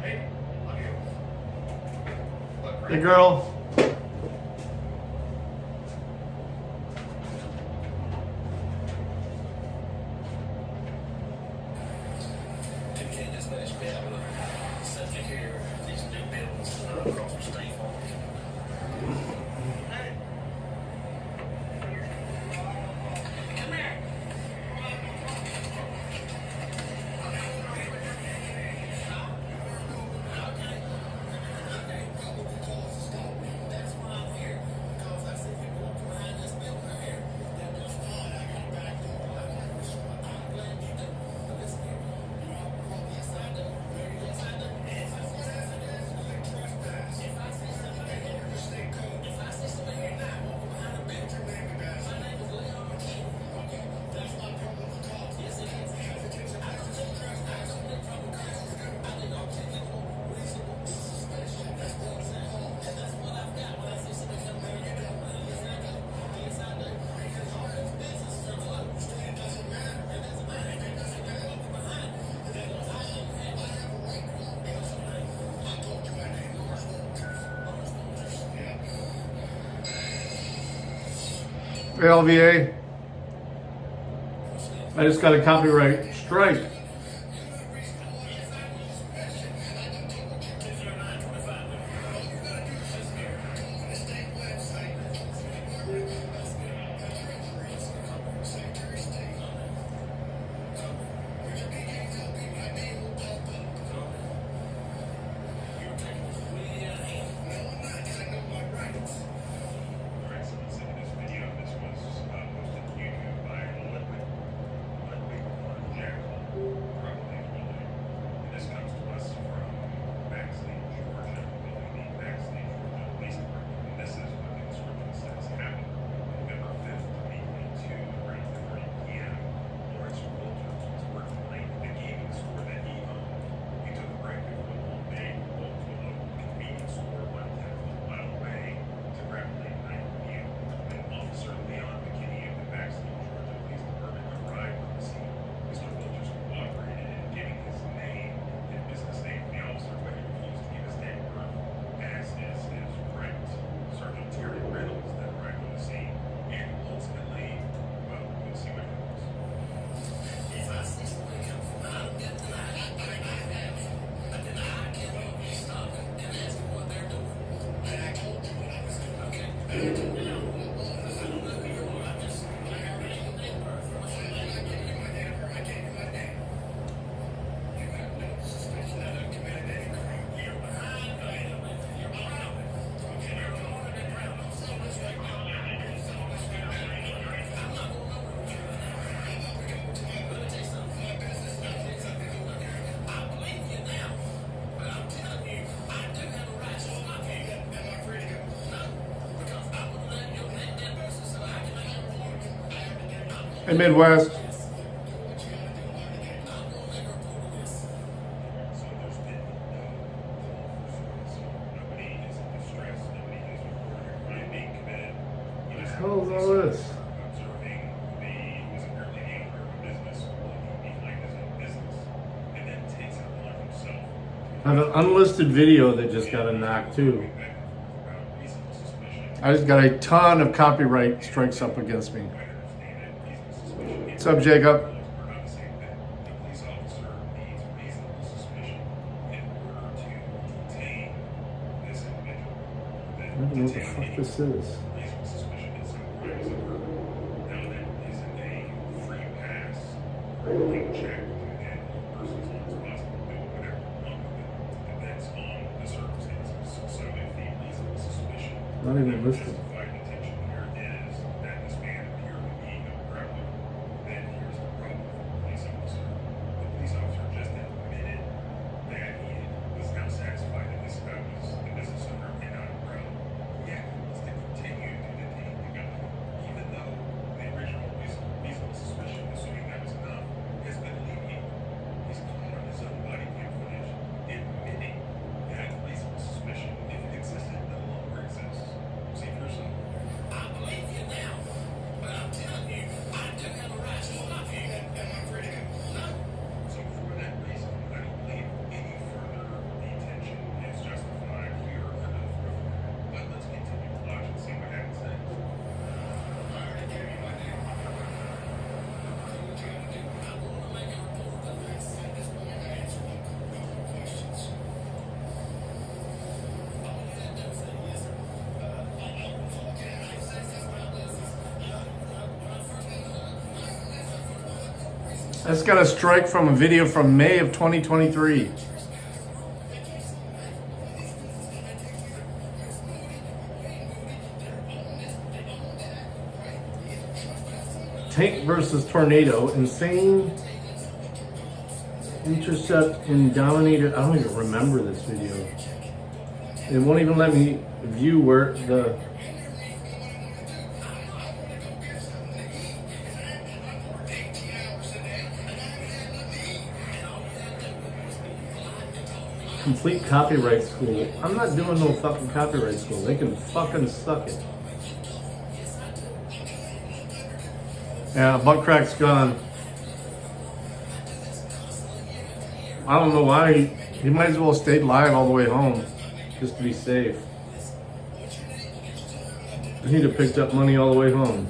Hey, girl. LVA, I just got a copyright strike. Hey, Midwest. What the hell is all this? I have an unlisted video that just got a knock too. I just got a ton of copyright strikes up against me. What's up, Jacob? I don't know what the fuck this is. Not even listed. I just got a strike from a video from May of 2023. Tank versus tornado. Insane intercept and dominated. I don't even remember this video. It won't even let me view where the complete copyright school. I'm not doing no fucking copyright school. They can fucking suck it. Yeah, butt crack's gone. I don't know why. He might as well have stayed live all the way home just to be safe. He'd have picked up money all the way home.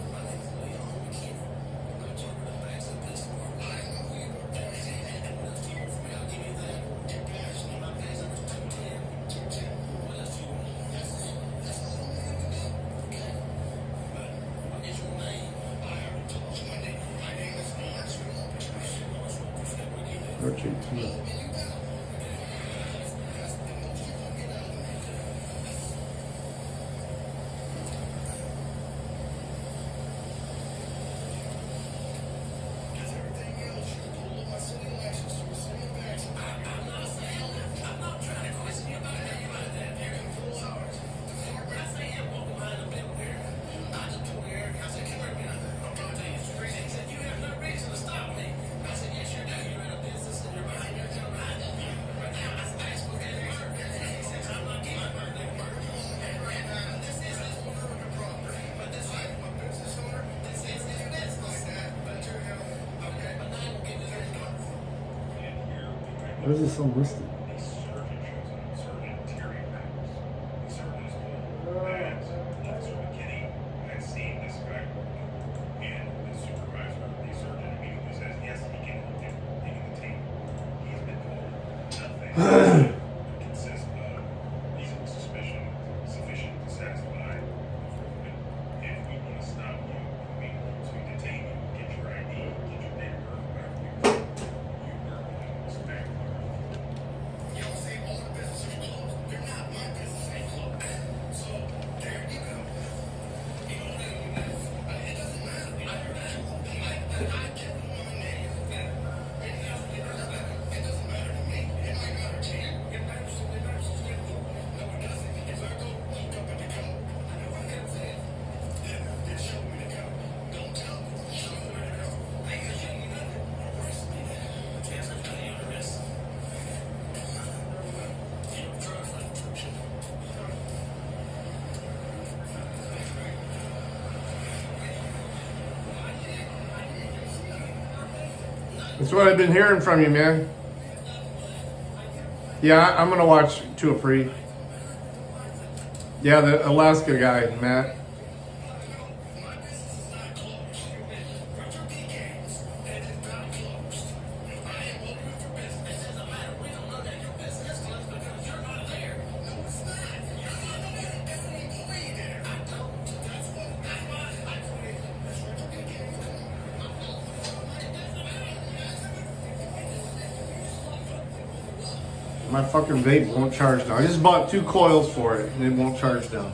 Why is this unlisted? That's what I've been hearing from you, man. Yeah, I'm gonna watch To a Free. Yeah, the Alaska guy, Matt. My fucking vape won't charge now. I just bought 2 coils for it and it won't charge now.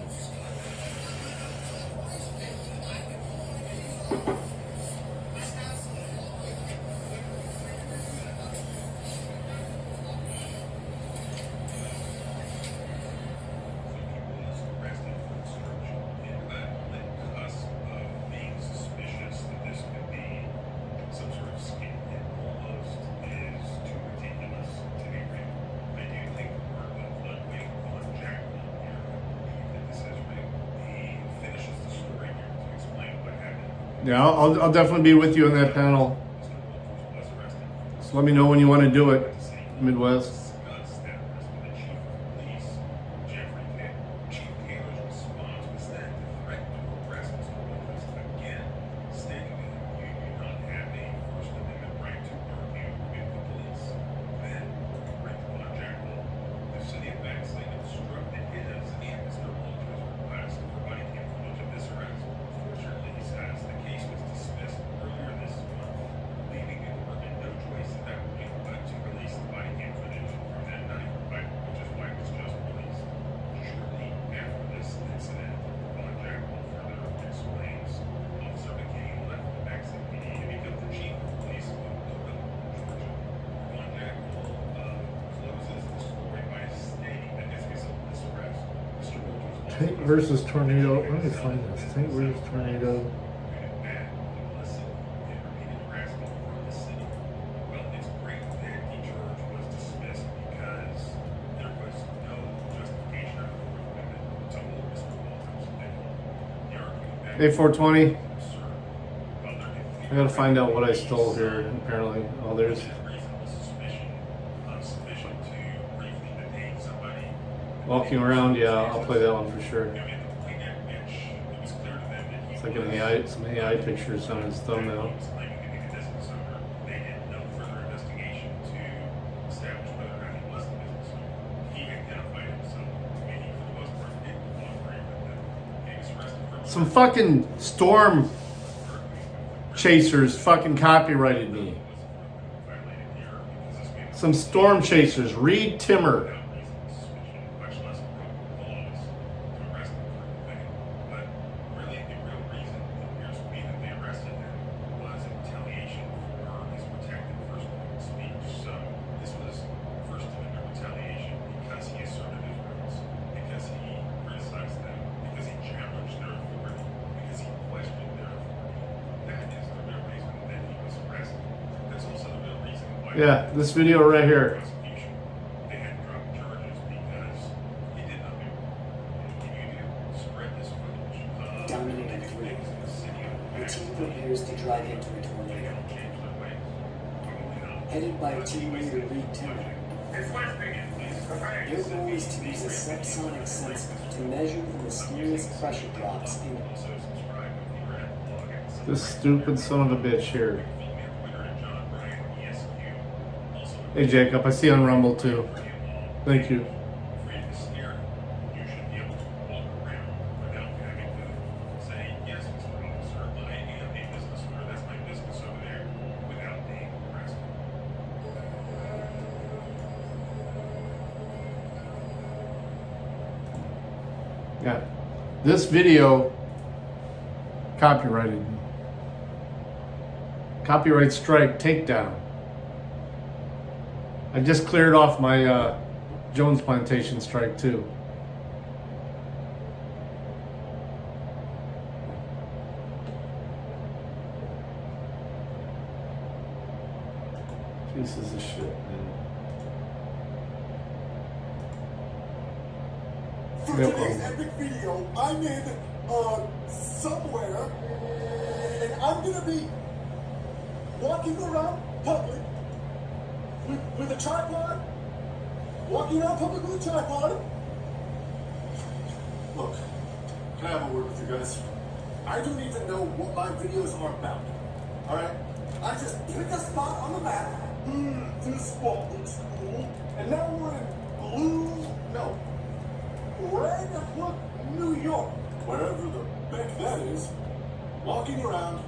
Yeah, I'll definitely be with you on that panel. So let me know when you want to do it, Midwest. Tank versus Tornado. Let me find this. Tank versus Tornado. A420. I gotta find out what I stole here, apparently. Oh, there's. Walking around, yeah, I'll play that one for sure. It's like an AI, some AI pictures on his thumbnail. Some fucking storm chasers fucking copyrighted me. Some storm chasers. Reed Timmer. Yeah, this video right here. Dominating 3. The team prepares to drive into a tornado. Headed by team leader Reed Timmer. Their goal is to use a subsonic sensor to measure the mysterious pressure drops in this stupid son of a bitch here. Hey Jacob, I see you on Rumble too. Thank you. Yeah, this video copyrighted. Copyright strike takedown. I just cleared off my Jones Plantation strike too. Pieces of shit, man. For today's epic video, I'm in somewhere, and I'm gonna be walking around public with a tripod. Walking around public with a tripod. Look, can I have a word with you guys? I don't even know what my videos are about. Alright? I just pick a spot on the map. This spot looks cool. And now we're in Red Hook, New York. Wherever the beck that is. Walking around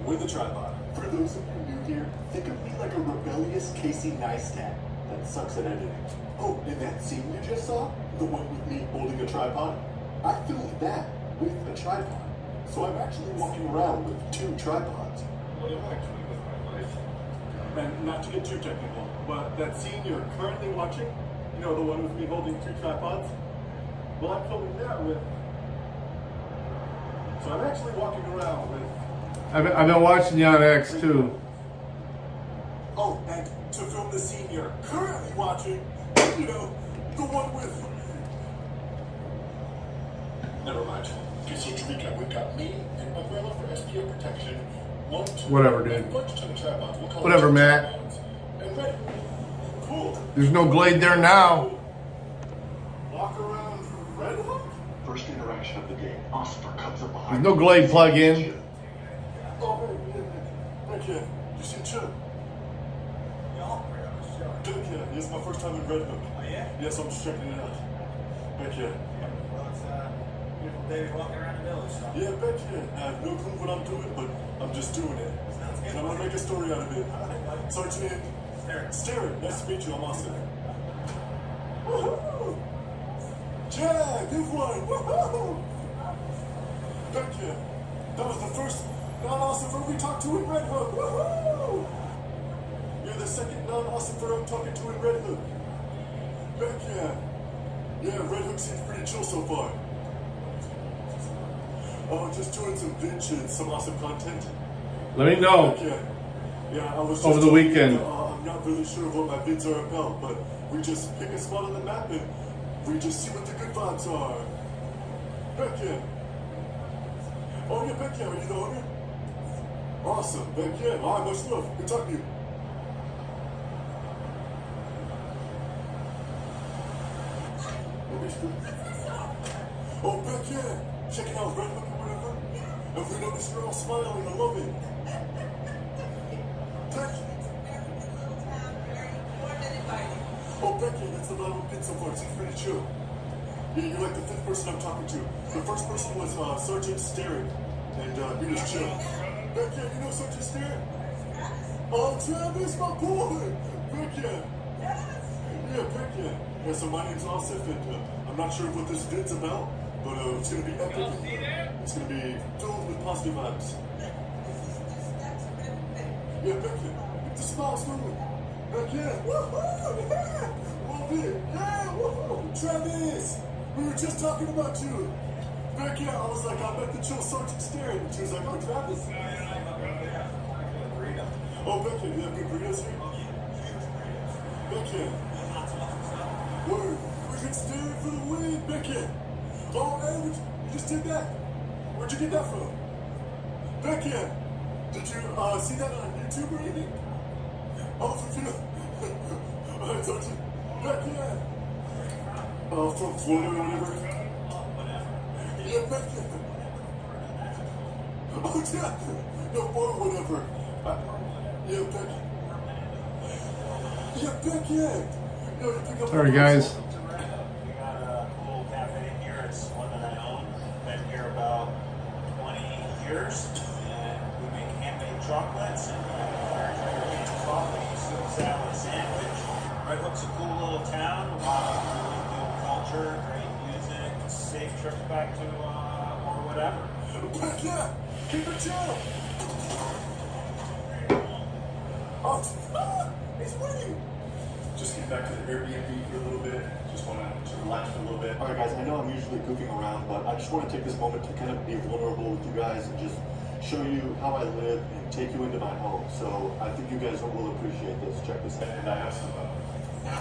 with a tripod. For those of you new here, think of me like a rebellious Casey Neistat that sucks at editing. Oh, and that scene you just saw? The one with me holding a tripod? I filmed that with a tripod. So I'm actually walking around with 2 tripods. What am I doing with my life? And not to get too technical, but that scene you're currently watching, you know, the one with me holding 2 tripods? Well, I'm filming that with... So I'm actually walking around with... I've been watching you on X too. Oh, and to film the scene you're currently watching, you know, the one with... Never mind. Just to recap, we've got me, an umbrella for SPO protection, 1, 2, Whatever, dude. and a bunch of tripods. We'll call Whatever, it Matt. tripods. And ready. Cool. There's no glade there now. Walk around Red Hook? First interaction of the day. Oscar comes up behind. There's no glade plug in. Oh, thank you. You see Chip? Good, yeah. This is my first time in Red Hook. Oh, yeah? Yes, I'm just checking it out. Thank you. Well, it's a beautiful day walking around the village, so. Yeah, bet you. I have no clue what I'm doing, but I'm just doing it. Sounds good. And I'm gonna make a story out of it. All right, buddy. Sergeant Sterren, nice to meet you. I'm Austin. Woohoo! Yeah, good one. Woohoo! Thank you. That was the first non-Ossifer we talked to in Red Hook. Woohoo! You're the second non-Ossifer I'm talking to in Red Hook. Thank you. Yeah, Red Hook seems pretty chill so far. Oh, just doing some vids and some awesome content. Let me know. Yeah, I was just Over the weekend. I'm not really sure what my vids are about, but we just pick a spot on the map and we just see what the good vibes are. Becca. Oh yeah, Becca, are you the owner? Awesome, Becca. Alright, much love. Good talking to you. Oh, Becca. Checking out Red Hook or whatever. And we notice you're all smiling. I love it. Becky. Oh, Becky, that's the vibe we've been so far. It seems pretty chill. Yeah, you're like the fifth person I'm talking to. The first person was Sergeant Sterling, and he was chill. Becky, you know Sergeant Sterling? Oh, Travis, my boy! Becky! Yeah, Becky. Yeah, so my name's Asif, and I'm not sure what this vid's about, but it's gonna be epic. It's gonna be filled with positive vibes. Yeah, Becky, get the smiles going. Becky, woohoo! Yeah! Love it! Yeah, woohoo! Travis! We were just talking about you. Becky, I was like, I met the chill Sergeant staring. And she was like, oh, Travis. Oh, Becky, you have good burritos here? Becky. Word. We can stare for the win, Becky. Oh, hey, you just did that. Where'd you get that from? Becky, did you see that on YouTube or anything? Oh, from you. I told you. Becky. Oh, from Florida or whatever. Yeah, Becky. Oh, yeah. No, or whatever. Yeah, Becky. Yeah, Becky. No, you pick up. All right, guys. We got a cool cafe here. It's one that I own. Been here about 20 years. And we make handmade chocolates and coffee, soup, salad, sandwich. Red Hook's a cool little town. A lot of really good culture, great music, safe trip back to or whatever. Becky, keep it chill. Oh, he's winning. Just get back to the Airbnb for a little bit. Just want to relax for a little bit. All right, guys, I know I'm usually goofing around, but I just want to take this moment to kind of be vulnerable with you guys and just show you how I live and take you into my home. So I think you guys will appreciate this. Check this out. And I have some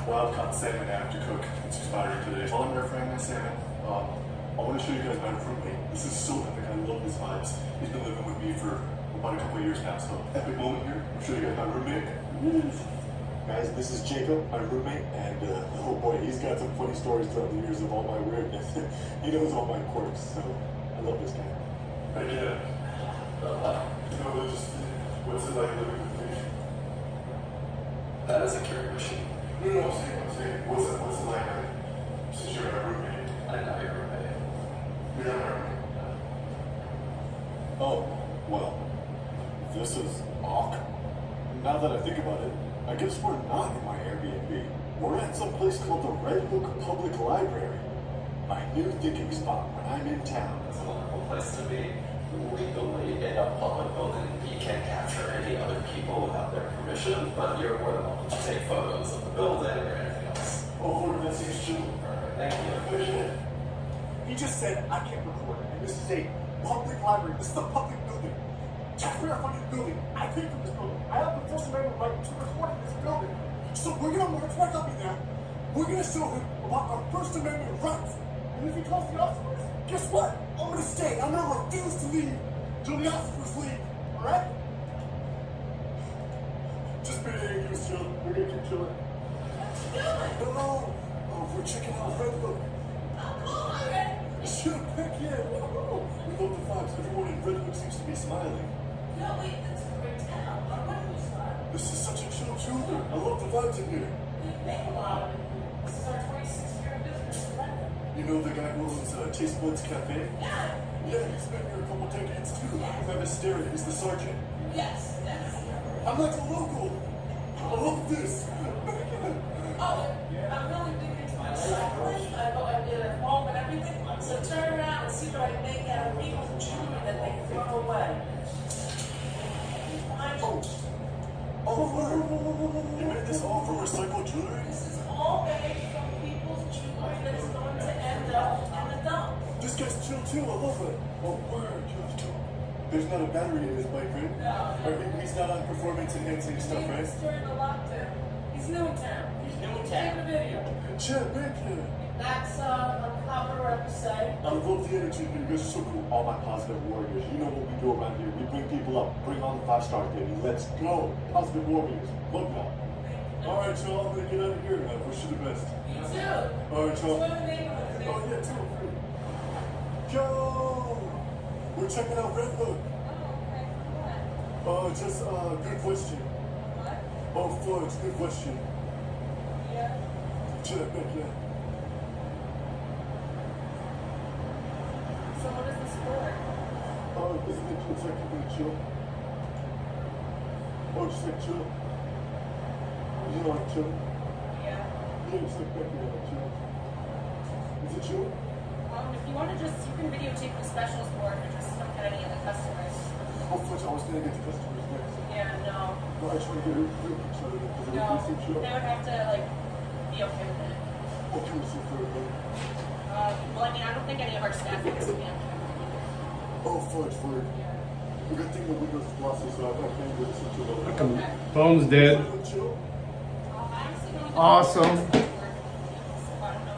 wild caught salmon I have to cook. It's expiring today. While I'm air frying my salmon, I want to show you guys my roommate. This is so epic. I love his vibes. He's been living with me for about a couple of years now, so epic moment here. I'll show you guys my roommate. Guys, this is Jacob, my roommate, and oh boy, he's got some funny stories throughout the years of all my weirdness. He knows all my quirks, so I love this guy. Yeah. What's it like living with me? That is a carry machine. No, I'm saying, what's it like since you're my roommate? I know your roommate. You're not my roommate. Oh, well, this is awkward. Now that I think about it, I guess we're not in my Airbnb. We're at some place called the Red Hook Public Library. My new thinking spot when I'm in town. It's a wonderful place to be. Legally, in a public building, you can't capture any other people without their permission, but you're more than welcome to take photos of the building or anything else. Oh, that seems true. Thank you. He just said, I can't record it. And this is a public library. This is a public building. Taxpayer funded building. I paid for this building. I have the First Amendment right to record in this building. So we're gonna mark up in there. We're gonna show him about our First Amendment rights. And if he calls the officers, guess what? I'm gonna stay. I'm gonna refuse to leave till the officers leave. Alright? Just be there, you chill. We're gonna keep chilling. Hello. Oh, we're checking out Red Hook. Shut up, heck yeah. Woo-hoo. We love the vibes. Everyone in Red Hook seems to be smiling. This is such a chill children. I love the vibes in here. You know the guy who owns Taste Buds Cafe? Yeah, he's been here a couple decades too. You have his stare. He's the sergeant. Yes. I'm like a local. I love this. I'm really big into my cycling. I did at home and everything. So turn around and see what I make out of people's jewelry that they throw away. You made this all from recycled jewelry? This is all made from people's jewelry that's going chill, I love it. Oh, word, chill. There's not a battery in his bike, right? No. Or he's not on performance enhancing stuff, right? He's during the lockdown. He's new in town. He's new in town. Take a video. Chill, thank you. That's a cover episode. I love the energy here. You guys are so cool. All my positive warriors. You know what we do around here. We bring people up. Bring on the 5-star, baby. Let's go. Positive warriors. Love y'all. All right, y'all. I'm going to get out of here. I wish you the best. You too. All right, y'all. What's the neighborhood? Oh, yeah, 2 or 3. Yo! We're checking out Red Hook. Just, good question. What? Oh, fudge, good question. Yeah. Check back, yeah. So what is this for? Isn't it just like keeping it chill? Oh, just like chill. You know, like chill? Yeah. Yeah, just like back here, like chill. Is it chill? If you want to just, you can videotape the specials board or just don't get any of the customers. Oh, fudge, I was gonna get the customers next. Yeah, no. No, I just want to get a real picture of it because it No. would seem chill. They would have to, like, be okay with it. Oh, can we see for it? Well, I mean, I don't think any of our staff is okay. Oh, fudge, word. A good thing the windows is glossy, so I can't really see too well. Fucking phone's dead. Chill? Awesome.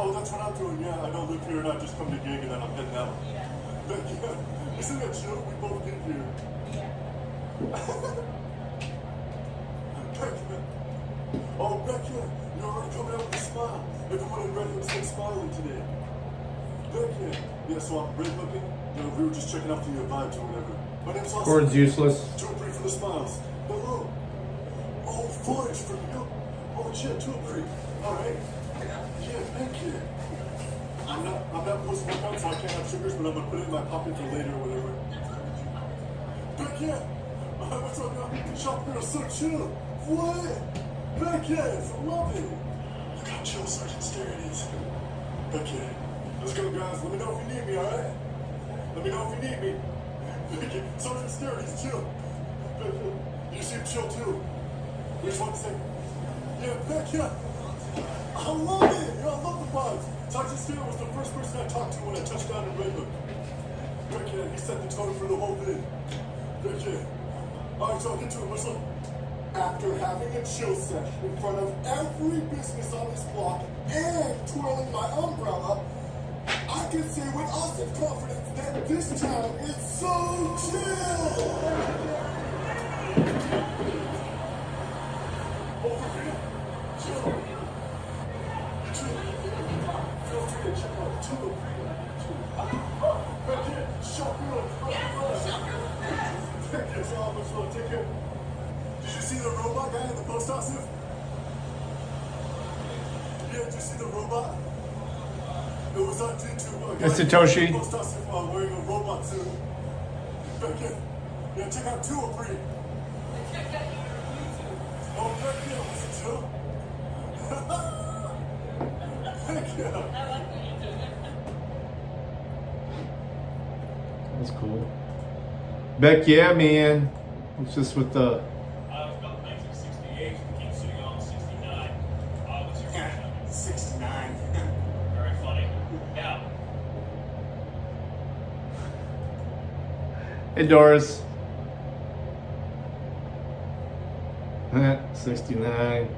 Oh, that's what I'm doing, yeah. I don't live here and I just come to gig and then I'm heading out. Yeah. Yeah. Isn't that chill? We both live here. Yeah. Oh, Becca, you're already coming out with a smile. Everyone in Red Hook's been smiling today. Becca. Yeah, so I'm red looking. You know, we were just checking out the vibes or whatever. My name's Austin. Cord's useless. 2 or 3 for the smiles. Hello. Oh, fudge for you. Oh, shit, 2 or 3. All right. Yeah, thank you. I'm not post-workout, so I can't have sugars, but I'm gonna put it in my pocket for later or whatever. Back here! What's up, y'all? Shop girl, so chill. What? Back here, I love it. Look how chill Sergeant Scary is. Back here. Let's go, guys. Let me know if you need me, alright? Let me know if you need me. Back here. Sergeant Scary is chill. Back here. You seem chill too. Which one to say? Yeah, back here. I love it! Yo, I love the vibes. Sergeant Scary was the first person I talked to when I touched down in Red Hook. Back here, he set the tone for the whole thing. Back here. Alright, y'all, get to it. What's up? After having a chill session in front of every business on this block and twirling my umbrella, I can say with awesome confidence that this town is so chill! Over here, chill. Feel free to check out 2 or 3. Back here, shotgun. Thank you so much, love. Take care. Did you see the robot guy at the post office? Yeah, did you see the robot? It was on YouTube. It's Satoshi. At the post office wearing a robot suit. Back here. Yeah, check out 2 or 3. Oh, back here, was it chill? Thank you. I like what you do. That's cool. Beck, yeah, man. It's just with the. It was built in 1968. The King City on 69. What's your question? 69. Very funny. Yeah. Hey, Doris. 69.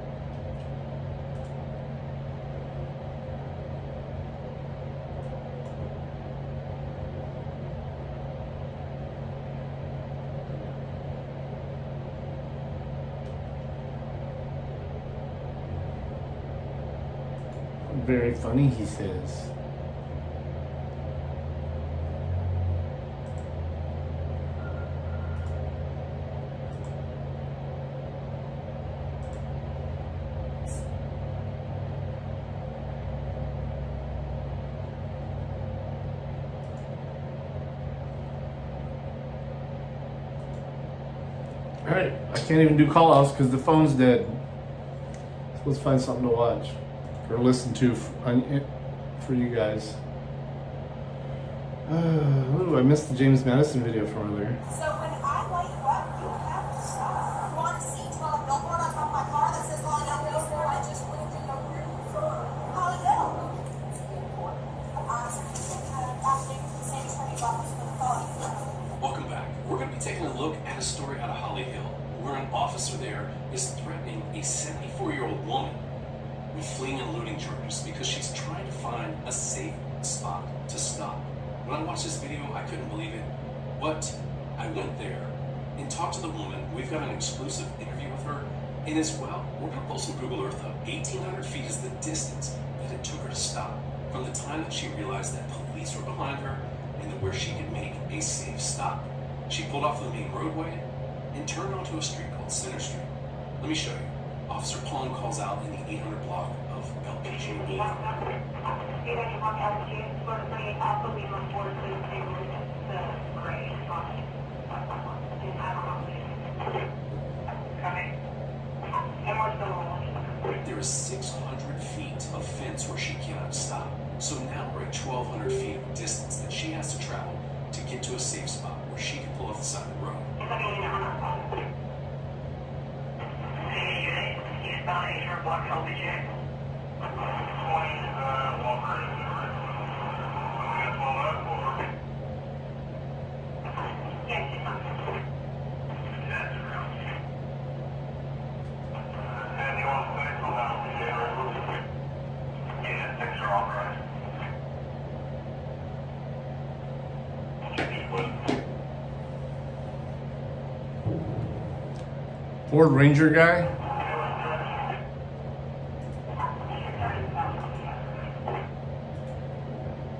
Very funny, he says. Alright, I can't even do call outs because the phone's dead. So let's find something to watch or listen to for you guys. Ooh, I missed the James Madison video from earlier. So when I light you up, you have to stop. You want to see to a billboard on top of my car that says "Calling out baseball"? I just went into your room for how to go. Honestly, after the same training. look at a story out of Holly Hill where an officer there is threatening a 74-year-old woman with fleeing and looting charges because she's trying to find a safe spot to stop. When I watched this video, I couldn't believe it, but I went there and talked to the woman. We've got an exclusive interview with her, and as well, we're gonna pull some Google Earth up. 1,800 feet is the distance that it took her to stop from the time that she realized that police were behind her and that where she could make a safe stop. She pulled off the main roadway and turned onto a street called Center Street. Let me show you. Officer Pong calls out in the 800 block of LPG Boulevard. There is 600 feet of fence where she cannot stop. So now we're at 1,200 feet of distance that she has to travel to get to a safe spot where she can pull off the side of the road. Ford Ranger guy.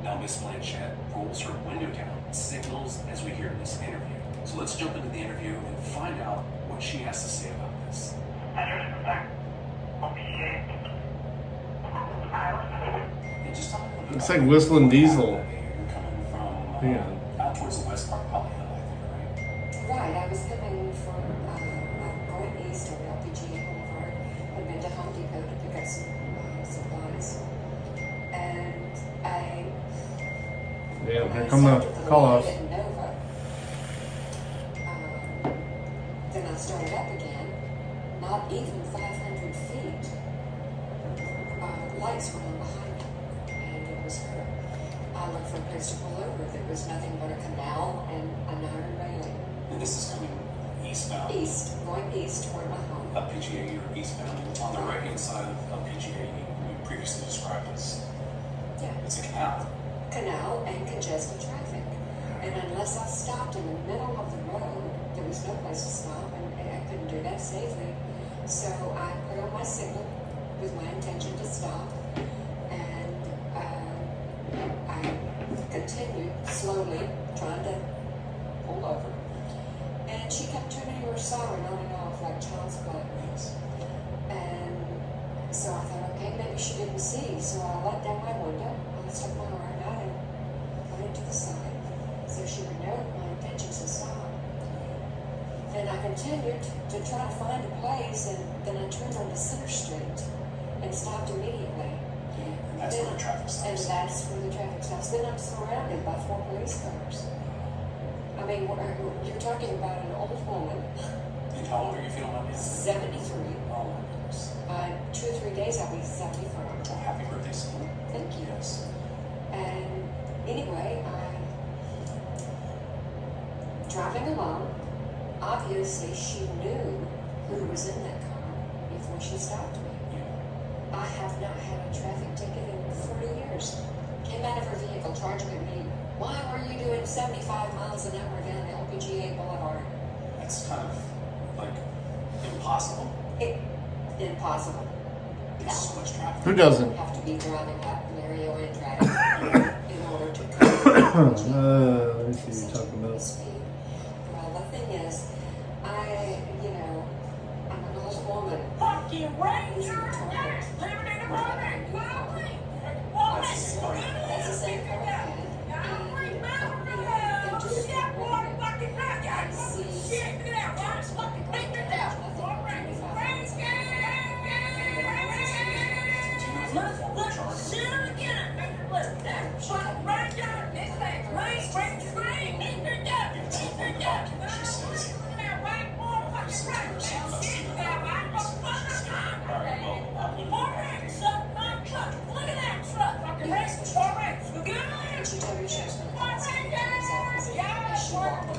Now Miss Blanchett rolls her window down, signals as we hear this interview. So let's jump into the interview and find out what she has to say about this. And just tell me a little bit It's about like Whistling Diesel. You're coming from Yeah. out towards the west part of Holly Hill, I think, right? Right, I was coming from going east on LPG Boulevard. I'd been to Home Depot to pick up some supplies. And I... Yeah, here come the call-offs. Then I started up again. Not even 500 feet. Lights were on behind me, and it was her. I looked for a place to pull over. There was nothing but a canal and an iron railing. And this is coming eastbound. Going east toward my home. LPGA, you're eastbound. On the right-hand side of LPGA, you previously described as Yeah. it's a canal. Canal and congested traffic. And unless I stopped in the middle of the road, there was no place to stop, and I couldn't do that safely. So I put on my signal with my intention to stop, and I continued slowly trying to pull over. And she kept turning her siren on and off like child's play. And so I thought, okay, maybe she didn't see. So I let down my window, I stuck my arm out and went to the side so she would know my intentions to stop. Then I continued to try to find a place, and then I turned onto Center Street and stopped immediately. And that's where the traffic stops. And that's where the traffic stops. Then I'm surrounded by 4 police cars. I mean, you're talking about an old woman, And how old are you feeling like this? 73. Oh my goodness. 2 or 3 days I'll be 74. Well, happy birthday, son. Thank you. Yes. And anyway, driving along, obviously she knew who was in that car before she stopped me. Yeah. I have not had a traffic ticket in 40 years. Came out of her vehicle charging at me, why were you doing 75 miles an hour down LPGA Boulevard? That's kind of like impossible. Impossible. There's so much traffic. Who doesn't? You have to be driving like Mario and Drag in order to come. Let me see what you're talking about. Speed. Well, the thing is, I'm an old woman. Fucking Ranger! Who's retarded. Living in the morning! That's the same car I had. And they just kept running. I see. And she told me she was going to call somebody from his office. And she walked away.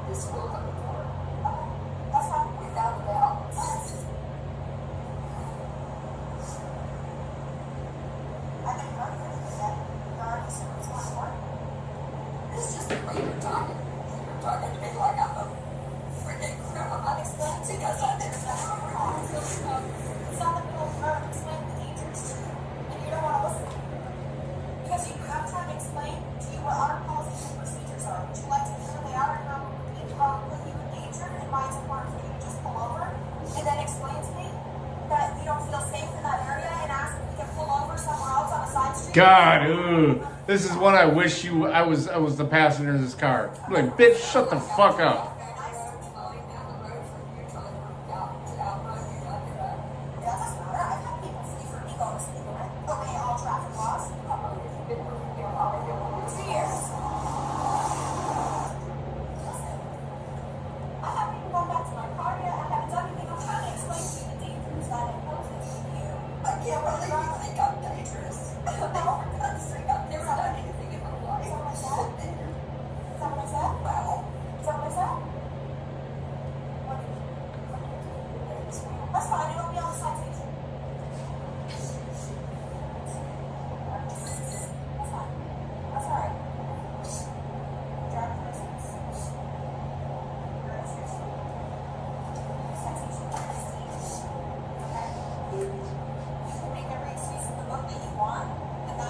This will come before. That's fine. Without a doubt. I think you're going to do that. You're already saying it's going to work. It's just the way you're talking. You're talking to me like I'm a freaking criminal. I'm explaining because I'm there. It's not the middle of the road. Explain the dangers to you. And you don't want to listen. Because you have time to explain to you what our policies and procedures are. Would you like to hear what they are and how we put you in danger and why it's important for you to just pull over and then explain to me that you don't feel safe in that area and ask if we can pull over somewhere else on a side street? God, ooh. This is what I wish I was the passenger in this car. I'm like, bitch, shut the fuck up.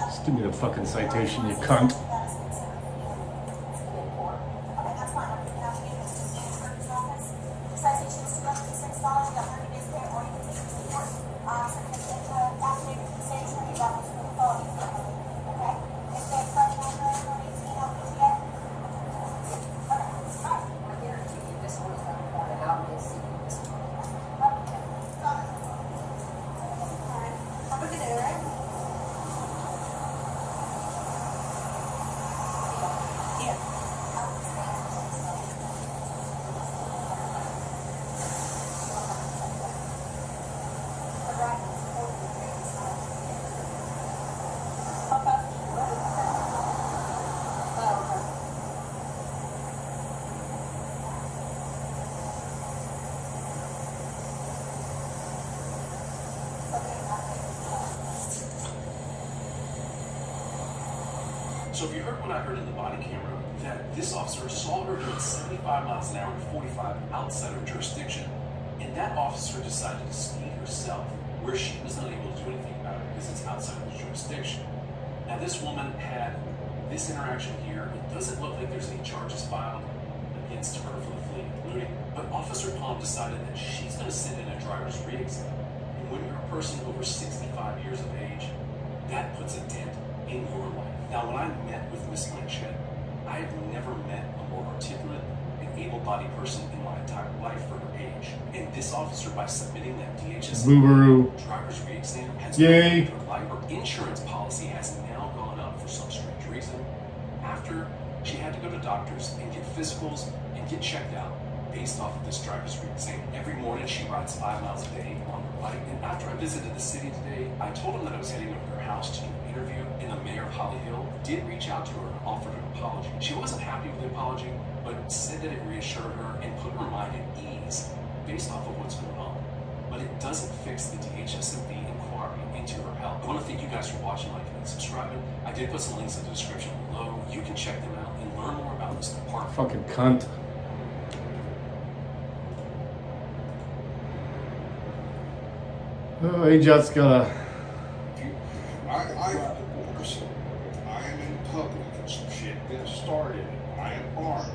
Just give me the fucking citation, you cunt. So if you heard what I heard in the body camera, that this officer saw her doing 75 miles an hour and 45 outside her jurisdiction, and that officer decided to speed herself, where she was not able to do anything about it because it's outside of her jurisdiction. Now this woman had this interaction here. It doesn't look like there's any charges filed against her for the fleeing and looting, but Officer Palm decided that she's going to send in a driver's re-exam. And when you're a person over 65 years of age, that puts a dent in your life. Now, when I met with Miss Blanchett, I have never met a more articulate and able-bodied person in my entire life for her age. And this officer, by submitting that DHS driver's re-exam, has Yay. her life. Her insurance policy has now gone up for some strange reason. After she had to go to doctors and get physicals and get checked out based off of this driver's re-exam. Every morning she rides 5 miles a day on her bike. And after I visited the city today, I told him that I was heading over to her house to do an interview. And the mayor of Holly Hill did reach out to her and offered an apology. She wasn't happy with the apology, but said that it reassured her and put her mind at ease based off of what's going on. But it doesn't fix the DHS&B inquiry into her health. I want to thank you guys for watching, liking, and subscribing. I did put some links in the description below. You can check them out and learn more about this department. Fucking cunt. Oh, AJot's got a... I am in public and some shit gets started. I am armed.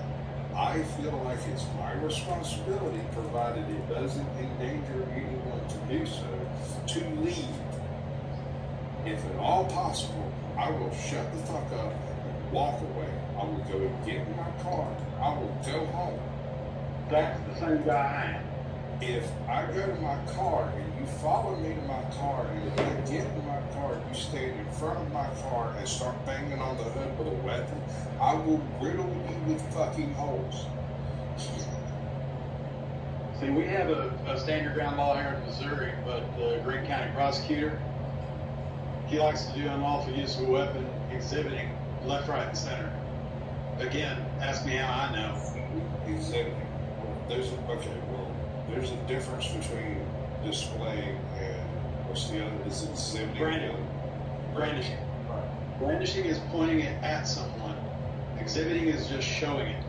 I feel like it's my responsibility, provided it doesn't endanger anyone to do so, to leave. If at all possible, I will shut the fuck up and walk away. I will go and get in my car. I will go home. That's the same guy I am. If I go to my car and you follow me to my car, and when I get in my car, you stand in front of my car and start banging on the hood with a weapon, I will riddle you with fucking holes. See, we have a stand your ground law here in Missouri, but the Greene County prosecutor, he likes to do unlawful use of a weapon exhibiting left, right, and center. Again, ask me how I know. Exhibiting. There's a difference between displaying and what's the other? Is exhibiting? Brandishing. Brandishing is pointing it at someone. Exhibiting is just showing it.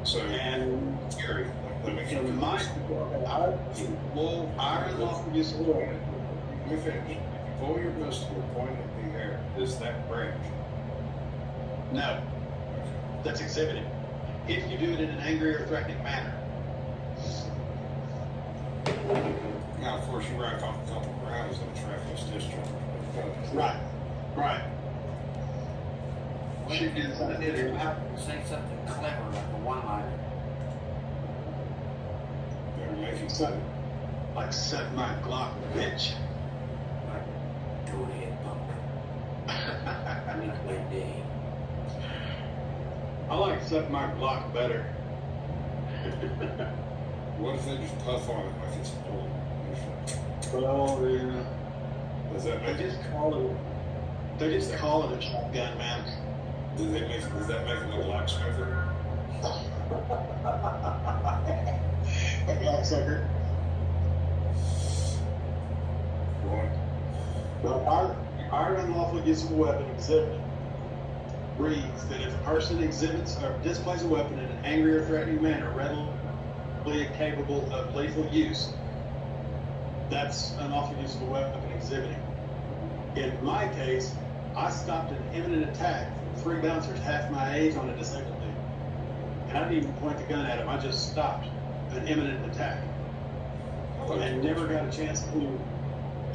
So, and scary. Let me in my unlawful use of force. Let me finish. If you pull your pistol and point it in the air, is that brandish? No. That's exhibiting. If you do it in an angry or threatening manner. Now, of course, you rack off a couple of rounds in a trackless discharge. Right. Right. Shoot inside it. Say something clever like a one-liner. Better make it so. Like suck my Glock, bitch. Like, go ahead, punk. Make my day. I like suck my Glock better. What if they just puff on it like it's a bullet? Oh, yeah. Does that make They just call it a shotgun, man. Does that make it look like something? A cocksucker. Well, our unlawful use of a weapon exhibit reads that if a person exhibits or displays a weapon in an angry or threatening manner, readily capable of lethal use, that's unlawful use of a weapon exhibiting. In my case, I stopped an imminent attack from 3 bouncers half my age on a disabled dude. And I didn't even point the gun at him, I just stopped an imminent attack. And never got a chance to.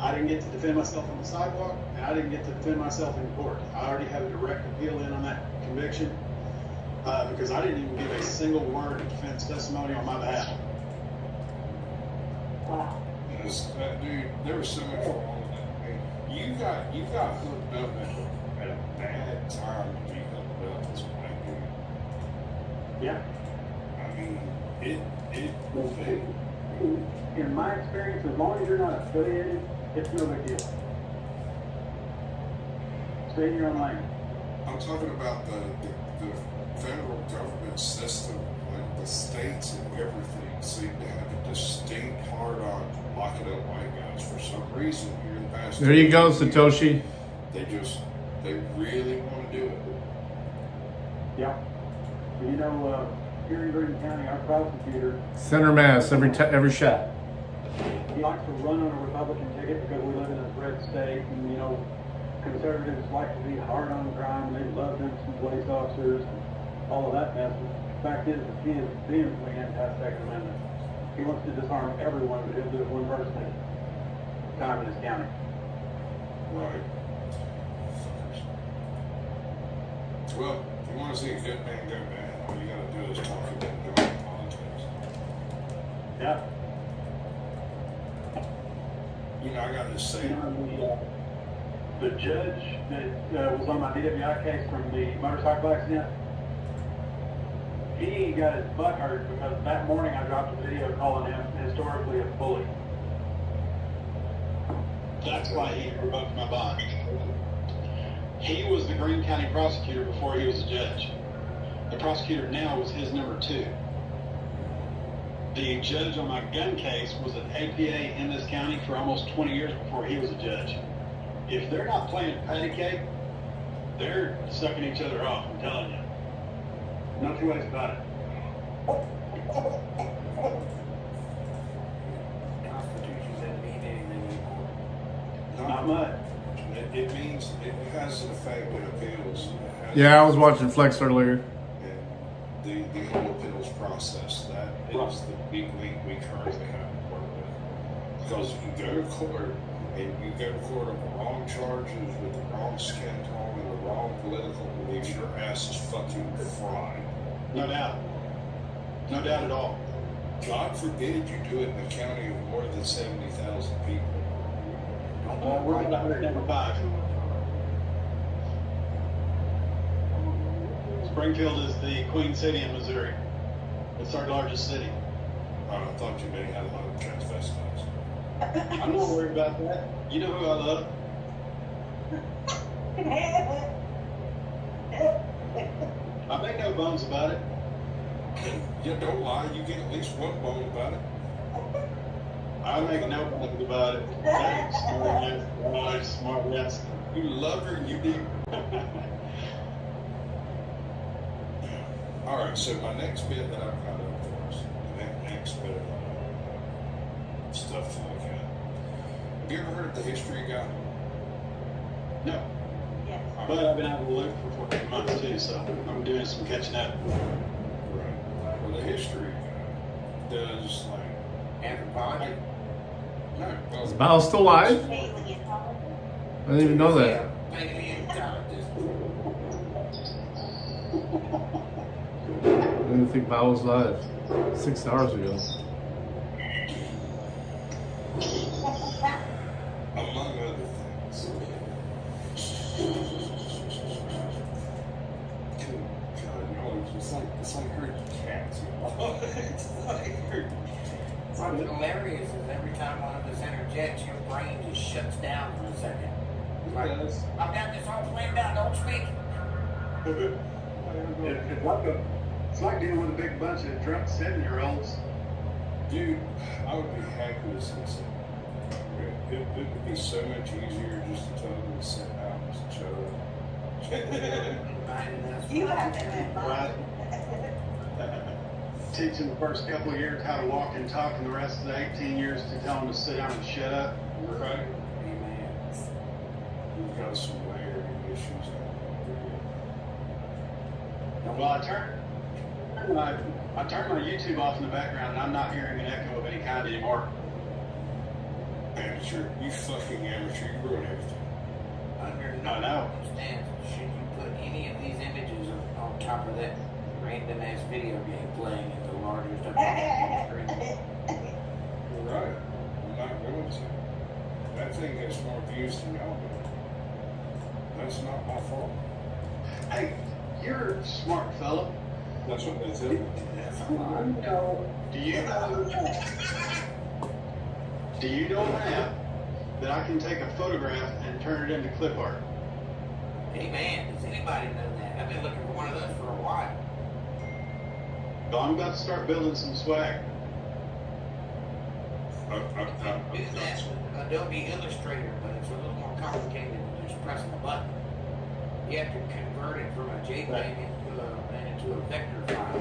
I didn't get to defend myself on the sidewalk, and I didn't get to defend myself in court. I already have a direct appeal in on that conviction because I didn't even give a single word of defense testimony on my behalf. Wow. Dude, there was so much wrong with that. I mean, you got hooked up at a bad time to be hooked up as a white dude. Yeah. I mean, it In my experience, as long as you're not affiliated, it's no big deal. Stay in your own lane. I'm talking about the federal government system, like the states and everything seem to have a distinct hard-on locking up white guys for some reason here in the past. There you go, Satoshi. They really want to do it. Yeah. You know, here in Green County, our prosecutor, Center mass every shot. he likes to run on a Republican ticket because we live in a red state, and you know, conservatives like to be hard on crime. They love them some police officers, and all of that mess. But the fact is, that he is vehemently anti-Second Amendment. He wants to disarm everyone, but he'll do it one person at a time in his county. Right. Well, if you want to see a good man go bad, all you got to do is talk about no politics. Yeah. You know, I got to say. The judge that was on my DWI case from the motorcycle accident, he got his butt hurt because that morning I dropped a video calling him historically a bully. That's why he revoked my bond. He was the Greene County prosecutor before he was a judge. The prosecutor now was his number 2. The judge on my gun case was an APA in this county for almost 20 years before he was a judge. If they're not playing patty cake, they're sucking each other off, I'm telling you. No two ways about it. Constitution doesn't mean anything anymore. Not much. It means it has an effect when appeals. Yeah, I was watching Flex earlier. And the whole appeals process, that is the big link we currently have to work with. Because if you go to court and you go to court on the wrong charges with the wrong skin tone and the wrong political beliefs, your ass is fucking fried. No doubt. No doubt at all. God forbid you do it in a county of more than 70,000 people. We're at 105. Springfield is the Queen City in Missouri. It's our largest city. I thought you may have a lot of transvestites. I'm not worried about that. You know who I love? I make no bones about it. You don't lie, you get at least one bone about it. I make no bones about it. Thanks, smart ass. You love her, you do. All right, so my next bit that I've got up for us, the next bit of stuff to look at. Have you ever heard of the history guy? No. Yes. But I've been out of the loop for 14 months too, so I'm doing some catching up. Right. Well, the history guy does like Anthropology? no. Well, Is Bao still alive? Paleontology. I didn't even know that. Yeah, paleontologist. I didn't think Bao was alive 6 hours ago. among other things. God, no, it's like herding cats, you know? It's like herding. What's hilarious is every time one of us interjects, your brain just shuts down for a second. Like, I've got this all planned out, don't speak. It's like dealing with a big bunch of drunk 7-year-olds. Dude, I would be happy to see something. It would be so much easier just to tell them to sit down and shut up. You have been Right. Teach them the first couple of years how to walk and talk, and the rest of the 18 years to tell them to sit down and shut up. Right? Amen. We've got some layered issues. Well, I turned my YouTube off in the background, and I'm not hearing an echo of any kind anymore. Amateur, you fucking amateur, you ruin everything. Under I know. circumstances, should you put any of these images on top of that random ass video game playing in the largest of screen? You're right. I'm not going to. That thing has more views than y'all do. That's not my fault. Hey, you're a smart fella. That's what they tell me. Do you know an app that I can take a photograph and turn it into clip art? Hey man, does anybody know that? I've been looking for one of those for a while. Well, I'm about to start building some swag. Do that with Adobe Illustrator, but it's a little more complicated than just pressing a button. You have to convert it from a JPEG into a vector file.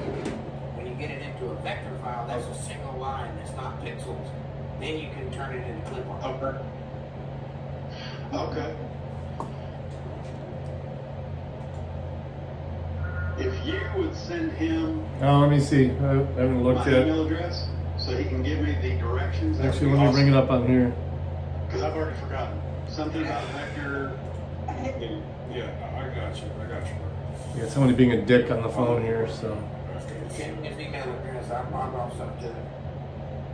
When you get it into a vector file, that's a single line that's not pixels. Then you can turn it into clip art. Okay. If you would send him Oh, let me see. I haven't looked my yet. email address so he can give me the directions. Actually, let me bring it up on here. Because I've already forgotten. Something about vector. Yeah, I got you. Yeah, somebody being a dick on the phone here, so. Send me his email address. I'll log off something to it.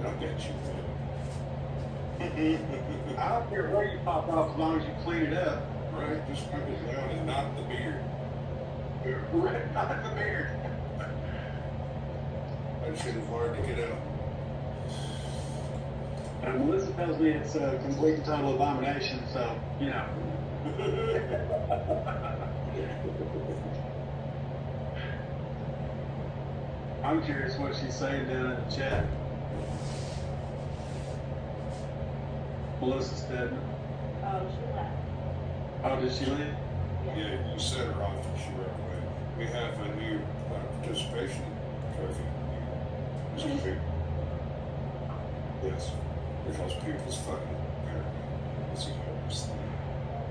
I'll get you. I don't care where you pop off as long as you clean it up. Right? Just wipe it down and not the beard. Right, not the beard. That shit is hard to get out. And Melissa tells me it's a complete and total abomination, so, you know. I'm curious what she's saying down in the chat. Melissa Stedman. Oh, she left. Oh, did she leave? Yeah, you set her off and she ran away. We have a new participation trophy. Yes, because people's fucking apparently. It's a humorous thing.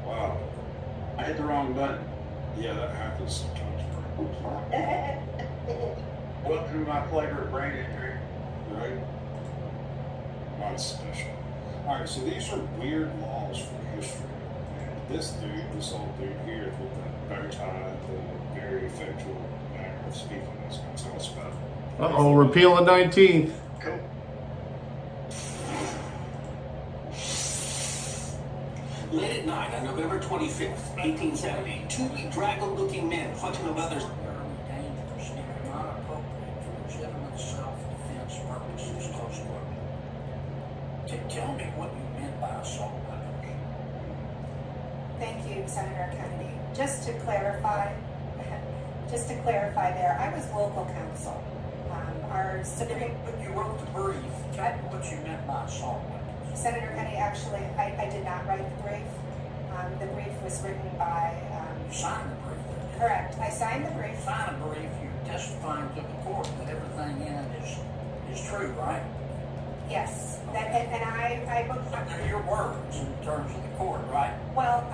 Wow. I hit the wrong button. Yeah, that happens sometimes. Welcome to my flavor of brain injury. Right? Not special. Alright, so these are weird laws from history. And this old dude here with the bow tie, the very effectual manner of speaking is going to tell us about it. Uh-oh, repeal the 19th. Cool. Late at night on November 25th, 1870, two bedraggled-looking men fucking with others. Dangerous and not appropriate for legitimate self-defense purposes. Close quote. Tell me what you meant by assault weapons. Thank you, Senator Kennedy. Just to clarify, just to clarify there, I was local counsel. Our Supreme... But you wrote the brief. Tell me what you meant by assault weapons. Senator Kenny, actually, I did not write the brief. The brief was written by... You signed the brief. Correct. I signed the brief. You signed a brief, you're testifying to the court that everything in it is true, right? Yes. That, and I They're your words in terms of the court, right? Well,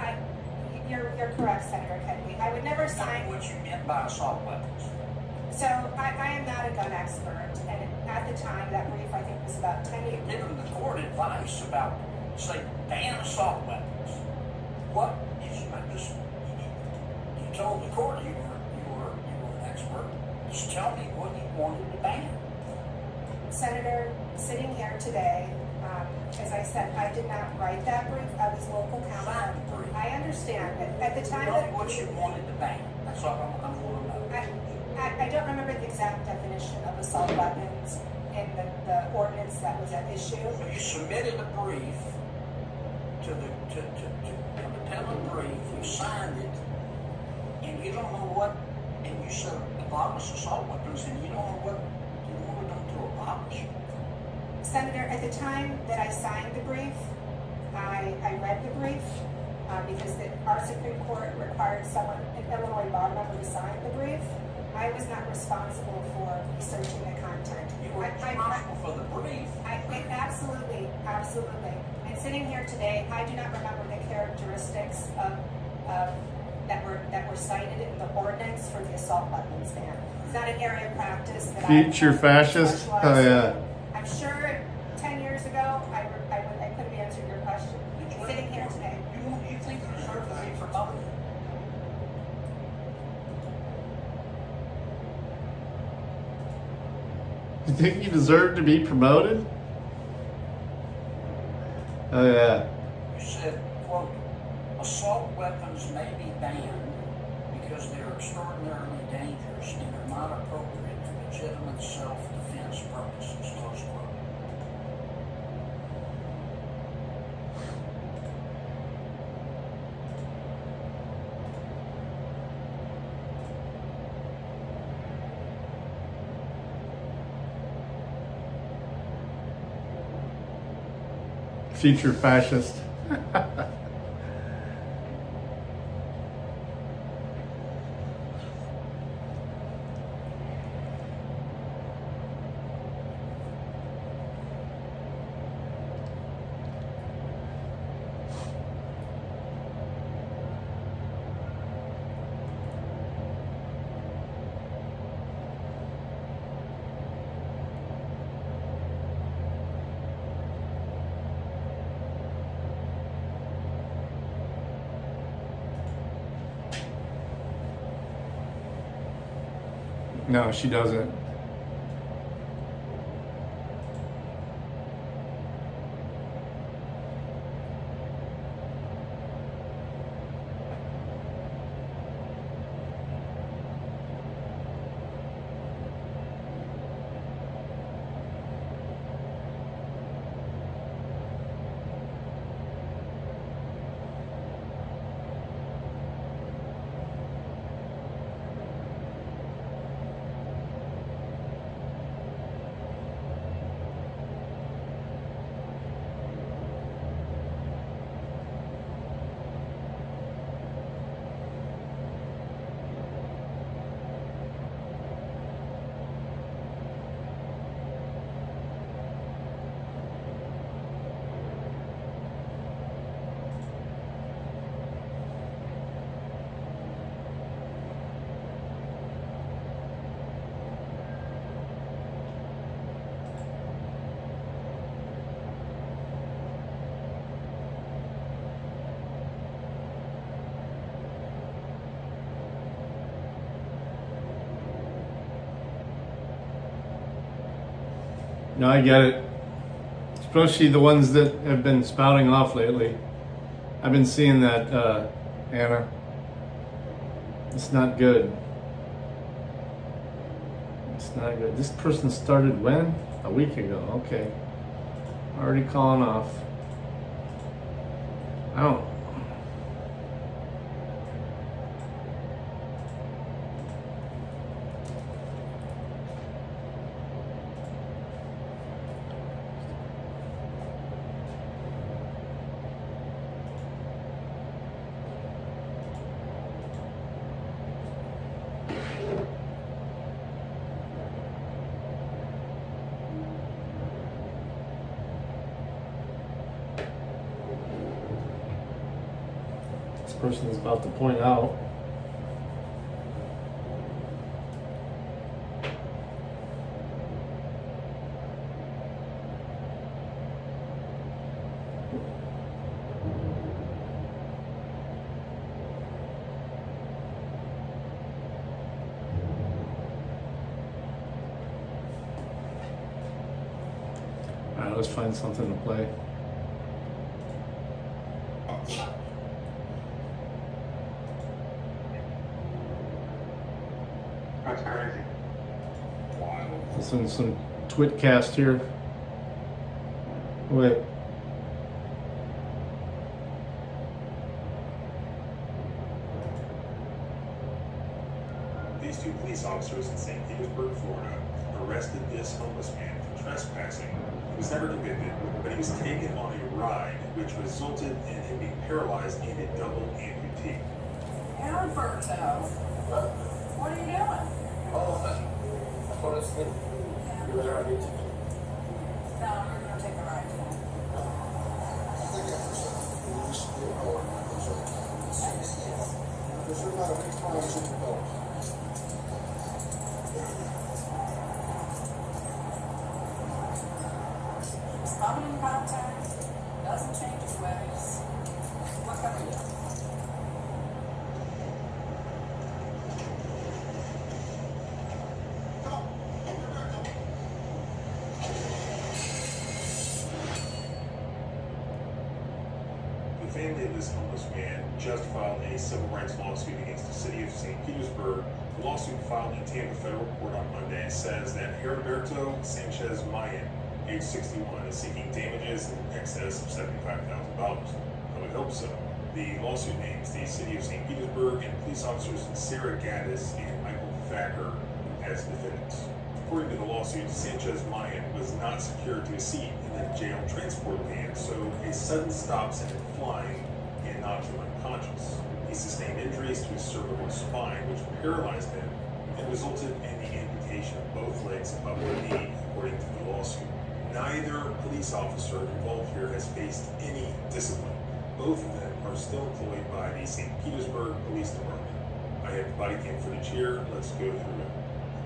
you're correct, Senator Kennedy. I would never Tell sign... me what you meant by assault weapons. So, I am not a gun expert, and at the time, that brief, I think, was about 10 years... Given the court advice about, say, ban assault weapons, what is... You told the court you were an expert. Just tell me what you wanted to ban. Senator, sitting here today, as I said, I did not write that brief. I was local counsel. I understand that at the time Tell that... me what you wanted to ban. That's all I'm going to know. I don't remember the exact definition of assault weapons in the ordinance that was at issue. So you submitted a brief to the appellant brief, you signed it, and you don't know what, and you said abolish assault weapons, and you don't know what you wanted them to abolish. Senator, at the time that I signed the brief, I read the brief because our Supreme Court required someone, an Illinois bar member, to sign the brief. I was not responsible for researching the content. You were responsible for the brief. Absolutely. And sitting here today, I do not remember the characteristics that were cited in the ordinance for the assault weapons ban. It's not an area of practice that Future fascist? Oh, yeah. I'm sure 10 years ago, I could have answered your question. Sitting here today. You think you deserve to be promoted? You think you deserve to be promoted? Oh, yeah. You said, quote, assault weapons may be banned because they are extraordinarily dangerous and are not appropriate for legitimate self-defense purposes, close quote. Future fascist. No, she doesn't. No, I get it. Especially the ones that have been spouting off lately. I've been seeing that, Anna. It's not good. It's not good. This person started when? A week ago. Okay. Already calling off. I don't. person is about to point out. Alright, let's find something to play. That's crazy. Some Twitcast here. Wait. These two police officers in St. Petersburg, Florida, arrested this homeless man for trespassing. He was never convicted, but he was taken on a ride, which resulted in him being paralyzed and a double amputee. Alberto, what are you doing? Oh, I fall asleep. You better have your ticket. No, you're gonna take a ride today. I think after something, we should get going. There's about a big time to go. Coming in contact doesn't change his ways. What can we do? The family of this homeless man just filed a civil rights lawsuit against the city of St. Petersburg. The lawsuit filed in Tampa federal court on Monday says that Heriberto Sanchez Mayan, age 61, is seeking damages in excess of $75,000. I would hope so. The lawsuit names the city of St. Petersburg and police officers Sarah Gaddis and Michael Thacker as defendants. According to the lawsuit, Sanchez Mayan was not secured to a seat in the jail transport van, so a sudden stop sent him flying and knocked him unconscious. He sustained injuries to his cervical spine, which paralyzed him and resulted in the amputation of both legs above the knee, according to the lawsuit. Neither police officer involved here has faced any discipline. Both of them are still employed by the St. Petersburg Police Department. I have the body cam footage here. Let's go through it.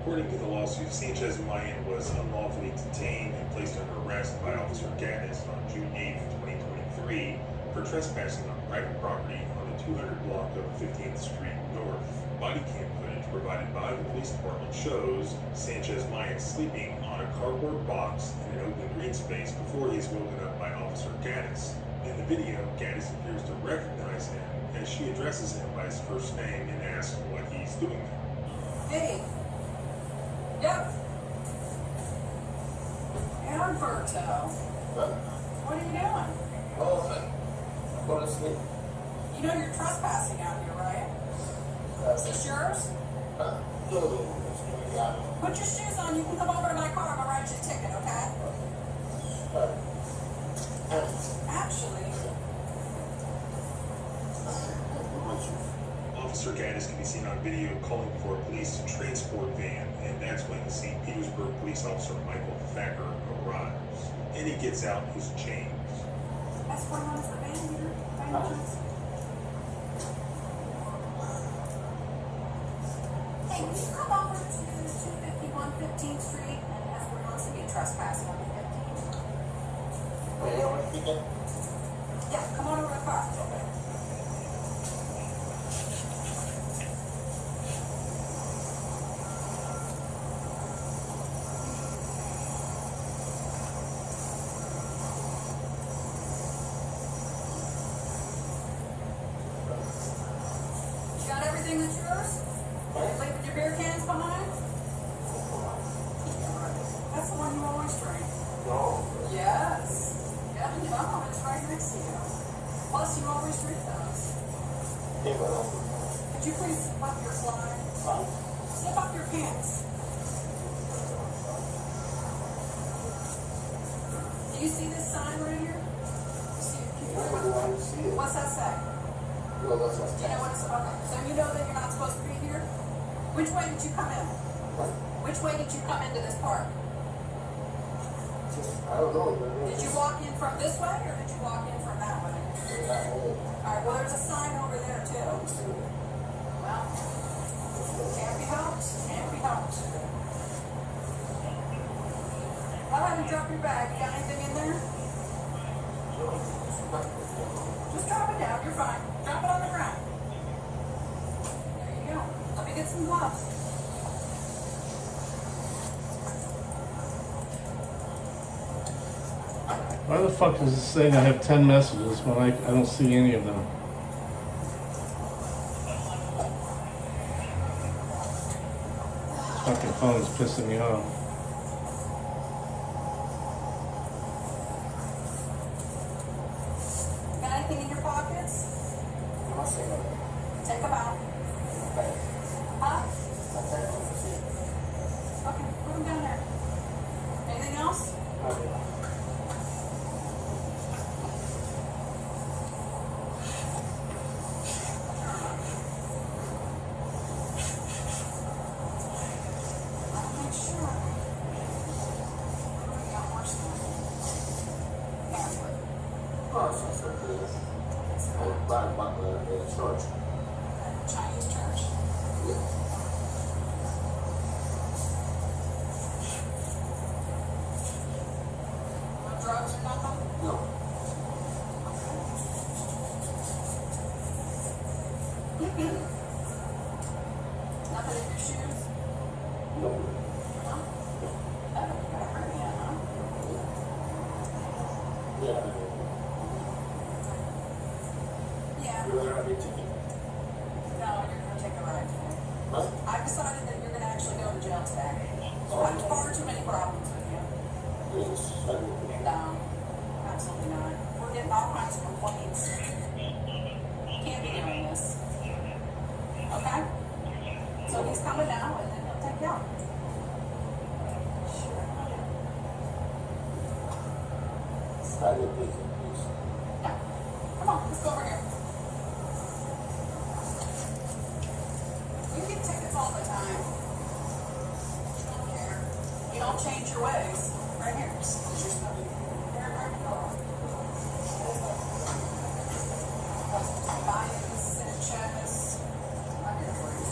According to the lawsuit, Sanchez Mayan was unlawfully detained and placed under arrest by Officer Gaddis on June 8, 2023 for trespassing on private property on the 200 block of 15th Street North. Body cam footage provided by the police department shows Sanchez Mayan sleeping on a cardboard box in an open green space before he is woken up by Officer Gaddis. In the video, Gaddis appears to recognize him as she addresses him by his first name and asks what he's doing there. Hey. Yep. Alberto. What are you doing? Oh, I fall asleep. You know you're trespassing out here, right? Is this yours? No, you got it. Put your shoes on. You can come over to my car. I'll write you a ticket, okay? Actually. Officer Gaddis can be seen on video calling for a police transport van, and that's when the St. Petersburg police officer Michael Thacker arrives. And he gets out his chains. That's what runs the van here. Hey, will you come over to 251 15th Street and ask where wants to be trespassing on the 15th? Hey, you want to ticket? Yeah, come on over to the car. You got everything that's yours? Leaving your beer cans behind? That's the one you always drink. No. Yes. Yeah, you know, it's right next to you. Plus, you always drink those. Hey, well. Could you please zip up your fly? Zip up your pants. Do you see this sign right here? What's that say? Well, that's Do you know what it's okay? So you know that you're not supposed to be here? Which way did you come in? Which way did you come into this park? I don't know. Did you walk in from this way or did you walk in from that way? That way. Alright, well, there's a sign over there, too. Well, can't be helped. Can't be helped. Go ahead and drop your bag. You got anything in there? Just drop it down. You're fine. Drop it on the ground. There you go. Let me get some gloves. Why the fuck is this saying I have 10 messages when I don't see any of them? This fucking phone is pissing me off. Got anything in your pockets? Take them out. Huh? Okay, put them down there. Anything else? Chinese church. No drugs or nothing? No. Nothing in your shoes? No. No? Oh, you got a hernia, huh? Yeah. Yeah. You're gonna be taking. No, you're gonna take a ride today. Huh? I've decided that you're gonna actually go to jail today. I have far too many problems with you. Yes. No, absolutely not. We're getting all kinds of complaints. Can't be doing this. Okay? So he's coming now and then he'll take you out. Sure. Silent please. Yeah. Come on, let's go over here. You get tickets all the time. You don't care. You don't change your ways. Right here. Here, right here. Mayans, Sanchez. Right here for you.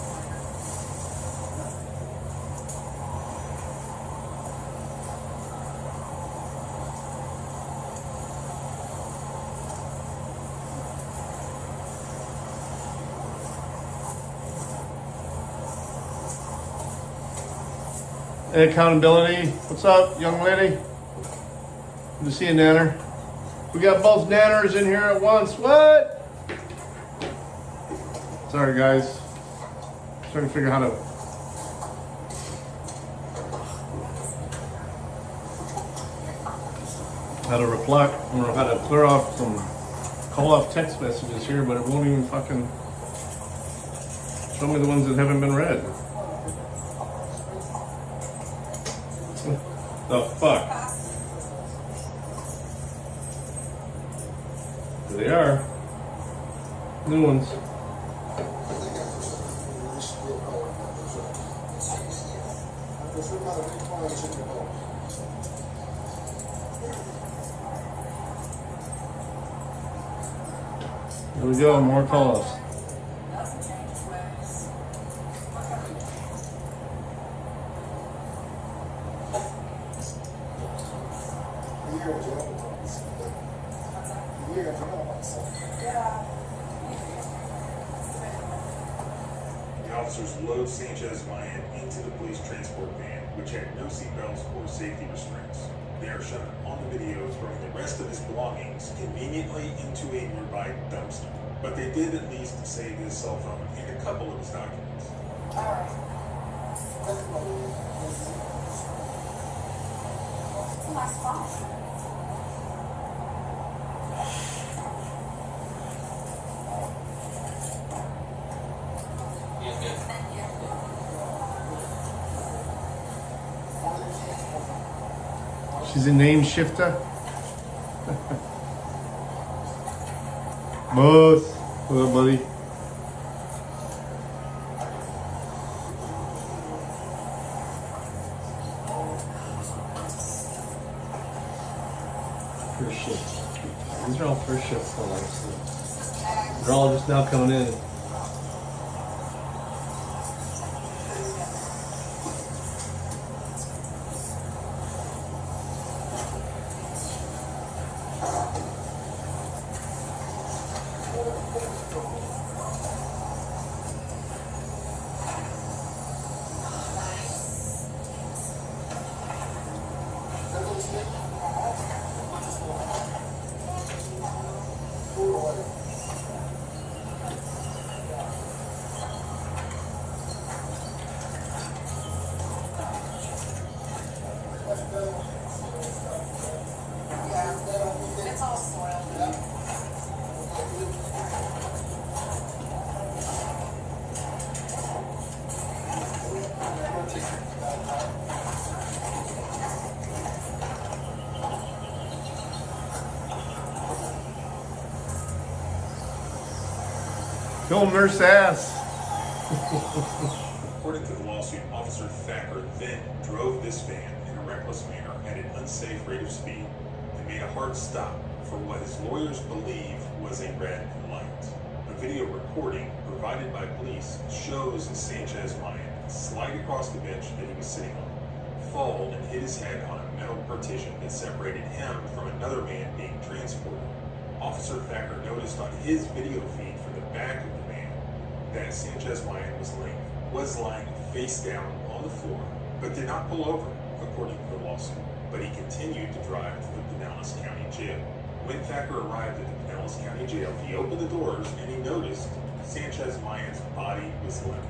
Hey, accountability. What's up, young lady? Good to see you, Nanner. We got both Nanners in here at once. What? Sorry, guys. Trying to figure out how to reply, or how to clear off some call off text messages here, but it won't even fucking show me the ones that haven't been read. The fuck? There they are. New ones. Here we go, more call-offs. Doesn't change his ways. The officers load Sanchez Mayan into the police transport van, which had no seatbelts or safety restraints. They are shown on the video throwing the rest of his belongings conveniently into a nearby dumpster. But they did at least save his cell phone and a couple of his documents. It's a nice phone. She's a name shifter. Both. Hello, buddy. First shift. These are all first shift calls. So. They're all just now coming in. It's all soiled. Film nurse ass. According to the lawsuit, Officer Thacker then drove this van in a reckless manner at an unsafe rate of speed and made a hard stop for what his lawyers believe was a red light. A video recording provided by police shows Sanchez Mayan slide across the bench that he was sitting on, fall and hit his head on a metal partition that separated him from another man being transported. Officer Thacker noticed on his video feed from the back of the van that Sanchez Mayan was lying face down on the floor, but did not pull over, according to the lawsuit. But he continued to drive to the Pinellas County Jail. When Thacker arrived at the Pinellas County Jail, he opened the doors and he noticed Sanchez Mayan's body was limp.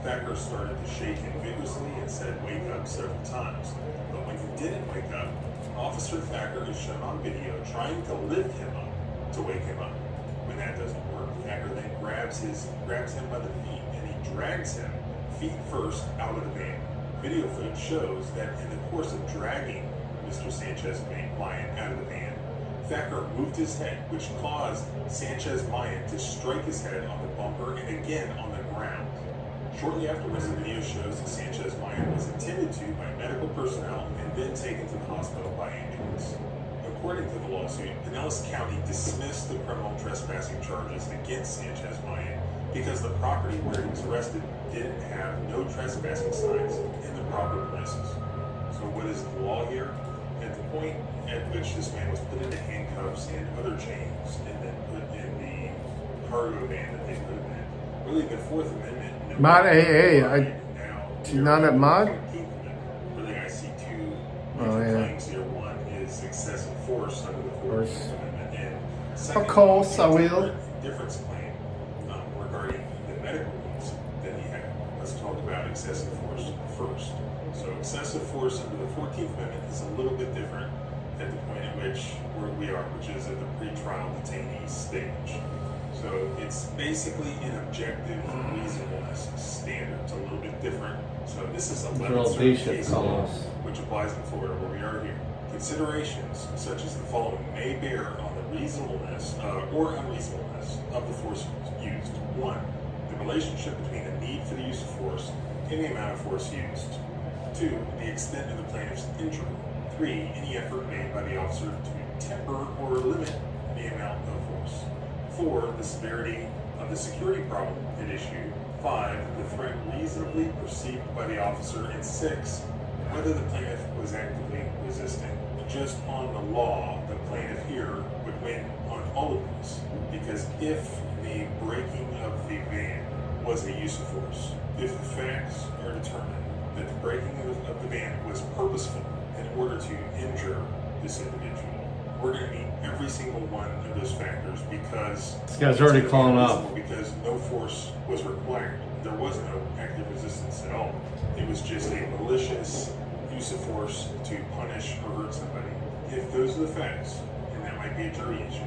Thacker started to shake him vigorously and said, "Wake up," several times. But when he didn't wake up, Officer Thacker is shown on video trying to lift him up to wake him up. When that doesn't work, Thacker then grabs him by the feet and he drags him feet first out of the van. Video footage shows that in the course of dragging Mr. Sanchez Mayan out of the van, Thacker moved his head, which caused Sanchez Mayan to strike his head on the bumper and again on the ground. Shortly afterwards, the video shows that Sanchez Mayan was attended to by medical personnel and then taken to the hospital by ambulance. According to the lawsuit, Pinellas County dismissed the criminal trespassing charges against Sanchez Mayan because the property where he was arrested didn't have no trespassing signs in the proper places. So what is the law here? At the point at which this man was put into handcuffs and other chains and then put in the cargo van that they put him in, really the Fourth Amendment. Mod AA. She's not at mod? Really, I see two Oh, yeah. claims here. One is excessive force under the Fourth Amendment, and second, Of course, I will. difference claim regarding the medical needs that he had. Let's talk about excessive force first. So excessive force under the 14th Amendment is a little bit different at the point at which we are, which is at the pretrial detainee stage. So it's basically an objective reasonableness standard. It's a little bit different. So this is 11th Circuit case law, which applies in Florida where we are here. Considerations such as the following may bear on the reasonableness or unreasonableness of the force used. 1. The relationship between the need for the use of force and the amount of force used. 2. The extent of the plaintiff's injury. 3. Any effort made by the officer to temper or limit the amount of force. 4. The severity of the security problem at issue. 5. The threat reasonably perceived by the officer. And 6. Whether the plaintiff was actively resisting. Just on the law, the plaintiff here would win on all of these. Because if the breaking of the van was a use of force, if the facts are determined that the breaking of the van was purposeful in order to injure this individual, we're going to meet every single one of those factors because This guy's already calling up. because no force was required. There was no active resistance at all. It was just a malicious use of force to punish or hurt somebody. If those are the facts, and that might be a jury issue,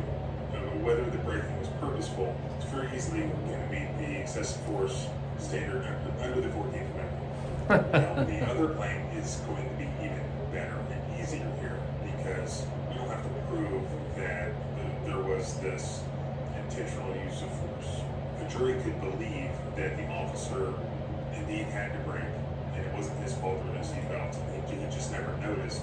whether the breaking was purposeful, it's very easily going to meet the excessive force standard under the 14th Amendment. Now, the other claim is going to be even better and easier here because we don't have to prove that there was this intentional use of force. The jury could believe that the officer indeed had to break, and it wasn't his fault or his seatbelt. He just never noticed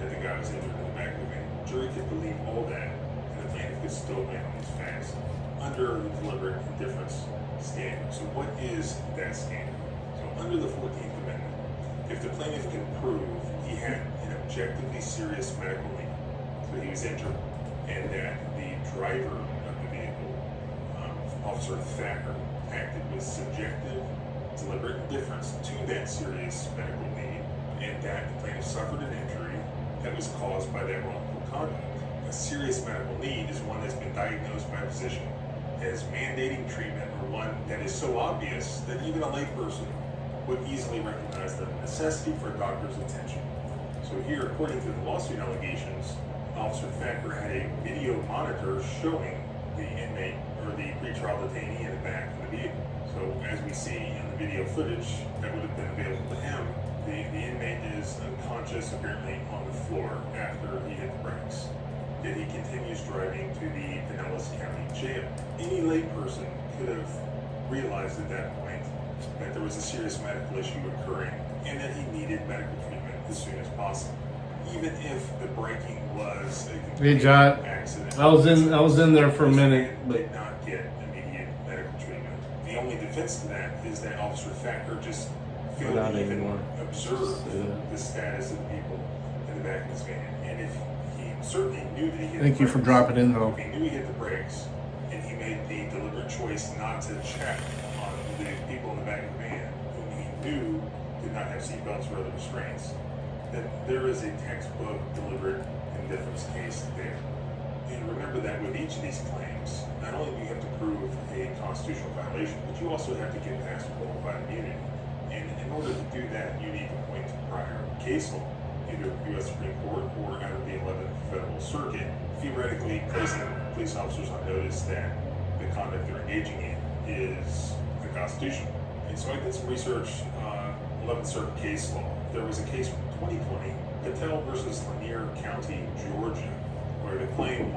that the guy was injured in the back of the van. The jury could believe all that, and the plaintiff could still win on these facts under the deliberate indifference standard. So what is that standard? So under the 14th Amendment, if the plaintiff can prove he had an objectively serious medical need, so he was injured, and that the driver of the vehicle, Officer Thacker, acted with subjective, deliberate indifference to that serious medical need, and that the plaintiff suffered an injury that was caused by that wrongful conduct. A serious medical need is one that's been diagnosed by a physician as mandating treatment, or one that is so obvious that even a layperson would easily recognize the necessity for a doctor's attention. So here, according to the lawsuit allegations, Officer Thacker had a video monitor showing the inmate or the pretrial detainee in the back of the vehicle. So as we see in the video footage that would have been available to him, the inmate is unconscious, apparently on the floor after he hit the brakes. Yet he continues driving to the Pinellas County Jail. Any layperson could have realized at that point that there was a serious medical issue occurring and that he needed medical treatment as soon as possible. Even if the braking was a complete accident. I was in there for a minute, but did not get immediate medical treatment. The only defense to that is that Officer Thacker just failed to even observe the status of the people in the back of his van. And if he certainly knew that he hit thank the you for brakes, dropping in though. if he knew he hit the brakes and he made the deliberate choice not to check on the people in the back of the van whom he knew did not have seatbelts or other restraints, then there is a textbook deliberate indifference case there. And remember that with each of these claims, not only do you have to prove a constitutional violation, but you also have to get past qualified immunity. And in order to do that, you need to point to prior case law, either U.S. Supreme Court or out of the 11th Federal Circuit, theoretically placing police officers on notice that the conduct they're engaging in is unconstitutional. And so I did some research on 11th Circuit case law. There was a case from 2020, Patel versus Lanier County, Georgia, where the claim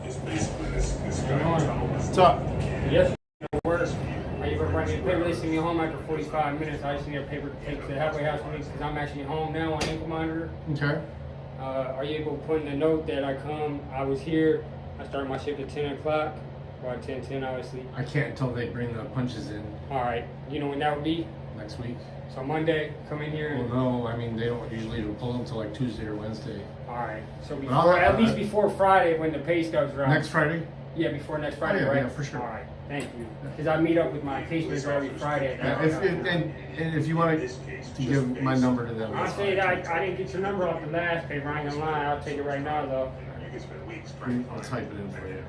is basically this guy What's up? Yes, work. Are you providing paper? They send me home after 45 minutes. I just need a paper to take to the halfway house because I'm actually home now on ankle monitor. Okay. Are you able to put in a note that I was here, I started my shift at 10 o'clock, or at 10:10 obviously. I can't until they bring the punches in Alright, you know when that would be? next week. So Monday, come in here and... Well, no, I mean, they don't usually pull them until like Tuesday or Wednesday. Alright, so before, at least before Friday when the pay stubs are out. Next Friday? Yeah, before next Friday, yeah, right? Yeah, for sure. Alright, thank you. Because I meet up with my case manager every Friday. And if you want to give my number to them. I'll say that I didn't get your number off the last paper. I ain't gonna lie. I'll take it right now, though. You can spend weeks trying to I'll type it in for you.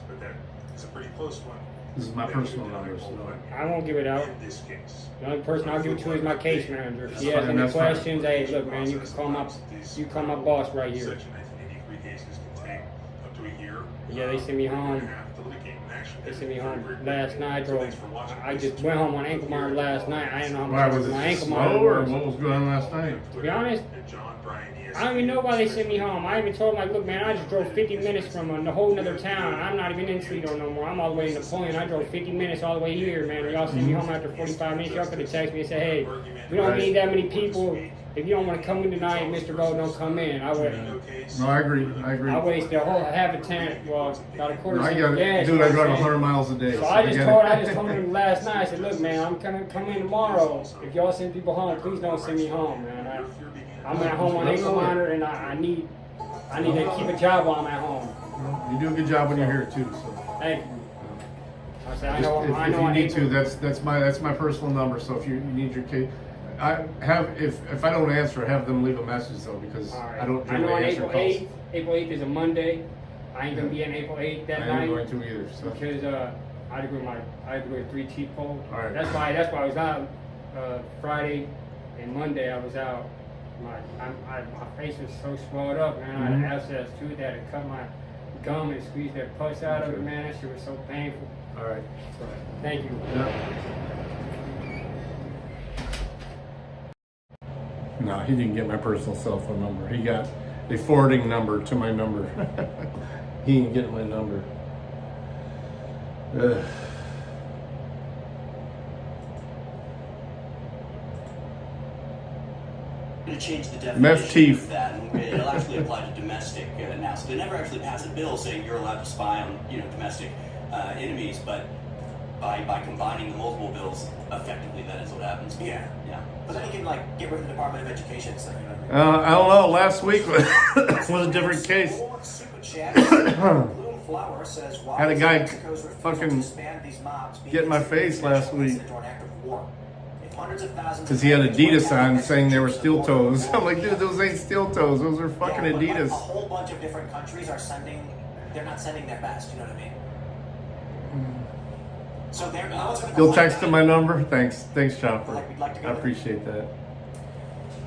But it's a pretty close one. This is my personal number, so. I won't give it out. In this case. The only person I'll give it to is my case manager. If he has any questions, hey, look, man, you can call my boss right here. Section 1983 cases can take up to a year. Yeah, they sent me home. They sent me home last night. I just went home on ankle monitor last night. I didn't know how Why much was my it ankle slow, monitor or was. what was going on last night? To be honest, I don't even know why they sent me home. I even told them, like, look, man, I just drove 50 minutes from a whole nother town. I'm not even in Toledo no more. I'm all the way in Napoleon. I drove 50 minutes all the way here, man. Y'all sent me home after 45 minutes. Y'all could have texted me and said, hey, we don't need that many people. If you don't want to come in tonight, Mr. Gold, don't come in. I would. No, I agree. I wasted a whole half a tank, well, about a quarter I tank got of it. gas. Dude, I drive 100 miles a day. So I just told him last night. I said, look, man, I'm coming in tomorrow. If y'all send people home, please don't send me home, man. I'm at home on ankle monitor, and I need to keep a job while I'm at home. You do a good job when you're here too. So. Thank you. I said, I If know you need to, that's my personal number. So if you need your case, if I don't answer, have them leave a message though, because I don't generally answer calls. April 8th is a Monday. I ain't gonna be in April 8th that night. I ain't going to either. So. Because I had to go with 3 T-pole. All right. That's why I was out Friday and Monday. I was out. My face was so swelled up, man. I had an abscess too. They had to cut my gum and squeeze that pus out of it, man. That shit was so painful. All right. So, thank you. Yeah. No, he didn't get my personal cell phone number. He got a forwarding number to my number. He didn't get my number. going to change the definition Meth teeth. of that, and it'll actually apply to domestic now. So they never actually passed a bill saying you're allowed to spy on domestic enemies, but by combining the multiple bills, effectively that is what happens. Yeah. But then you can like get rid of the Department of Education. So, I don't know. Last week was a different case. Flower says, Had a guy fucking get in my face last week because he had Adidas on saying they were steel toes. I'm like, dude, those ain't steel toes. Those are fucking Adidas. A whole bunch of different countries are they're not sending their best, you know what I mean? So they're You'll text him my number? Thanks, Chopper. I appreciate that.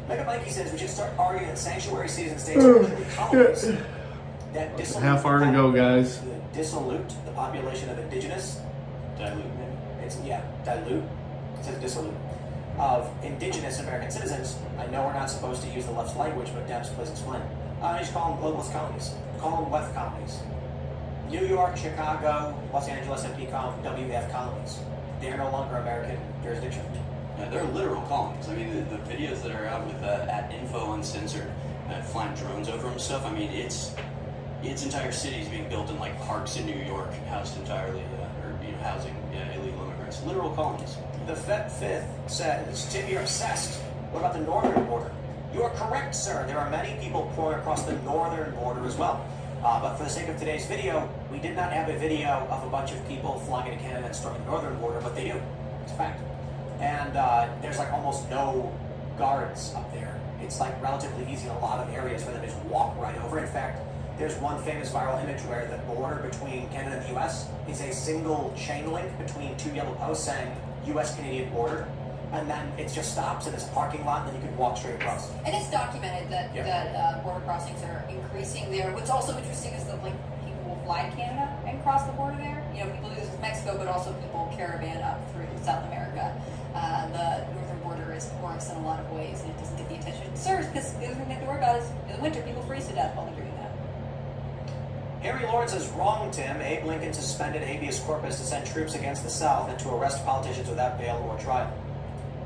Mega Mikey says we should start arguing that sanctuary cities and states are literally colonies that dissolute Half hour to go, guys. Dissolute the population of indigenous, dilute. It says dissolute of indigenous American citizens. I know we're not supposed to use the left's language, but Debs, please explain. I just call them globalist colonies. Call them WEF colonies. New York, Chicago, Los Angeles, and PCOM, WF colonies. They are no longer American jurisdiction. Yeah, they're literal colonies. I mean, the videos that are out with at Info Uncensored, flying drones over them and stuff. I mean, it's entire cities being built in like parks in New York, housed entirely, housing illegal immigrants. Literal colonies. The Fifth says, Tim, you're obsessed. What about the northern border? You are correct, sir. There are many people pouring across the northern border as well. But for the sake of today's video, we did not have a video of a bunch of people flying into Canada and storming the northern border, but they do. It's a fact. And there's like almost no guards up there. It's like relatively easy in a lot of areas for them to just walk right over. In fact, there's one famous viral image where the border between Canada and the U.S. is a single chain link between two yellow posts saying U.S.-Canadian border. And then it just stops in this parking lot, and then you can walk straight across. And it's documented that border crossings are increasing there. What's also interesting is that like people will fly to Canada and cross the border there. People do this with Mexico, but also people caravan up through South America. The northern border is porous in a lot of ways, and it doesn't get the attention it deserves because the other thing they have to worry about is in the winter people freeze to death while they're doing that. Harry Lawrence is wrong, Tim. Abe Lincoln suspended habeas corpus to send troops against the South and to arrest politicians without bail or trial.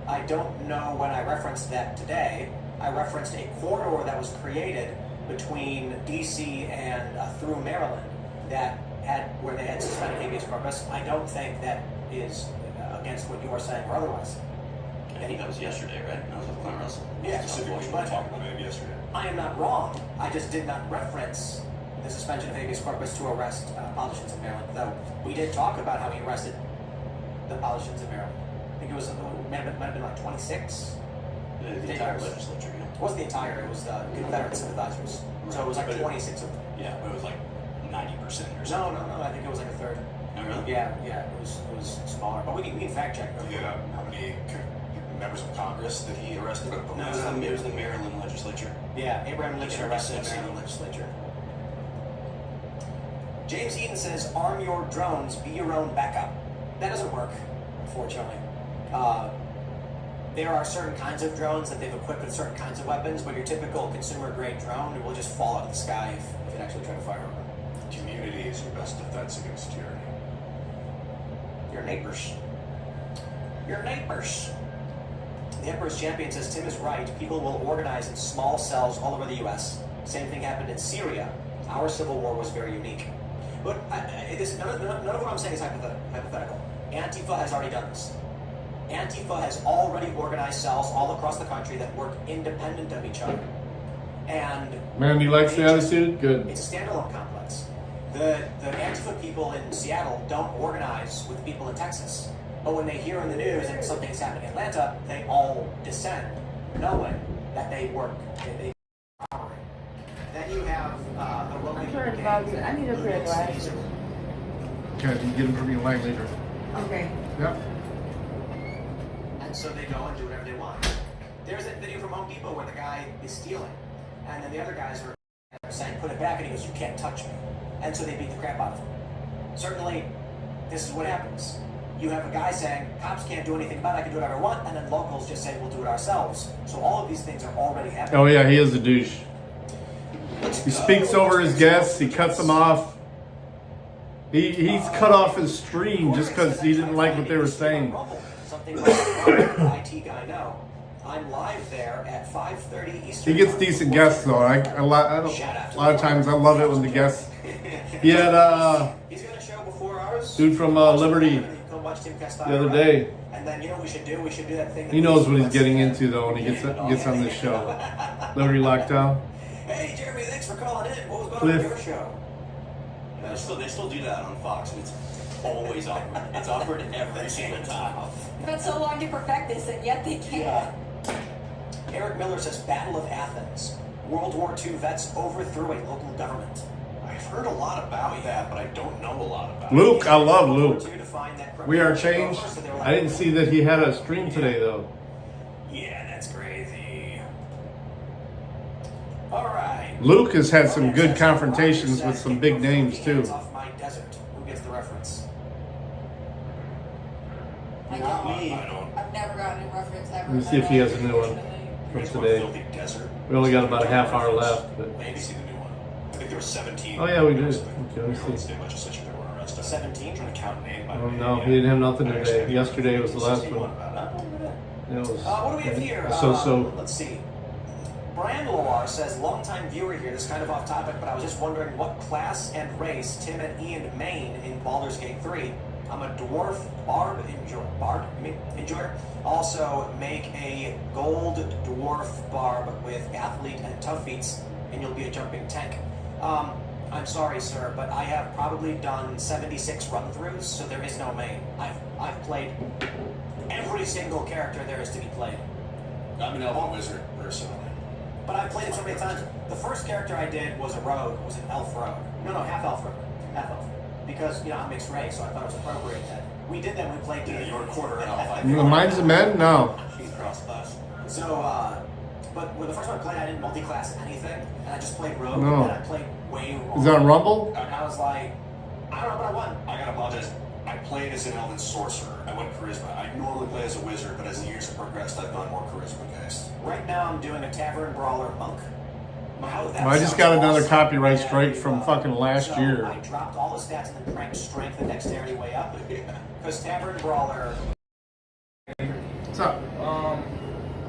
I don't know when I referenced that today. I referenced a corridor that was created between D.C. and through Maryland where they had suspended habeas corpus. I don't think that is against what you are saying or otherwise. I think that was yesterday, right? That was with Clint Russell. Yeah, specifically what we talked about maybe yesterday. I am not wrong. I just did not reference the suspension of habeas corpus to arrest politicians in Maryland, though we did talk about how he arrested the politicians in Maryland. I think it was might have been like 26. The entire legislature. It wasn't the entire. It was the Confederate sympathizers. So it was like 26 of them. Yeah, but it was like 90% or something. No. I think it was like a third. Oh, really? Yeah. It was smaller. But we can fact check. Yeah. How many members of Congress that he arrested? No, it was the Maryland legislature. Yeah, Abraham Lincoln arrested the Maryland legislature. James Eaton says, "Arm your drones. Be your own backup." That doesn't work, unfortunately. There are certain kinds of drones that they've equipped with certain kinds of weapons, but your typical consumer-grade drone will just fall out of the sky if it actually try to fire over. Community is your best defense against tyranny. Your neighbors. The Emperor's Champion says, Tim is right. People will organize in small cells all over the U.S. Same thing happened in Syria. Our civil war was very unique. But none of what I'm saying is hypothetical. Antifa has already done this. Antifa has already organized cells all across the country that work independent of each other. And man, he likes the attitude? Good. It's a standalone complex. The Antifa people in Seattle don't organize with people in Texas. But when they hear in the news that something's happening in Atlanta, they all descend, knowing that they work. They operate. Then you have a Roman I need a pair of glasses. Okay, you get them from your line later. Okay. Yep. And so they go and do whatever they want. There's that video from Home Depot where the guy is stealing, and then the other guys are saying, put it back, and he goes, you can't touch me. And so they beat the crap out of him. Certainly, this is what happens. You have a guy saying, cops can't do anything about it, I can do whatever I want, and then locals just say, we'll do it ourselves. So all of these things are already happening. Oh yeah, he is a douche. He speaks over his guests, he cuts them off. He's cut off his stream just because he didn't like what they were saying. Something like the IT guy know. I'm live there at 5:30 Eastern. He gets decent guests though. A lot of times I love it when the guests. He had He's got a show before ours. dude from Liberty Come watch Tim Castile the other ride. day. And then you know what we should do? We should do that thing. He knows what he's getting into though when he gets on this show. Liberty Lockdown. Hey Jeremy, thanks for calling in. What was going Cliff. on with your show? They still do that on Fox, and it's always awkward. It's awkward every single time. You've had so long to perfect this, and yet they can't. Eric Miller says Battle of Athens. World War II vets overthrew a local government. I've heard a lot about that, but I don't know a lot about Luke, I love Luke. We Are Changed. I didn't see that he had a stream today though. Yeah, that's crazy. All right. Luke has had some good confrontations with some big names too. Off my desert. Who gets the reference? I Not don't. me. I've never gotten a reference ever. Let me see if he has a new one from today. We only got about a half hour left. But... Maybe see the new one. I think there were 17. Oh yeah, we did. Okay, let me see. 17. Trying to count name by Oh no, he didn't have nothing today. Yesterday was the last one. It was What do we have here? so. Let's see. Brian Loar says, longtime viewer here. This is kind of off topic, but I was just wondering what class and race Tim and Ian main in Baldur's Gate 3. I'm a dwarf barb enjoyer. Also, make a gold dwarf barb with athlete and tough feats, and you'll be a jumping tank. I'm sorry, sir, but I have probably done 76 run-throughs, so there is no main. I've played every single character there is to be played. I'm an elf wizard, personally. But I've played it so many times. The first character I did was a rogue, was an elf rogue. No, half elf rogue. Half elf. Because, I'm mixed race, so I thought it was appropriate that we did that when we played. Yeah, you were a quarter elf. Mine's a men? No. She's cross-class. So, but when the first time I played, I didn't multi-class anything, and I just played rogue, No. and I played way wrong. Is that on Rumble? And I was like, I don't know, but I won. I gotta apologize. I played as an elven sorcerer. I went charisma. I normally play as a wizard, but as the years have progressed, I've gone more charisma based. Right now, I'm doing a tavern brawler monk. Wow, that I just sounds got another awesome. copyright strike from fucking last So year. I dropped all the stats and then cranked strength and dexterity way up. Because tavern brawler. What's up?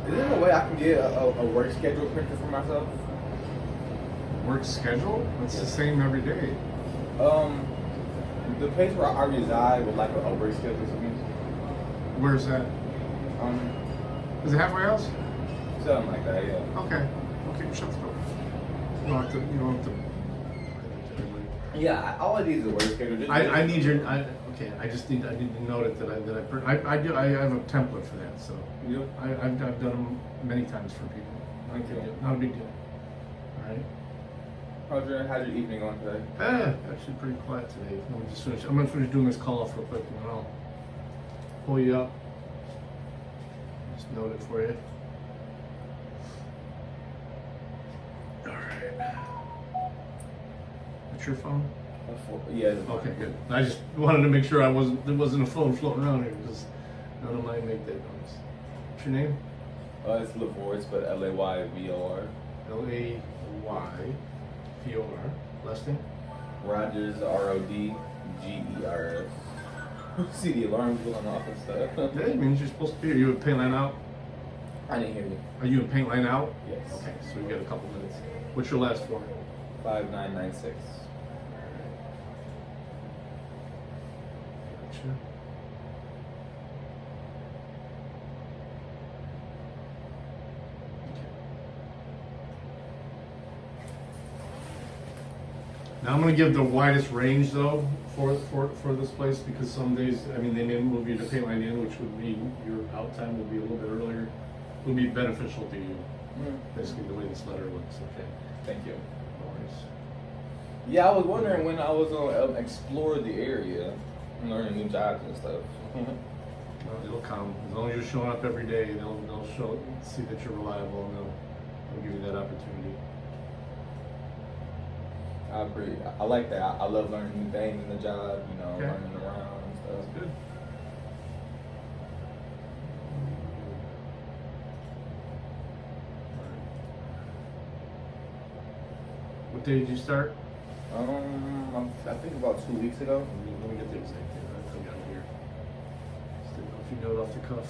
Is there a way I can get a work schedule printed for myself? Work schedule? It's the same every day. The place where I reside would like a work schedule for me. Where's that? Is it halfway house? Something like that, yeah. Okay, shut the door. You don't have to. Yeah, all I need is a work schedule. I need your. I need to note it I have a template for that. So I've done them many times for people. Not a big deal. All right. How's your evening going today? Actually pretty quiet today. I'm gonna finish doing this call off real quick, and then I'll pull you up. Just note it for you. All right. That's your phone? Yeah. Okay, good. I just wanted to make sure there wasn't a phone floating around here because none of mine make that noise. What's your name? It's LaVor, but Layvor. Layvor. Last name? Rogers, Rodgers. See the alarms going off and stuff. Yeah, it means you're supposed to be here. You in paint line out? I didn't hear you. Are you in paint line out? Yes. Okay, so we got a couple minutes. What's your last four? 5996. Gotcha. Now I'm going to give the widest range though for this place because some days, they may move you to paint line in, which would mean your out time will be a little bit earlier. It will be beneficial to you. Basically the way this letter looks. Okay. Thank you. No worries. Yeah, I was wondering when I was going to explore the area and learn new jobs and stuff. Well, it'll come. As long as you're showing up every day, they'll see that you're reliable and they'll give you that opportunity. I like that. I love learning new things in the job, Okay. learning around and stuff. That's good. What day did you start? I think about 2 weeks ago. Let me get the exact date. I got it here. Just didn't know if you know it off the cuff.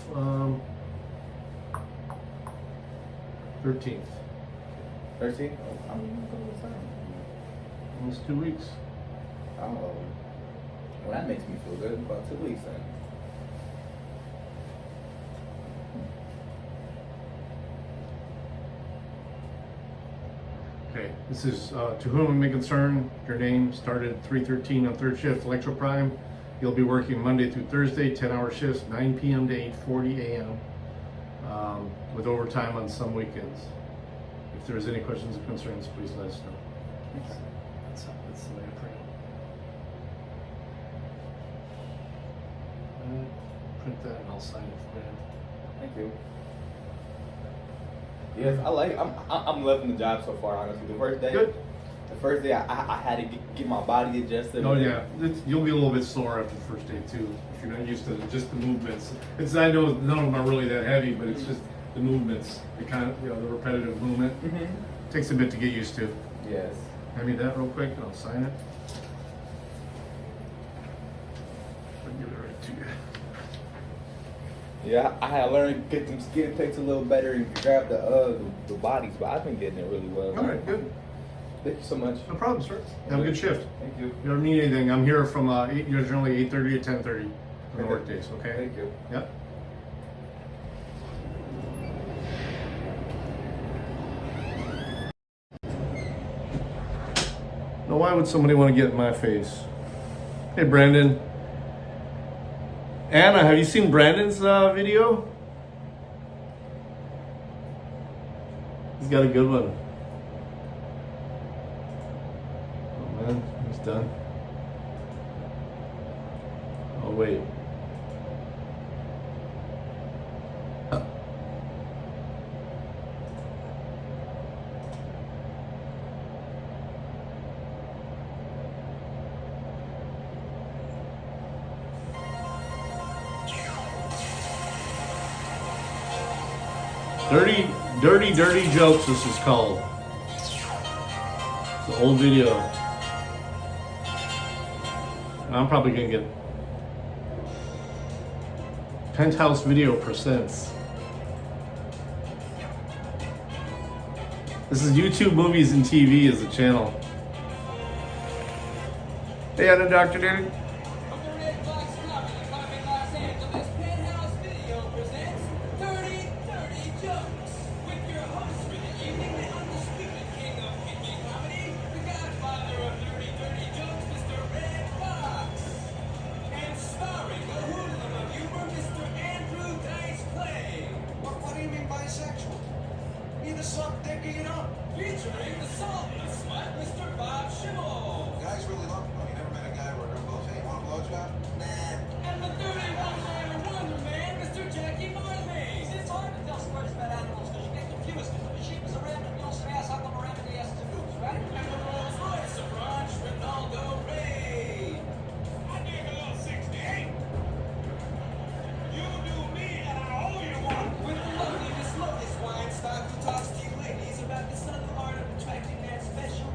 13th. 13? Oh, I'm gonna go with time. Almost 2 weeks. Oh. Well, that makes me feel good. About 2 weeks then. Okay, this is to whom it may concern. Your name started 3:13 on third shift, Electro Prime. You'll be working Monday through Thursday, 10-hour shifts, 9 p.m. to 8:40 a.m. With overtime on some weekends. If there's any questions or concerns, please let us know. That's the way I print. Print that and I'll sign it for you. Thank you. Yes, I like it. I'm loving the job so far, honestly. The first day I had to get my body adjusted. Oh yeah, you'll be a little bit sore after the first day too, if you're not used to just the movements. I know none of them are really that heavy, but it's just the movements, the kind of, the repetitive movement. Takes a bit to get used to. Yes. Hand me that real quick and I'll sign it. I'll give it right to you. Yeah, I had learned to get them skin picks a little better and grab the bodies, but I've been getting it really well. All right, good. Thank you so much. No problem, sir. Have a good shift. Thank you. If you ever need anything, I'm here from generally 8:30 to 10:30 on the work days, okay? Thank you. Yep. Now, why would somebody want to get in my face? Hey, Brandon. Anna, have you seen Brandon's video? He's got a good one. Oh man, he's done. Oh wait. Dirty jokes, this is called. It's an old video. I'm probably gonna get Penthouse Video presents. This is YouTube Movies and TV as a channel. Hey, inDOCtriNATION. Featuring the salty smut, Mr. Bob Schimmel. Guys really love him. You never met a guy where no goes, hey, want a blowjob? Nah. And the 31-liner wonder man, Mr. Jackie Marley. It's hard to tell stories about animals because you get confused. If a sheep is a rabbit, you also ask how come a rabbit has two moves, right? And the Rolls Royce of Ron Ronaldo Ray. I dig a little 68. You do me and I owe you one. With the lovely Miss Lotus Weinstock who talks to you ladies about the subtle art of attracting that special.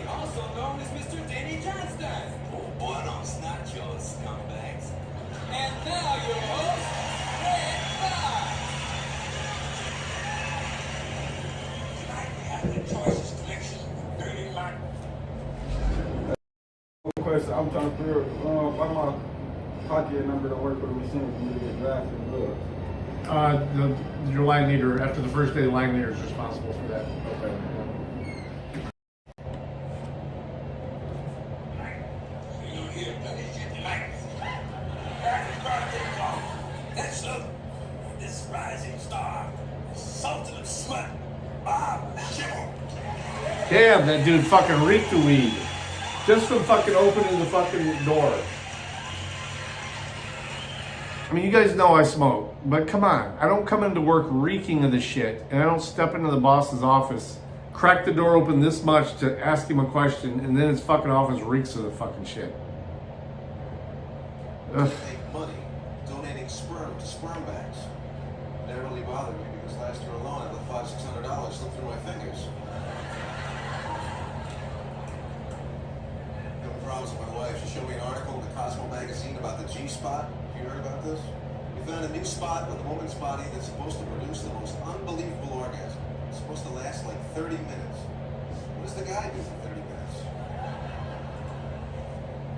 Also known as Mr. Danny Johnston. Oh, buenos nachos, scumbags. And now your host, Red Fox. Tonight we have the choicest collection of dirty like. Question, I'm trying to figure out my pocket number to work with a machine for me to get drafted and gloves. Your line leader, after the first day, the line leader is responsible for that. Okay. Next up, this rising star, Sultan of Smut, Bob Schimmel. Damn, that dude fucking reeked the weed. Just from fucking opening the fucking door. I mean, you guys know I smoke, but come on. I don't come into work reeking of the shit, and I don't step into the boss's office, crack the door open this much to ask him a question, and then his fucking office reeks of the fucking shit. Ugh. Make money donating sperm to sperm banks. Never really bothered me because last year alone I let $500-600 slip through my fingers. Having problems with my wife. She showed me an article in the Cosmo magazine about the G-spot. You heard about this? You found a new spot on the woman's body that's supposed to produce the most unbelievable orgasm. It's supposed to last like 30 minutes. What does the guy do for 30 minutes?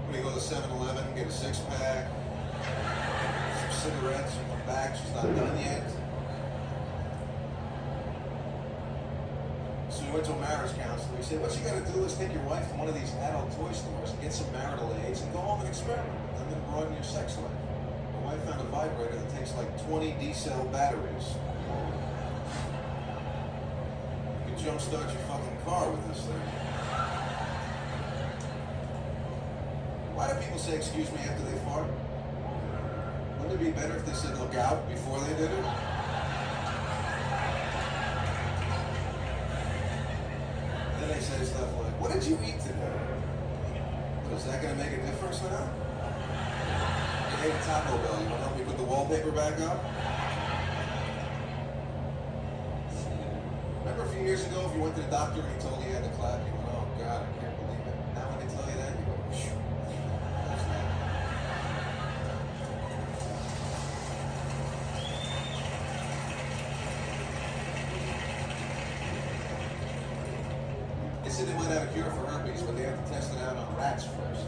When you go to 7-Eleven, get a six-pack, some cigarettes, you come back, she's not done yet. So we went to a marriage counselor. He said, what you gotta do is take your wife to one of these adult toy stores and get some marital aids and go home and experiment with them and broaden your sex life. My wife found a vibrator that takes like 20 D-cell batteries. You can jumpstart your fucking car with this thing. Why do people say excuse me after they fart? Wouldn't it be better if they said look out before they did it? Then they say stuff like, what did you eat today? Well, is that going to make a difference now? You ate Taco Bell. You want to help me put the wallpaper back up? Remember a few years ago, if you went to the doctor and he told you you had to clap, you went, oh God, I can't believe it. Now when they tell you that, you go, phew. That's that. They said they might have a cure for herpes, but they have to test it out on rats first.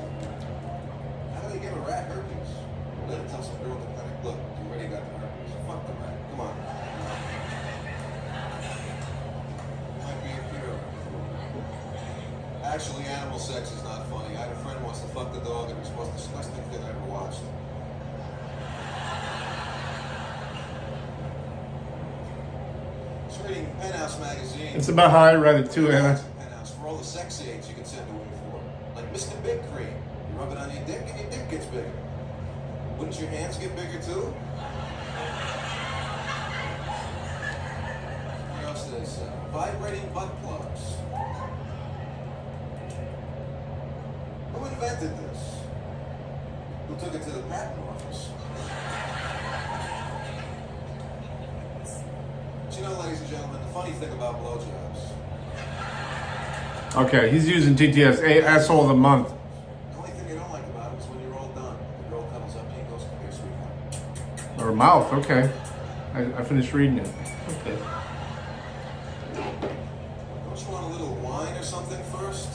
How do they give a rat herpes? Well, they'll tell some girl at the clinic, look, you already got the herpes. Fuck the rat. Come on. Might be a cure. Actually, animal sex is not funny. I had a friend who wants to fuck the dog, and it was the most disgusting thing I ever watched. I was reading Penthouse magazine. It's about how I read it too, Anna. For all the sex aids you can send away for. Like Mr. Big Cream. You rub it on your dick and your dick gets bigger. Wouldn't your hands get bigger too? What else did they say? Vibrating butt plugs. Who invented this? Who took it to the patent office? But you know, ladies and gentlemen, the funny thing about blowjobs. Okay, he's using TTS, asshole of the month. The only thing you don't like about it is when you're all done. The girl cuddles up to you and goes, come here, sweetheart. Or mouth, okay. I finished reading it. Okay. Don't you want a little wine or something first?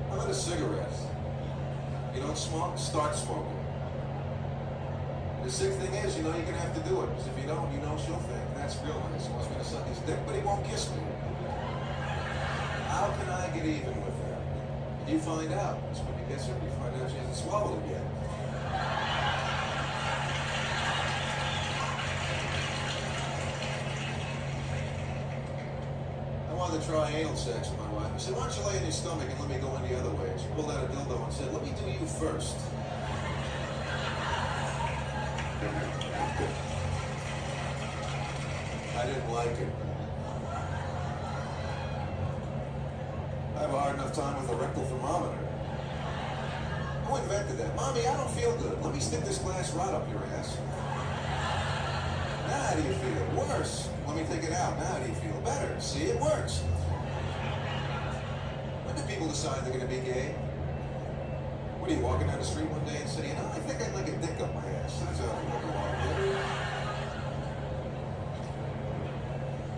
How about a cigarette? You don't smoke? Start smoking. The sick thing is, you know you're going to have to do it. Because if you don't, you know she'll think. That's real nice. He wants me to suck his dick, but he won't kiss me. How can I get even with her? And you find out. Because when you kiss her, you find out she hasn't swallowed it yet. I wanted to try anal sex with my wife. I said, why don't you lay on your stomach and let me go in the other way? She pulled out a dildo and said, let me do you first. I didn't like it. I have a hard enough time with a rectal thermometer. Who invented that? Mommy, I don't feel good. Let me stick this glass rod up your ass. Now how do you feel? Worse. Let me take it out. Now how do you feel? Better. See, it works. When do people decide they're going to be gay? What are you walking down the street one day and say, you know, I think I'd like a dick up my ass. That's how I go on.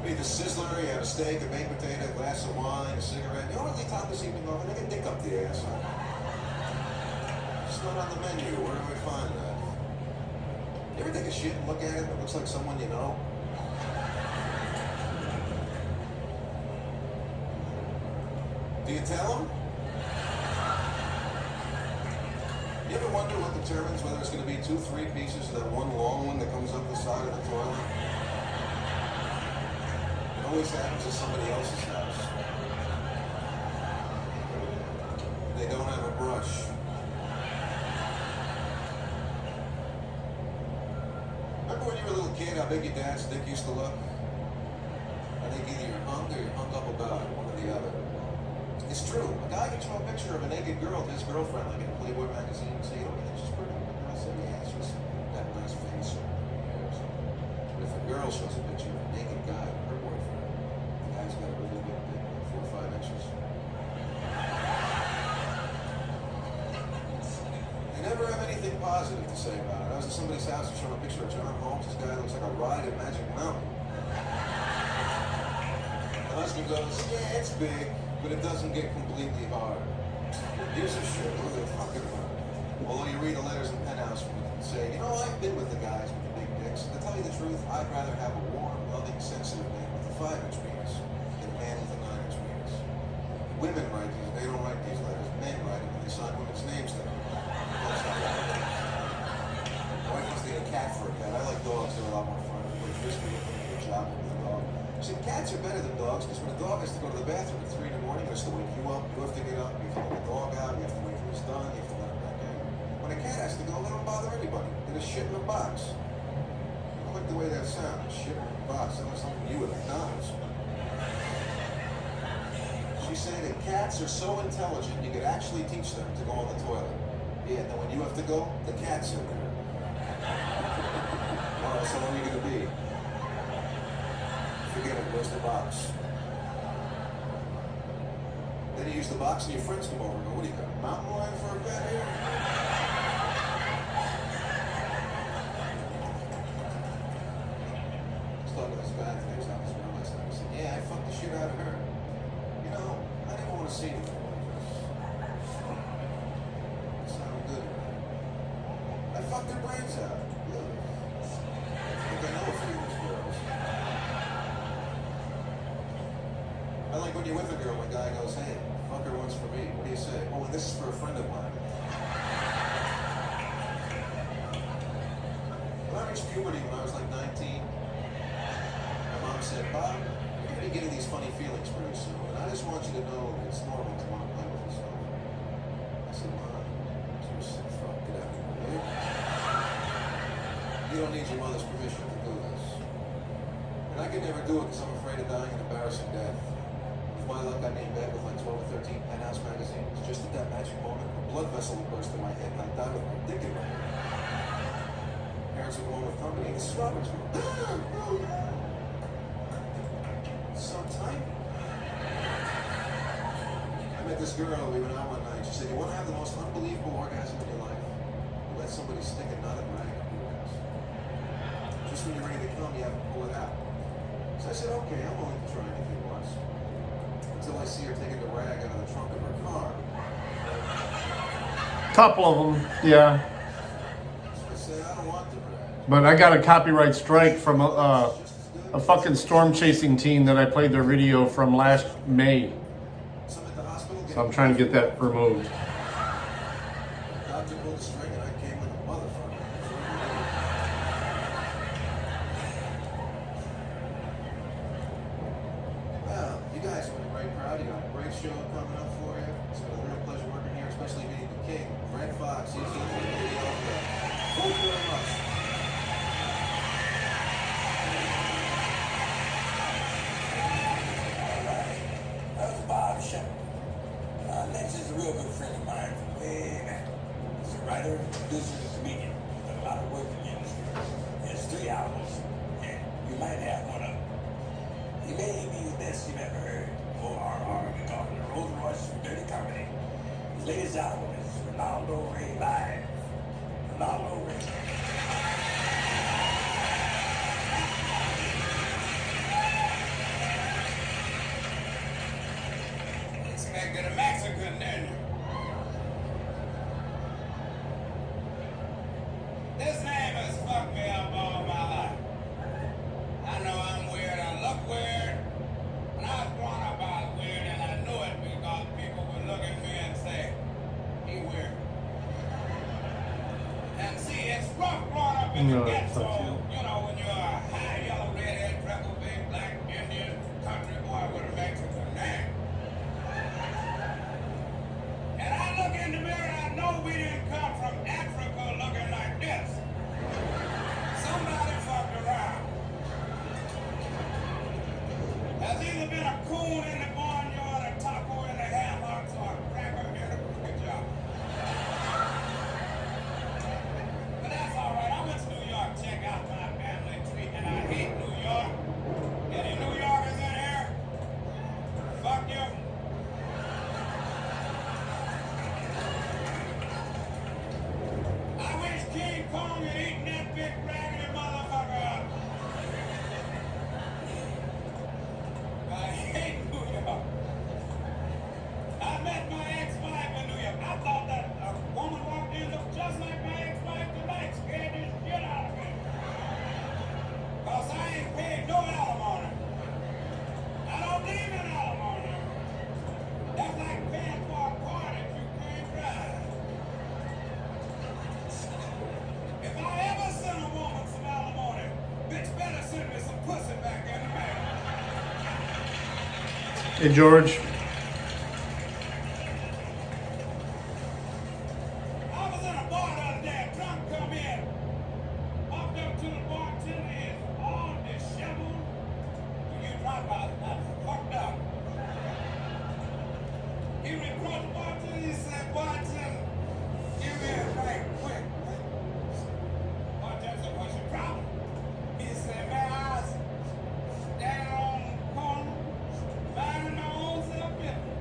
You eat a sizzler, you have a steak, a baked potato, a glass of wine, a cigarette. You know what they top this evening off? Like a dick up the ass. It's not on the menu. Where do I find that? You ever take a shit and look at it? It looks like someone you know. Do you tell them? You ever wonder what determines whether it's going to be 2, 3 pieces of that one long one that comes up the side of the toilet? It always happens at somebody else's house. They don't have a brush. Remember when you were a little kid, how big your dad's dick used to look? I think either you're hung or you're hung up about it, one or the other. It's true. A guy can show a picture of a naked girl to his girlfriend, like in a Playboy magazine, and say, oh, yeah, she's pretty. The girl said, yeah, she's got a nice face. But if a girl shows a picture of a naked guy with her boyfriend, the guy's got a really big dick, like 4 or 5 inches. They never have anything positive positive to say about it. I was at somebody's house and showed a picture of John Holmes. This guy looks like a ride at Magic Mountain. My husband goes, yeah, it's big, but it doesn't get completely hard. Gives a shit. What are they talking about? Although you read the letters in Penthouse and say, you know, I've been with the guys with the big dicks. To tell you the truth, I'd rather have a warm, loving, sensitive man with a 5-inch penis than a man with a 9-inch penis. Women write these, they don't write these letters. Men write them and they sign women's names to them. That's not right. My wife wants to get a cat for a cat. I like dogs, they're a lot more fun. Everybody frisbee with them, get a job with a dog. See, cats are better than dogs because when a dog has to go to the bathroom at 3 in the morning, it has to wake you up, you have to get up, you have to let the dog out, you have to wait till he's done, you have to let him back in. When a cat has to go, they don't bother anybody. They just shit in a box. I don't like the way that sounds, shit in a box. That was something you would McDonald's. She said that cats are so intelligent, you could actually teach them to go on the toilet. Yeah, and then when you have to go, the cat's in there. All right, so what are you going to be? Forget it, where's the box? Then you use the box and your friends come over and go, what do you got, a mountain lion for a pet here? I was talking to this guy today, I was talking to this girl last night. I said, yeah, I fucked the shit out of her. You know, I didn't want to see it. It sounded good. I fucked their brains out. Look. I think I know a few of these girls. I like when you're with a girl, when a guy goes, hey, fuck her once for me. What do you say? Oh, and this is for a friend of mine. When I reached puberty when I was like 19, my mom said, Bob, you're going to be getting these funny feelings pretty soon, and I just want you to know that it's normal to want to play with yourself. I said, Mom, you're sick fuck, get out of here, will you? You don't need your mother's permission to do this. And I could never do it because I'm afraid of dying an embarrassing death. With my luck, I made bed with like 12 or 13 Penthouse magazines. Just at that magic moment, a blood vessel would burst in my head and I'd die with my dick in my head. Parents would go on with company. This is Robert's room. So tiny. I met this girl, we went out one night. She said, you want to have the most unbelievable orgasm in your life? You let somebody stick a nut and rag up your ass. Just when you're ready to come, you have to pull it out. So I said, okay, I'm willing to try anything once. Until I see her taking the rag out of the trunk of her car. Couple of them, yeah. So I said, I don't want the rag. But I got a copyright strike from a fucking storm chasing team that I played their video from last May. So I'm trying to get that removed. Doctor pulled the string and I came with a motherfucker. Well, you guys have been a great crowd. You got a great show coming up for you. It's been a real pleasure working here, especially meeting the king, Red Fox. He's the only video of the. Thank you very much. That was Bob Shepard. Next is a real good friend of mine from way back. He's a writer, producer, and comedian. He's done a lot of work in the industry. He has 3 albums, and you might have one of them. He may be the best you've ever heard. ORR, we call him the Rolls Royce of Dirty Comedy. His latest album is Ronaldo Ray Live. Ronaldo Ray. Expected a Mexican, didn't you? This name has fucked me up all my life. I know I'm weird, I look weird, and I was growing up I was weird, and I knew it because people would look at me and say, he weird. And see, it's rough growing up in the ghetto, you know, when you're a high yellow redhead, freckle big black Indian country boy with a Mexican name. And I look in the mirror and I know we didn't come from Africa looking like this. Somebody fucked around. There's either been a coon in the barnyard, a taco in the hamhocks, or a cracker in a cookie jar. But that's all right. I went to New York, check out my family tree, and I hate New York. Any New Yorkers in here? Fuck you. I wish Hey, George. I was in a bar the other day, a drunk come in, walked up to the bartender, is all disheveled. You talk about that's fucked up. He reproached the bartender, he said, bartender, give me a drink quick. Bartender said, what's your problem? He said, man, I was down on the corner, minding my own self business.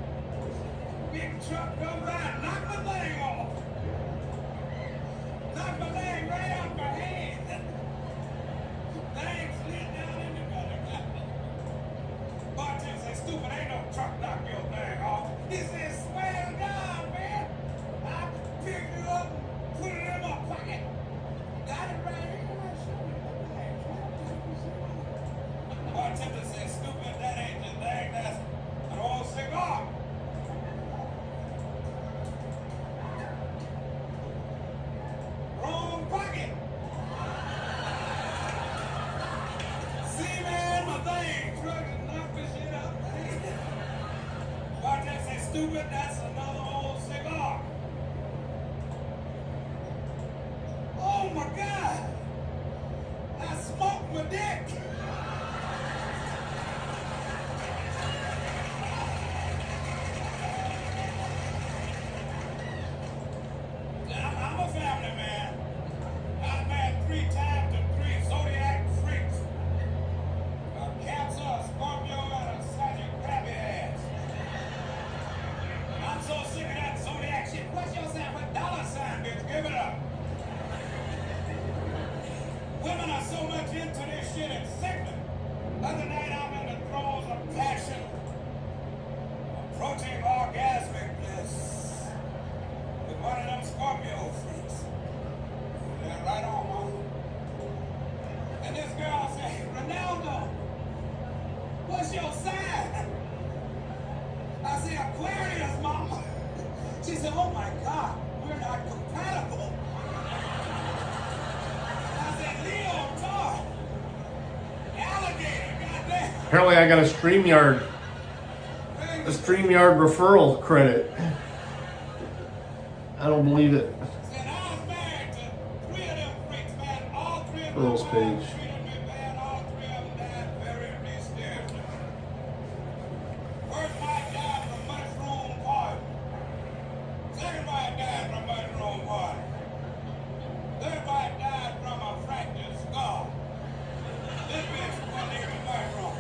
Big truck come by, knock my thing off. Knock my leg right out my hand. Thing slid down in the gutter. Bartender said, stupid, ain't no truck knock your thing off. He said, swear to God, man, I pick you up and put it in my pocket. Got it right here. Bartender said, stupid, that ain't your thing, that's an old cigar. Wrong pocket. See, man, my thing, truck and knock this shit up. Bartender said, stupid, that's another old cigar. Oh my God, I smoked my dick. I'm a family man. I've married 3 times to 3 zodiac freaks. A Cancer, a Scorpio, and a Sagittarius. I'm so sick of that zodiac shit. What's your sign? What dollar sign, bitch? Give it up. Women are so much into this shit, it's sickening. Other night I'm in the throes of passion, approaching orgasmic bliss with one of them Scorpio freaks. They're right on, mama. And this girl said, Ronaldo, what's your sign? I said, Aquarius, mama. She said, oh my God, we're not compatible. I said, Leo, Tar, alligator, goddamn. Apparently, I got a StreamYard referral credit. I don't believe it. Said I was married to 3 of them freaks, man. All 3 of them Referrals page. treated me bad. All 3 of them died very mysteriously. First wife died from mushroom poison. Second wife died from mushroom poison. Third wife died from a fractured skull. This bitch wasn't even mushroom.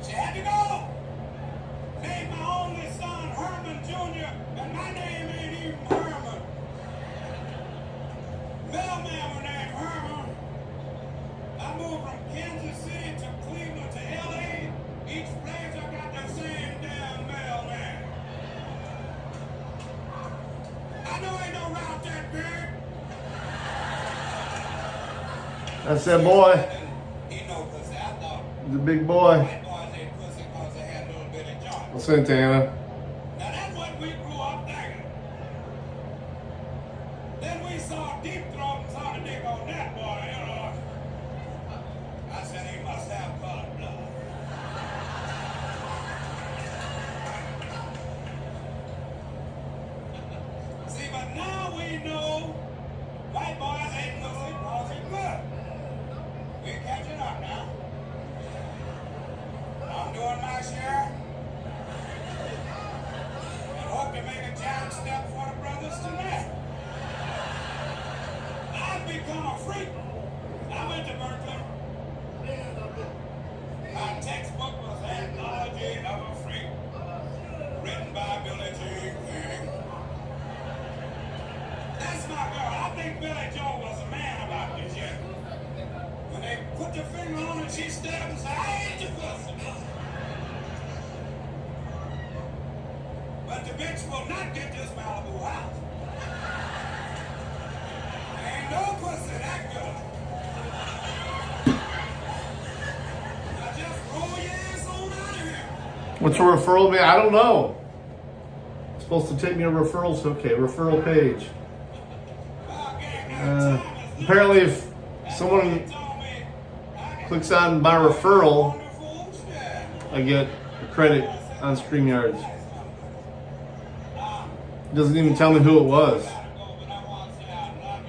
She had to go. Named my only son Herman Jr., and my name ain't even Herman. Mailman was named Herman. I moved from Kansas City to Cleveland to LA. Each place I got the same damn mailman. I know ain't no route that big. That's that boy. He know pussy. I thought The big boy. white boys ain't pussy because they had a little bit of joint. Well, Santana. Now that's what we grew up thinking. Then we saw Deep Throat and saw the dick on that boy, you know. I said he must have colored blood. See, but now we know white boys ain't pussy because it's good. We're catching up now. I'm doing my share. And hope to make a giant step for the brothers tonight. I've become a freak. I went to Berkeley. My textbook was Anthology of a Freak, written by Billie Jean King. That's my girl. I think Billy Joe was a man about this shit. When they put their finger on her, she stood up and said, I ain't your pussy. But the bitch will not get this Malibu house. Ain't no pussy that good. Now just roll your ass on out of here. What's a referral? I don't know. It's supposed to take me to referrals. Okay, referral page. Apparently, if someone clicks on my referral, I get a credit on StreamYards. It doesn't even tell me who it was.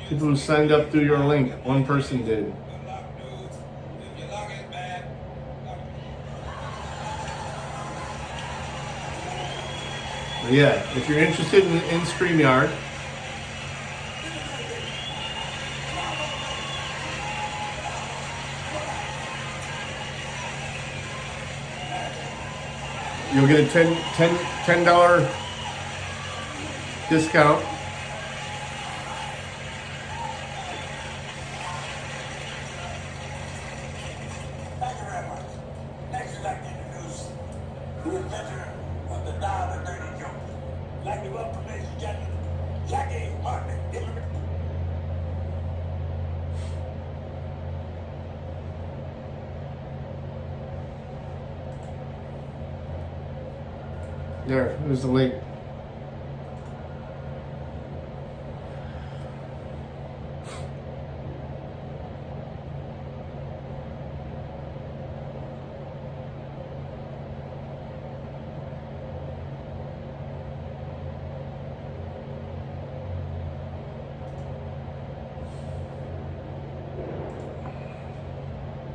People who signed up through your link. One person did. But yeah, if you're interested in StreamYard, you'll get a $10 discount. Thank you very much. Next, I'd like to introduce the inventor of the dollar dirty joke. I'd like to welcome, ladies and gentlemen, Jackie Martin. There's the link.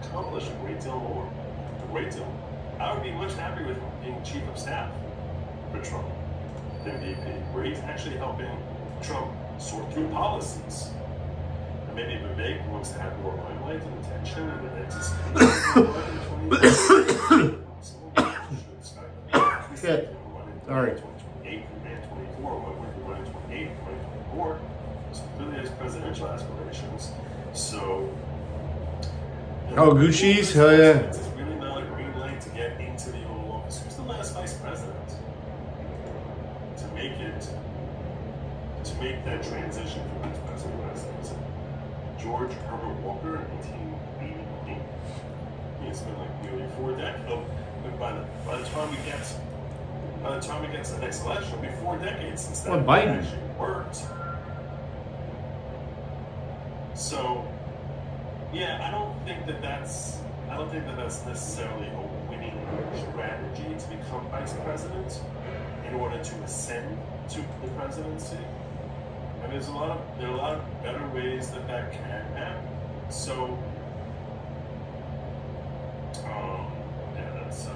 Accomplish a great deal more. A great deal. I would be much happier with being chief of staff for Trump than VP, where he's actually helping Trump sort through policies. And maybe Vivek wants to have more limelight and attention, and then it's Shit. Sorry. 2028 and 24, what would be running 28 and 2024. So clearly has presidential aspirations. So Oh, Gucci's? Hell yeah. it's really not a green light to get into the Oval Office. Who's the last vice president to make that transition from vice president to president? George Herbert Walker in 1888. It's been like nearly 4 decades. By the time we get to the next election, it'll be 4 decades since that Biden actually worked. So. Yeah, I don't think that that's necessarily a winning strategy to become vice president in order to ascend to the presidency. And there are a lot of better ways that can happen. So, yeah, that's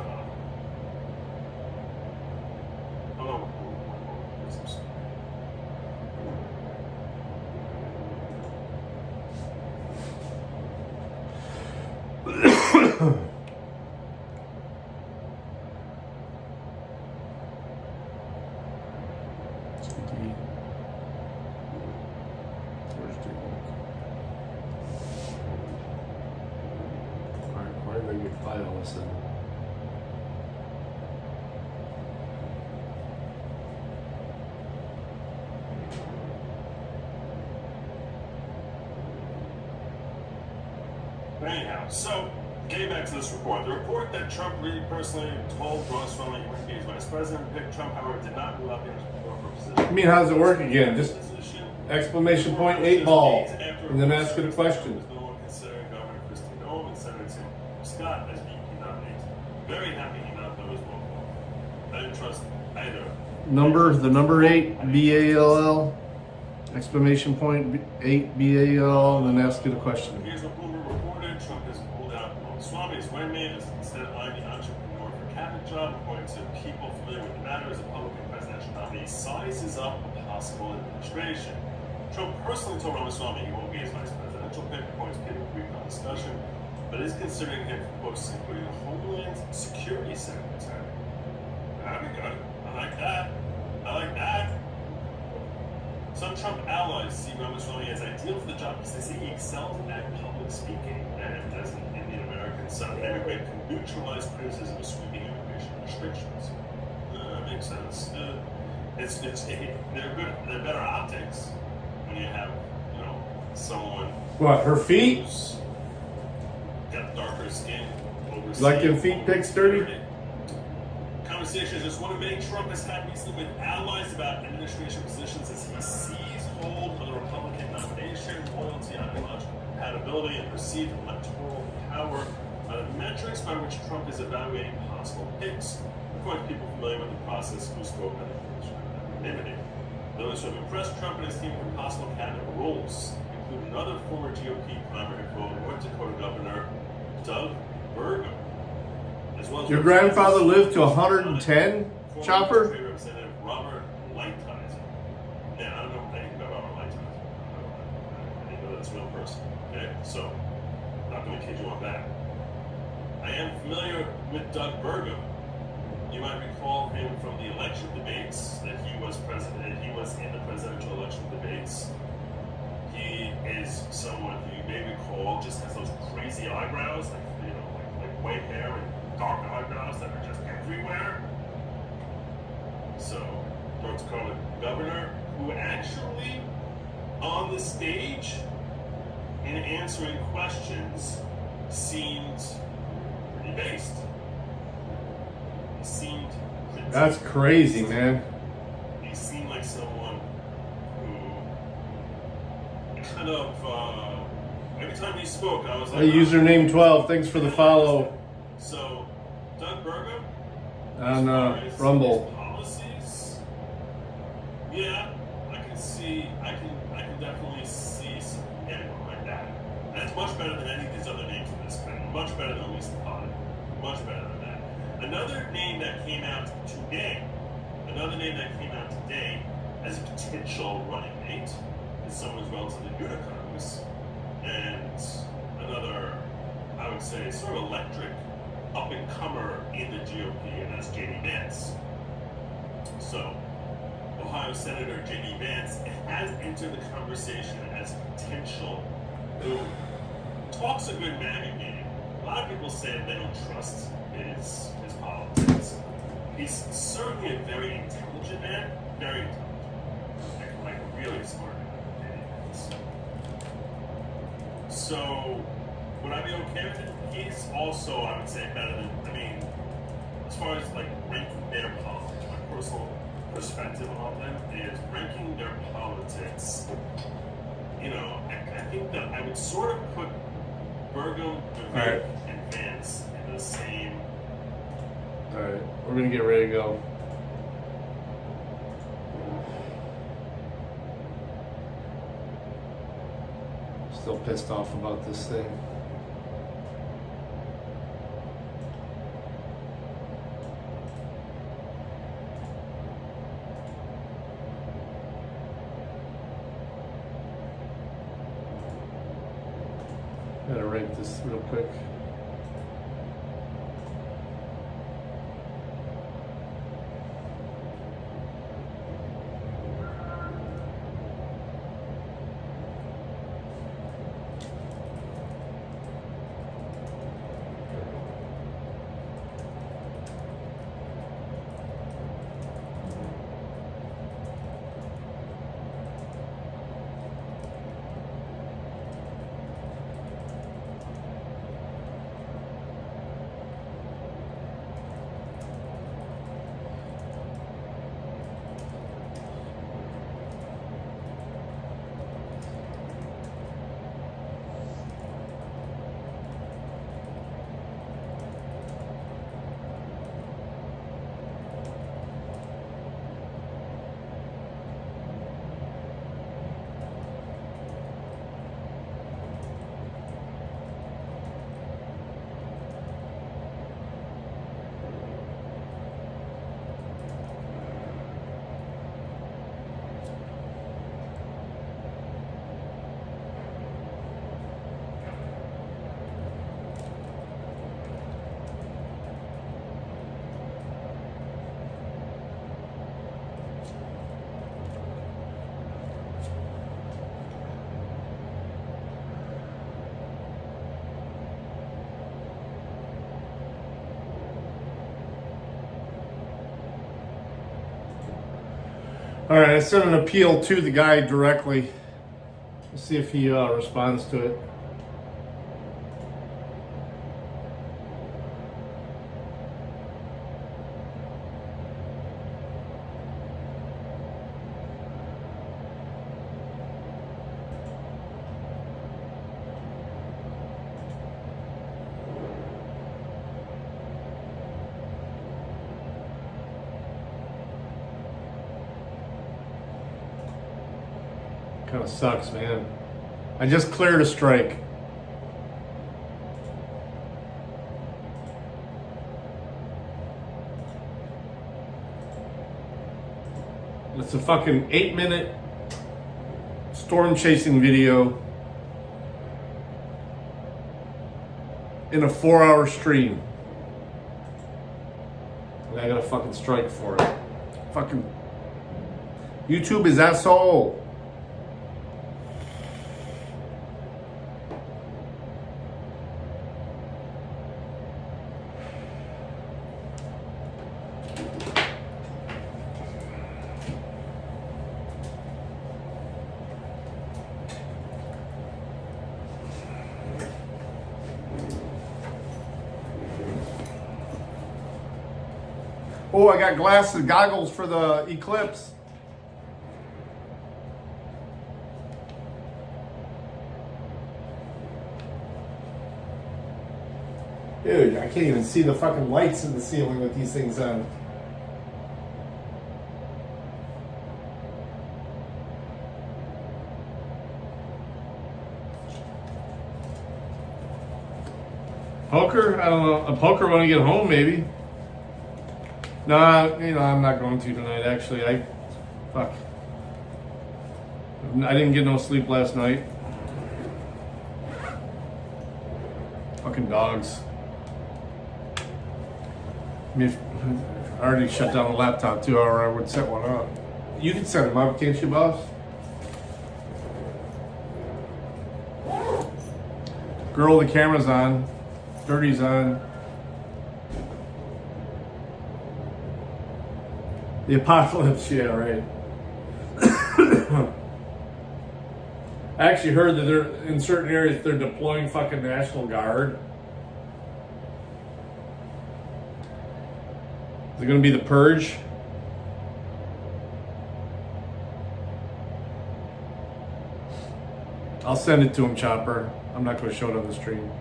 hold on. Why did I get quiet all of a sudden? Anyhow, so getting back to this report. The report that Trump really personally told Roosevelt he wouldn't be his vice president, picked Trump, however, did not rule out the for a position. I mean, how does it work again? Just exclamation point 8 ball, and then ask it a question. No one considering Governor Christie Noem and Senator Tim Scott as VP nominees. Very happy he not those both. I didn't trust either. The number 8 BALL, exclamation point 8 BALL, and then ask it a question. Here's what Bloomberg reported. Trump has ruled out Swami's running as instead eyeing the entrepreneur for cabinet job. According to people familiar with the matter, as Republican presidential nominee sizes up a possible administration. Trump personally told Ramaswamy he won't be his vice presidential pick, according to people briefed on discussion, but is considering him for posts including the Homeland Security Secretary. That'd be good. I like that. Some Trump allies see Ramaswamy as ideal for the job because they say he excels at public speaking, and as an Indian American son of an immigrant, can neutralize criticism of sweeping immigration restrictions. That makes sense. They're good. They're better optics when you have, someone. What, her feet? Who's got darker skin. Like them feet pics dirty? Conversations just want to make Trump has had recently with allies about administration positions as he sees hold of the Republican nomination, loyalty, ideological compatibility, and perceived electoral power are the metrics by which Trump is evaluating possible picks. According to people familiar with the process who spoke on anonymity. Those who have impressed Trump and his team with possible cabinet roles include another former GOP primary vote, North Dakota Governor Doug Burgum, as well as Your grandfather lived to 110, Chopper? Trade Representative Robert Lighthizer. Yeah, I don't know anything about Robert Lighthizer. I didn't know that's a real person. Okay, so not going to kid you on that. I am familiar with Doug Burgum. You might recall him from the election debates that he was president. He was in the presidential election debates. He is someone who you may recall just has those crazy eyebrows, like white hair and dark eyebrows that are just everywhere. So, North Dakota governor who actually on the stage in answering questions seemed pretty based. He seemed pretty. That's crazy, man. He seemed like someone who kind of every time he spoke, I was like, Hey, username 12. Thanks for the follow. So, Doug Burgum On Rumble. policies, yeah, I can definitely see some getting behind that. That's much better than any of these other names in this panel. Much better than Lisa Potter. Much better than that. Another name that came out today as a potential running mate is someone who's relatively new to Congress, and another, I would say, sort of electric up-and-comer in the GOP, and that's J.D. Vance. So, Ohio Senator J.D. Vance has entered the conversation as potential who talks a good MAGA game. A lot of people say they don't trust his politics. He's certainly a very intelligent man, very intelligent, like really smart man. So, would I be okay with it? He's also, I would say, better than, as far as like ranking their politics, my personal perspective on them is ranking their politics. I think that I would sort of put Burgum, Vivek, and Vance in the same. Alright, we're gonna get ready to go. Still pissed off about this thing. Gotta rate this real quick. All right, I sent an appeal to the guy directly. Let's see if he responds to it. Kind of sucks, man. I just cleared a strike. It's a fucking 8-minute storm chasing video in a 4-hour stream. And I got a fucking strike for it. Fucking YouTube is asshole. Oh, I got glasses, goggles for the eclipse. Dude, I can't even see the fucking lights in the ceiling with these things on. Poker? I don't know. A poker when I get home, maybe. No, you know, I'm not going to tonight, actually. Fuck. I didn't get no sleep last night. Fucking dogs. I mean, if I already shut down the laptop 2 hour, I would set one up. You can set them up, can't you, boss? Girl, the camera's on. Dirty's on. The apocalypse, yeah, right. I actually heard that they're in certain areas they're deploying fucking National Guard. Is it going to be the purge? I'll send it to him, Chopper. I'm not going to show it on the stream.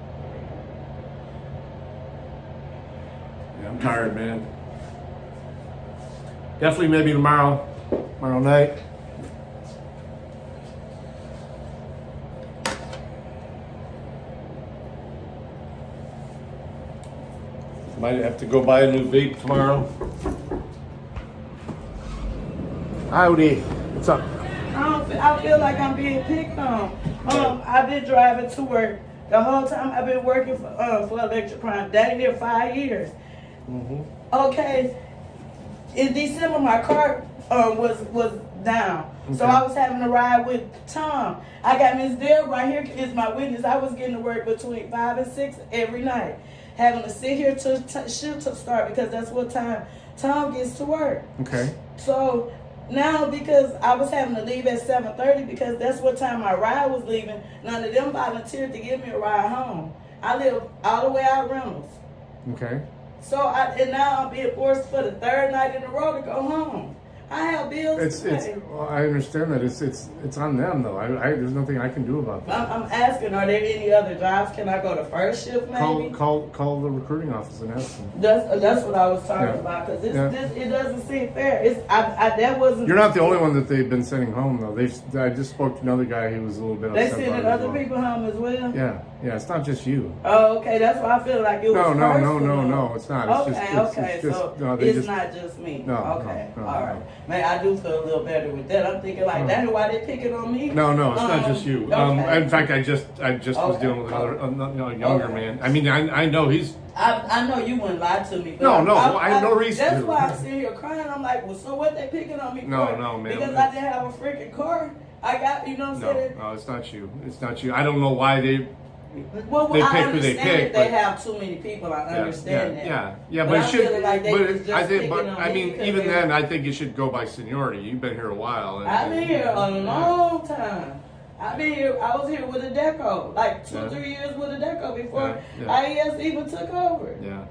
Yeah, I'm tired, man. Definitely maybe tomorrow night. Might have to go buy a new vape tomorrow. Howdy, what's up? I feel like I'm being picked on. I've been driving to work the whole time. I've been working for Electric Prime. Daddy there 5 years. Mm-hmm. Okay. In December, my car was down. Okay. So I was having a ride with Tom. I got Miss Dale right here is my witness. I was getting to work between 5 and 6 every night. Having to sit here till shift to start because that's what time Tom gets to work. Okay. So now because I was having to leave at 7:30 because that's what time my ride was leaving, none of them volunteered to give me a ride home. I live all the way out Reynolds. Okay. So and now I'm being forced for the 3rd night in a row to go home. I have bills to pay. Well, I understand that it's on them though. There's nothing I can do about that. I'm asking, are there any other jobs? Can I go to first shift maybe? Call the recruiting office and ask them. That's what I was talking about because it doesn't seem fair. That wasn't. You're not the only one that they've been sending home though. I just spoke to another guy who was a little bit upset. They sending other people home as well. Yeah, it's not just you. Oh, okay. That's why I feel like it was personal. No, it's not. It's not just me. No. All right. Man, I do feel a little better with that. I'm thinking like, that's why they picking on me. No, it's not just you. Okay. In fact, I just was dealing with another younger man. I mean, I know he's. I know you wouldn't lie to me. No, I have no reason That's to. why I'm sitting here crying. I'm like, well, so what they picking on me for? No, man. Because I didn't have a freaking car. I got, you know what I'm saying? No, it's not you. It's not you. I don't know why they. Well, they I pick understand who they pick. they have too many people. I understand that. Yeah, but it should. Like even then, I think it should go by seniority. You've been here a while. I've been here a long time. I've been here. I was here with a deco, like 2-3 years with a deco before IES even took over. Yeah.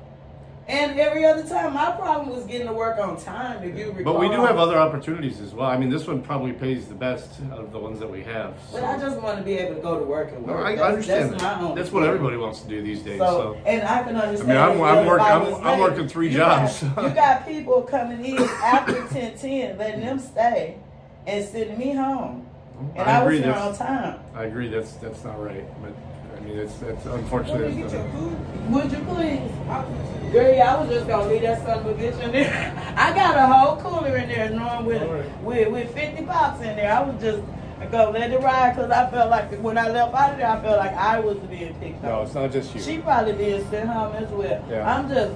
And every other time, my problem was getting to work on time, if you recall. But we do have other opportunities as well. I mean, this one probably pays the best of the ones that we have. So. But I just want to be able to go to work and work. I understand that's my own. That's what everybody wants to do these days. So. And I can understand. I mean, I'm working 3 jobs. You got people coming in after 10:10, letting them stay and sending me home. And I was here on time. I agree. That's not right. But I mean, it's unfortunate. Would you please? Girl, I was just gonna leave that son of a bitch in there. I got a whole cooler in there, knowing with 50 pops in there. I was just gonna let it ride because I felt like when I left out of there, I felt like I was being picked No, up. it's not just you. She probably did send home as well. Yeah. I'm just.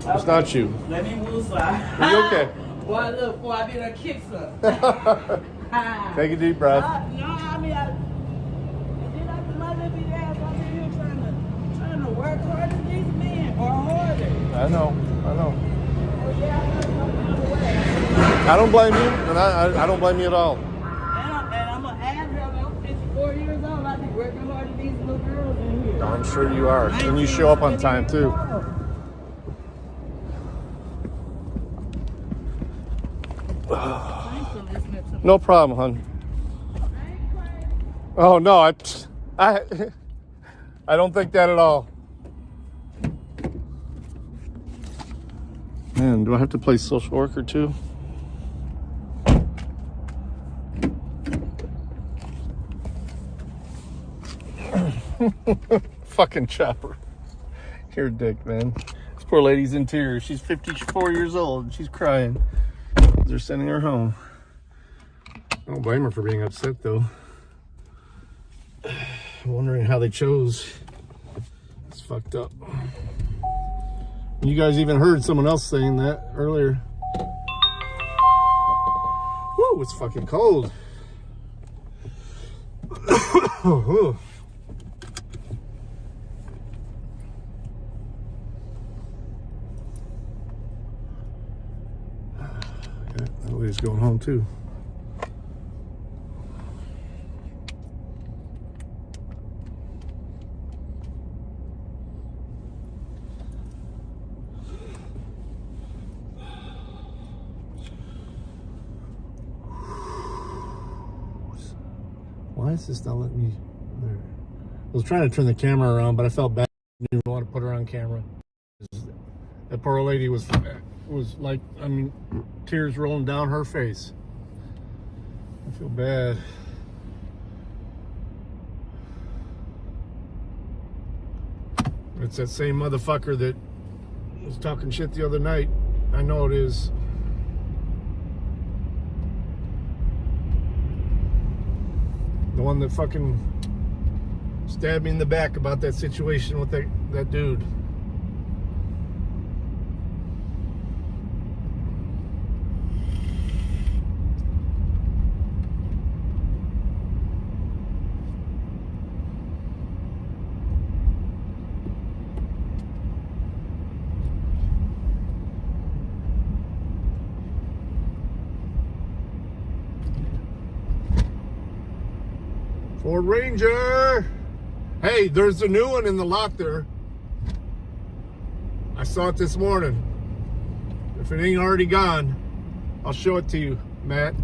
It's not you. Let me move slide. Are you okay? Boy, look, boy, I be done kick some. Take a deep breath. No, I mean, and then after my little ass, I'm in here trying to work harder than these men, or harder. I know. I don't blame you, and I don't blame you at all. And I'm gonna add her, I'm 54 years old, I be working harder than these little girls in here. No, I'm sure you are, and you show up on time too. No problem, hon. Oh no, I don't think that at all. Man, do I have to play social worker too? Fucking chopper. You're a dick, man. This poor lady's in tears. She's 54 years old. She's crying. They're sending her home. I don't blame her for being upset, though. I'm wondering how they chose. It's fucked up. You guys even heard someone else saying that earlier. Whoa, it's fucking cold. That lady's going home too. Why is this not letting me? There. I was trying to turn the camera around, but I felt bad. I didn't want to put her on camera. That poor lady was like, I mean, tears rolling down her face. I feel bad. It's that same motherfucker that was talking shit the other night. I know it is. The one that fucking stabbed me in the back about that situation with that dude. Ford Ranger. Hey, there's a new one in the lot there. I saw it this morning. If it ain't already gone, I'll show it to you, Matt.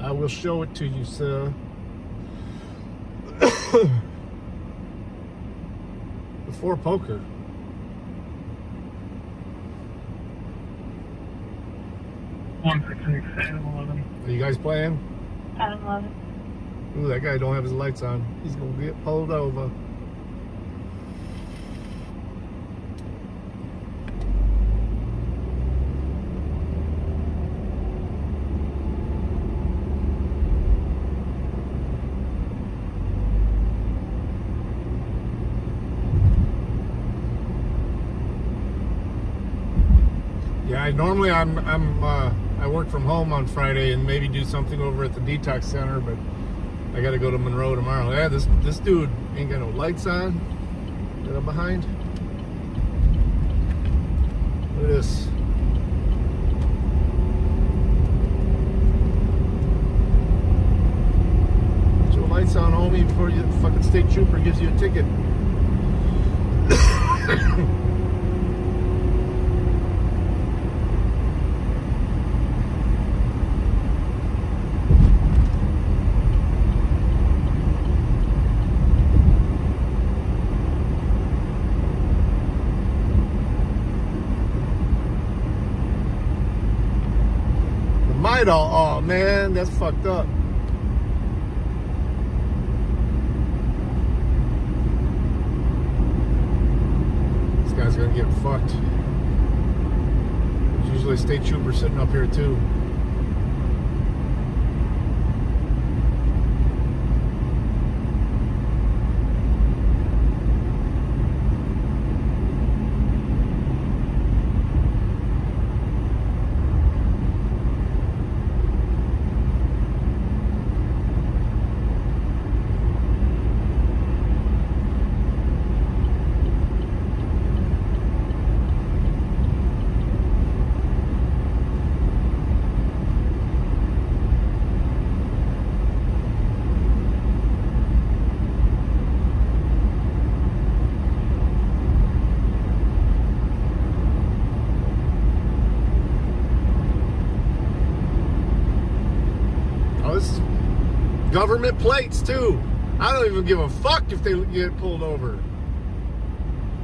I will show it to you, sir. Before poker. Are you guys playing? Adam 11. Ooh, that guy don't have his lights on. He's gonna get pulled over. Yeah, normally I work from home on Friday and maybe do something over at the detox center, but I gotta go to Monroe tomorrow. Yeah, this dude ain't got no lights on that I'm behind. Look at this. state trooper gives you a ticket. Oh man, that's fucked up. This guy's gonna get fucked. There's usually a state trooper sitting up here too. Government plates too. I don't even give a fuck if they get pulled over.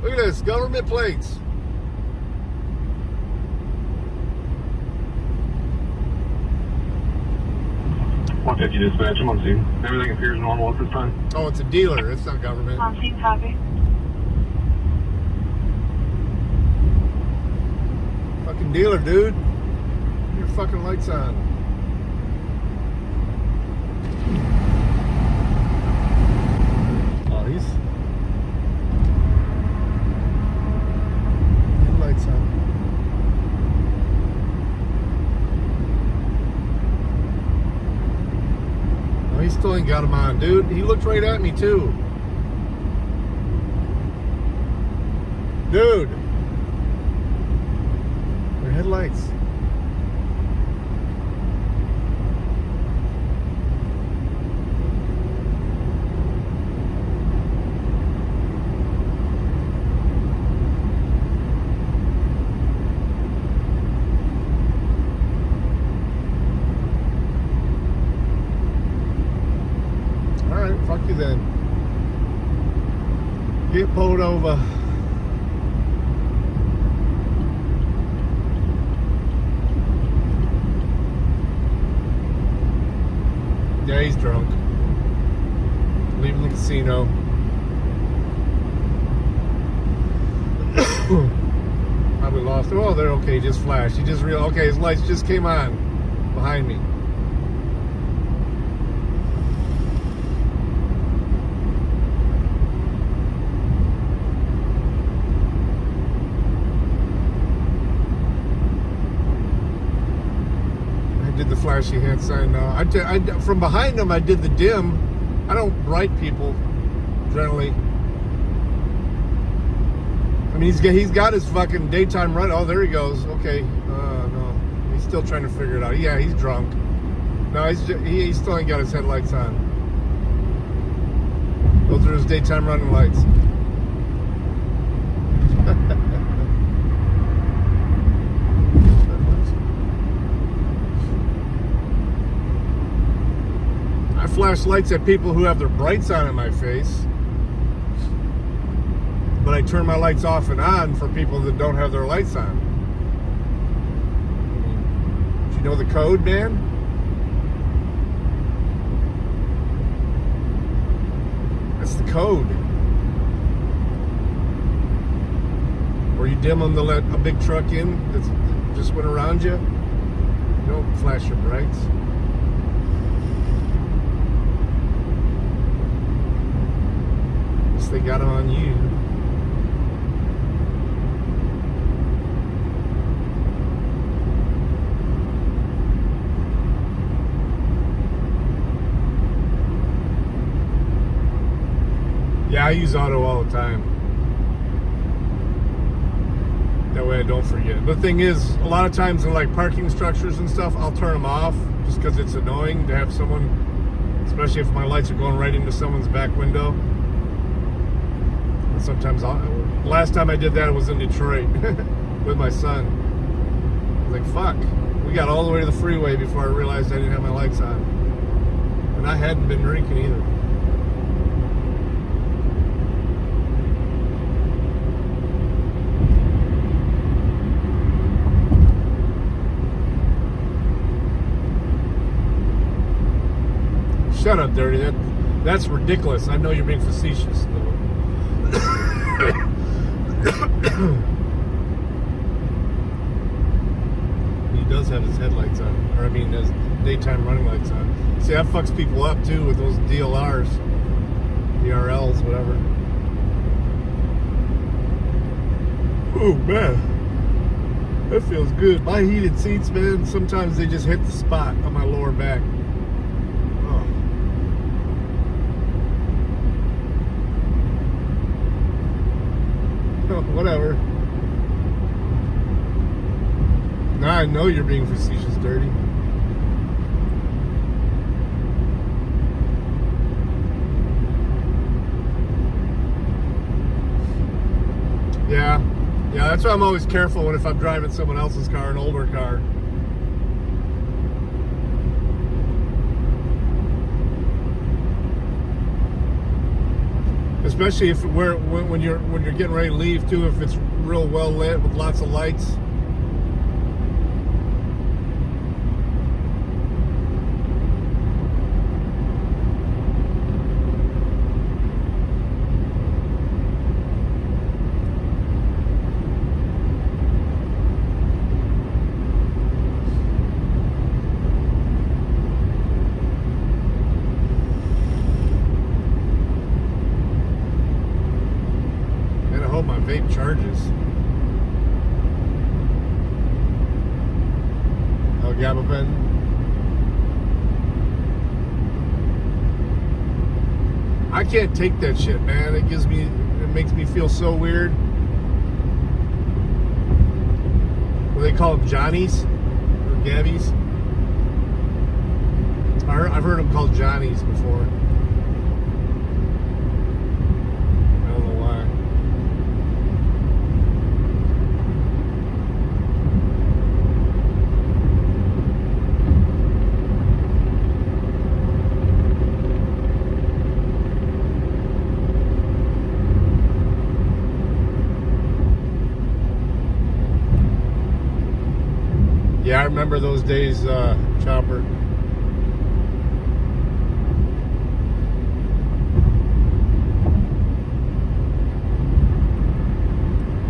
Look at this, government plates. Dispatch, I'm on scene. Everything appears normal at this time. Oh, it's a dealer. It's not government. On scene, copy. Fucking dealer, dude. Your fucking lights on. Oh, he's lights on. Oh, he still ain't got him on, dude. He looked right at me too. Dude. Their headlights. Fuck you then. Get pulled over. Yeah, he's drunk. Leaving the casino. Probably lost. Oh, they're okay. Just flashed. He just real. Okay, his lights just came on behind me. Did the flashy hand sign. From behind him, I did the dim. I don't bright people generally. I mean, he's got his fucking daytime run. Oh, there he goes. Okay, no, he's still trying to figure it out. Yeah, he's drunk. No, he still ain't got his headlights on. Those are his daytime running lights. Flash lights at people who have their brights on in my face, but I turn my lights off and on for people that don't have their lights on. Do you know the code, man? That's the code. Or you dim them to let a big truck in that just went around you. You don't flash your brights. They got them on you. Yeah, I use auto all the time. That way I don't forget. The thing is, a lot of times in like parking structures and stuff, I'll turn them off just because it's annoying to have someone especially if my lights are going right into someone's back window. And sometimes, last time I did that, it was in Detroit with my son. I was like, fuck. We got all the way to the freeway before I realized I didn't have my lights on. And I hadn't been drinking either. Shut up, Dirty. That's ridiculous. I know you're being facetious, though. He does have his headlights on. Or, I mean, his daytime running lights on. See, that fucks people up, too, with those DLRs. DRLs, whatever. Oh, man. That feels good. My heated seats, man, sometimes they just hit the spot on my lower back. Whatever. Now I know you're being facetious, Dirty. Yeah, that's why I'm always careful if I'm driving someone else's car, an older car. Especially if when you're getting ready to leave too, if it's real well lit with lots of lights. Vape charges. Oh, gabapentin. I can't take that shit, man. It makes me feel so weird. What do they call them, Johnnies or Gabbies? I've heard them called Johnnies before. Yeah, I remember those days, Chopper.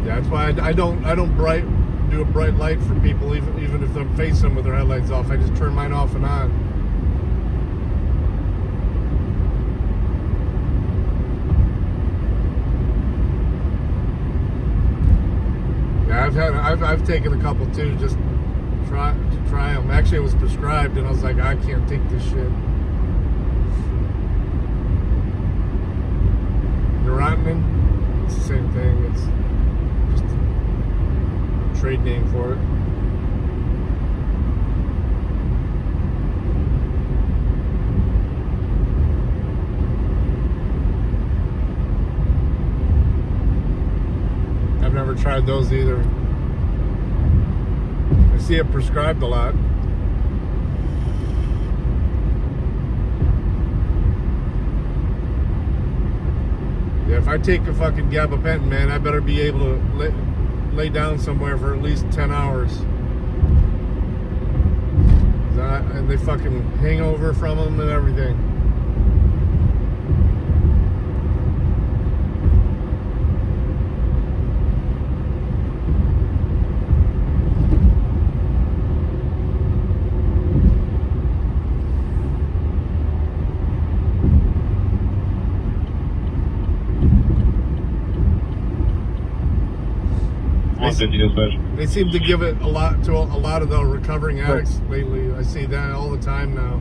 Yeah, that's why I don't do a bright light for people, even if I'm facing them with their headlights off. I just turn mine off and on. Yeah, I've taken a couple too, just to try them. Actually, it was prescribed, and I was like, I can't take this shit. Neurotonin, it's the same thing. It's just a trade name for it. I've never tried those either. I see it prescribed a lot. Yeah, if I take a fucking gabapentin, man, I better be able to lay down somewhere for at least 10 hours. And they fucking hang over from them and everything. They seem to give it a lot to a lot of the recovering addicts lately. I see that all the time now.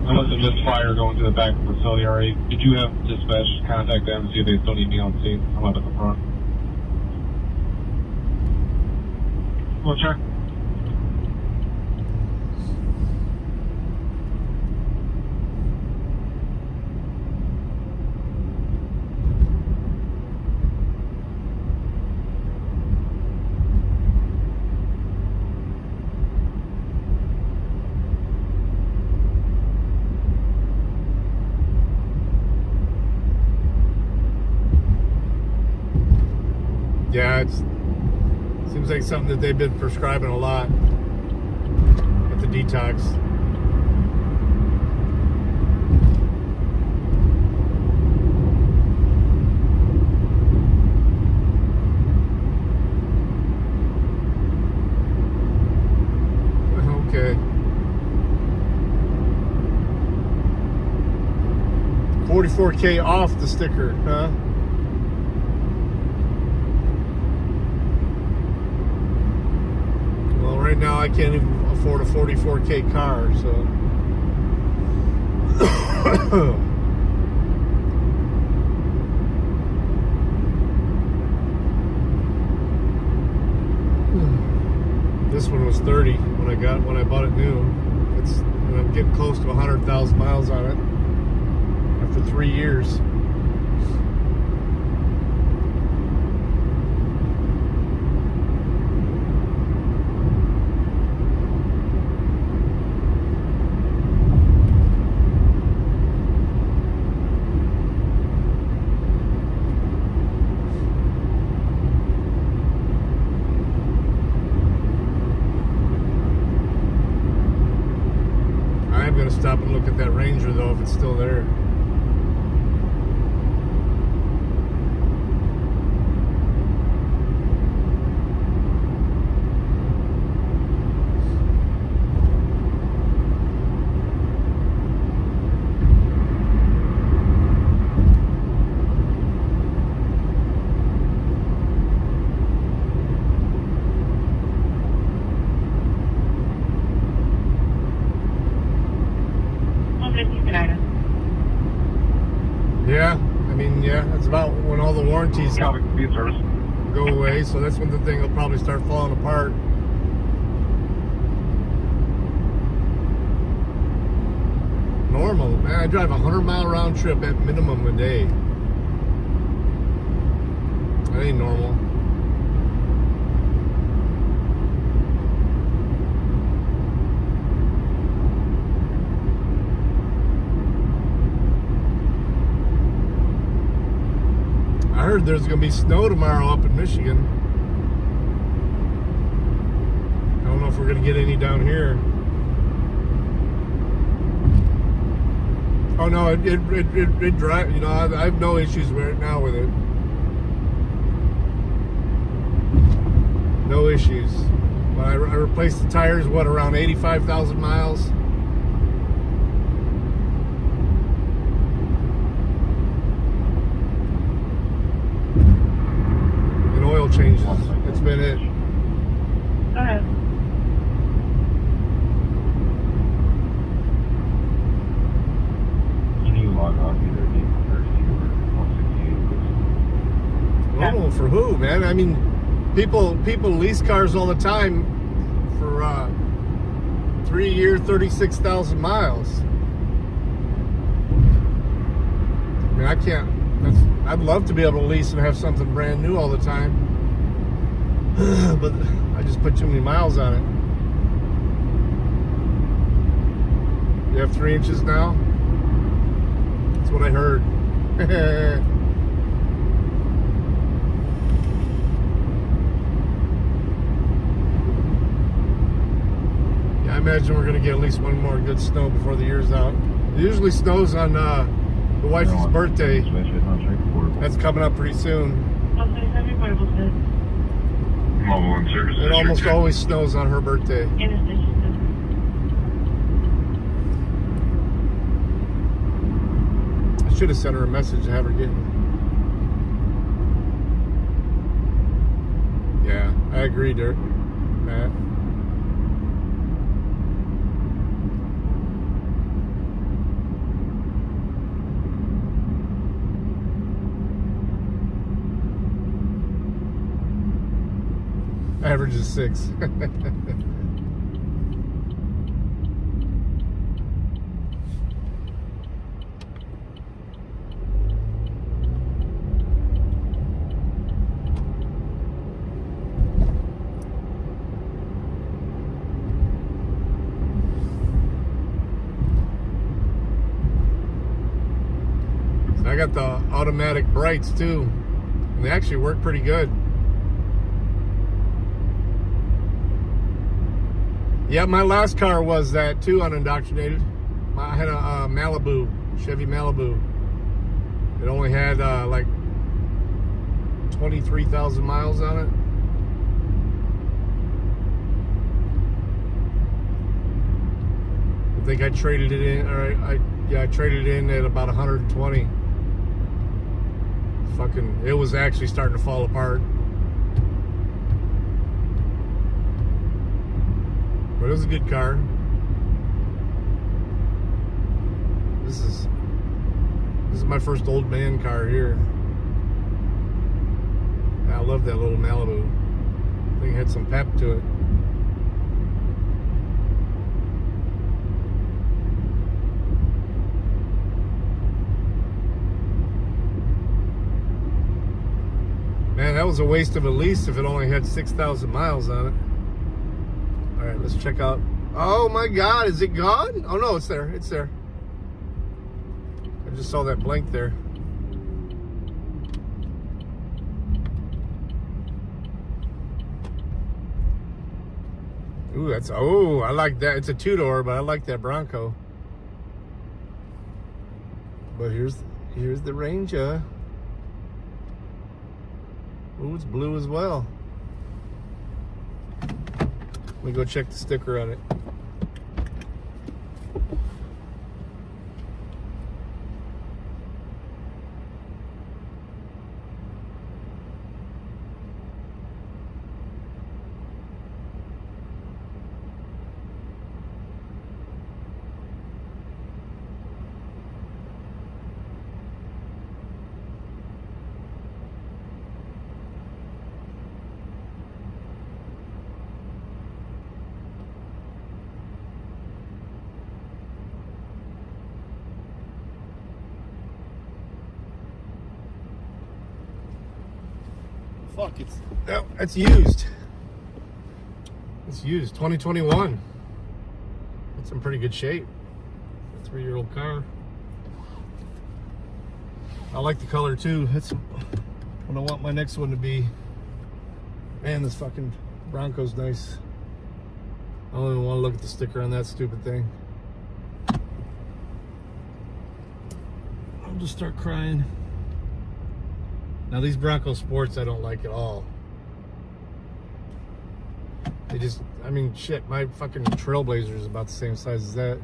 Unless it's just fire going to the back of the facility already. Did you have dispatch contact them and see if they still need me on scene? I'm up at the front. Well, sure. Yeah, it seems like something that they've been prescribing a lot at the detox. Okay. 44K off the sticker, huh? Well, right now I can't even afford a 44K car, so. This one was 30 when I bought it new. And I'm getting close to 100,000 miles on it after 3 years. I'm going to stop and look at that Ranger, though, if it's still there. Yeah, I mean, yeah, that's about when all the warranties go away, so that's when the thing will probably start falling apart. Normal, man, I drive a 100-mile round trip at minimum a day. That ain't normal. I heard there's going to be snow tomorrow up in Michigan. I don't know if we're going to get any down here. Oh no, it drive. You know, I have no issues right now with it. No issues. But I replaced the tires, what, around 85,000 miles? Oil changes. That's been it. Go ahead. Can you log off either the 168 or 168? Normal for who, man? I mean, people lease cars all the time for 3 year, 36,000 miles. I mean, I can't. I'd love to be able to lease and have something brand new all the time, but I just put too many miles on it. You have 3 inches now? That's what I heard. Yeah, I imagine we're going to get at least one more good snow before the year's out. It usually snows on the wifey's birthday. That's coming up pretty soon. It almost always snows on her birthday. I should have sent her a message to have her get. Yeah, I agree, Dirk. Matt. Average is 6. I got the automatic brights too. And they actually work pretty good. Yeah, my last car was that too, unindoctrinated. I had a Malibu, Chevy Malibu. It only had like 23,000 miles on it. I think I traded it in, or I traded it in at about 120. Fucking, it was actually starting to fall apart. But it was a good car. This is my first old man car here. I love that little Malibu. I think it had some pep to it. Man, that was a waste of a lease if it only had 6,000 miles on it. All right, let's check out. Oh my God, is it gone? Oh no, it's there. It's there. I just saw that blank there. Ooh, that's, oh, I like that. It's a two-door, but I like that Bronco. But here's the Ranger. Ooh, it's blue as well. Let me go check the sticker on it. Fuck, it's used. It's used, 2021. It's in pretty good shape. A 3-year-old car. I like the color too. That's what I want my next one to be. Man, this fucking Bronco's nice. I don't even want to look at the sticker on that stupid thing. I'll just start crying. Now these Bronco Sports I don't like at all. They just, I mean, shit, my fucking Trailblazer is about the same size as that.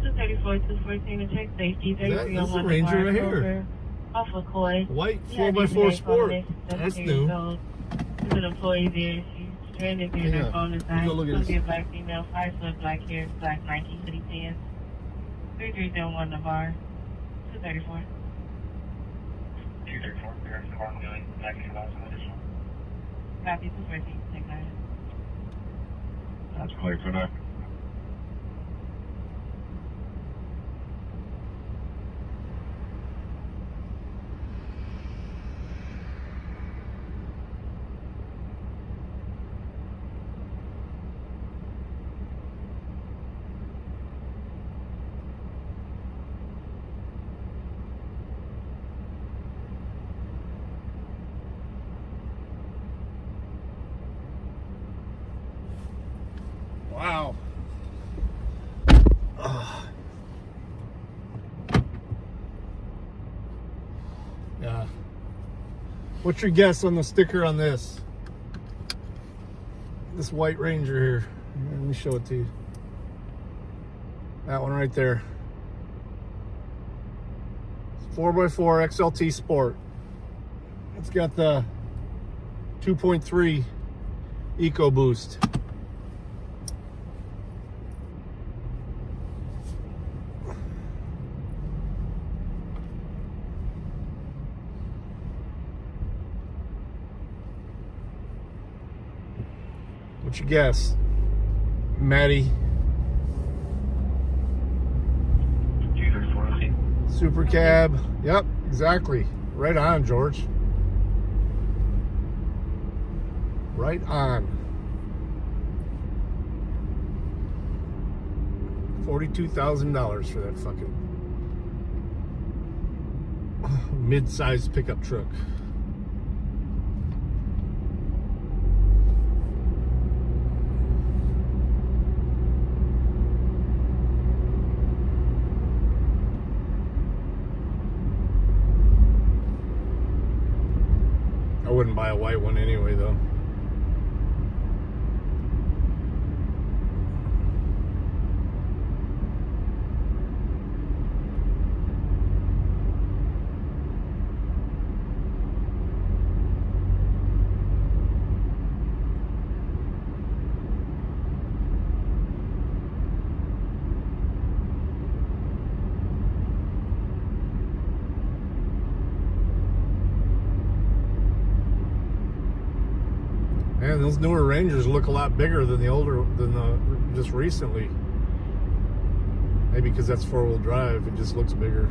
234, 214 to check safety. That's the Ranger right here. Off of Coy. White 4x4 Sport. That's new. There's an employee there. She's stranded there. Their phone is dying. Go look at It's this. a black female, 5 foot, black hair, black Nike hoodie pants. 3371 the bar. 234. 234, there's the bar doing negative some additional. Copy, 214, take 9. That's clear for now. Wow. Yeah. What's your guess on the sticker on this? This white Ranger here. Let me show it to you. That one right there. 4x4 XLT Sport. It's got the 2.3 EcoBoost. What you guess, Maddie? Super cab. Yep, exactly. Right on, George. Right on. $42,000 for that fucking mid-sized pickup truck. I wouldn't buy a white one anyway, though. Man, those newer Rangers look a lot bigger than the just recently. Maybe because that's four-wheel drive, it just looks bigger.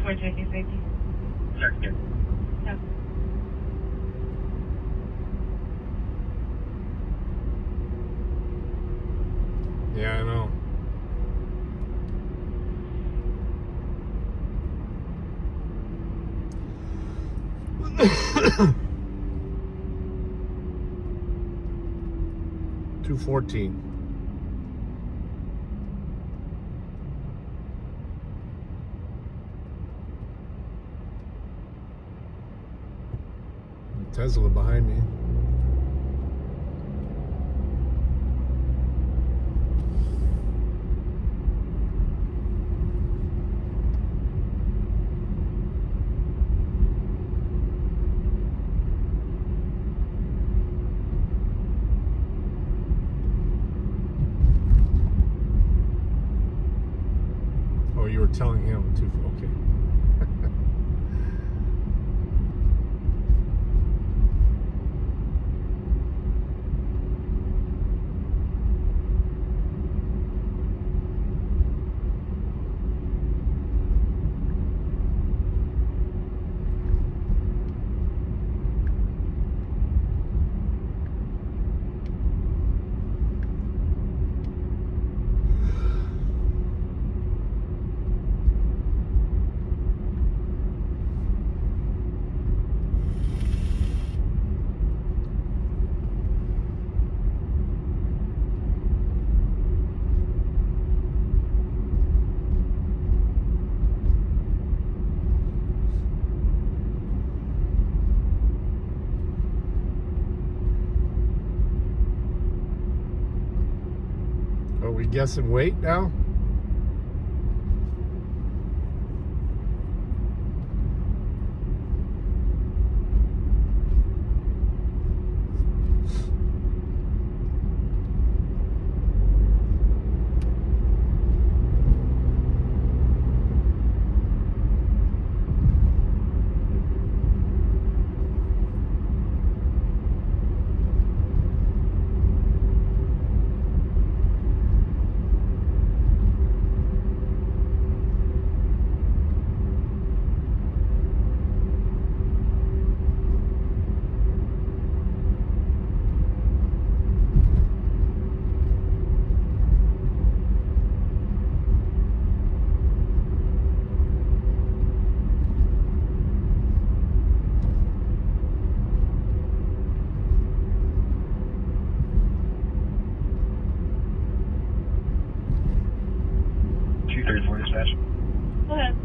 Checking safety. Second. No. Yeah, I know. $214. Tesla behind me. Oh, you were telling him to, okay. Are we guessing weight now? Dispatch. Go ahead.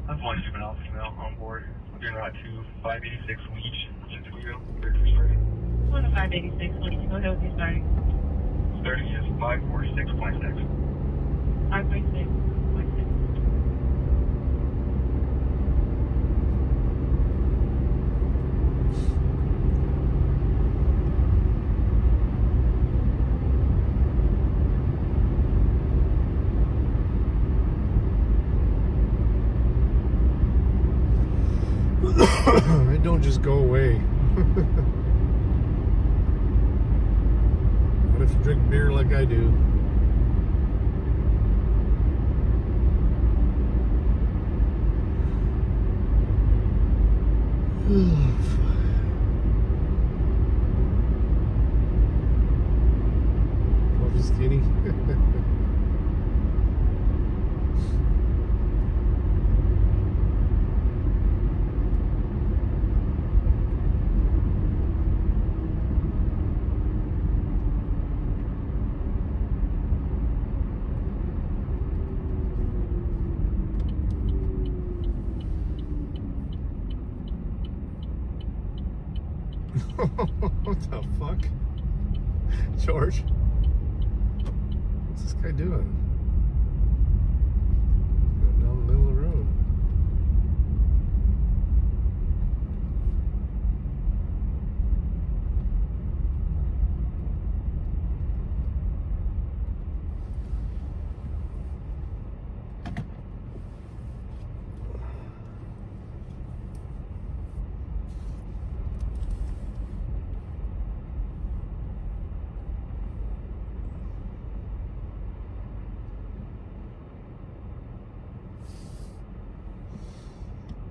I'm one juvenile female on board. We're doing route 2, 586 Leach in Toledo. 33 starting. 1 to 586 Leach. Go ahead with your starting. Starting is 546.6. 546.6. don't just go away. What if you drink beer like I do? Coffee skinny. What the fuck? George? What's this guy doing? Going down the middle of the road.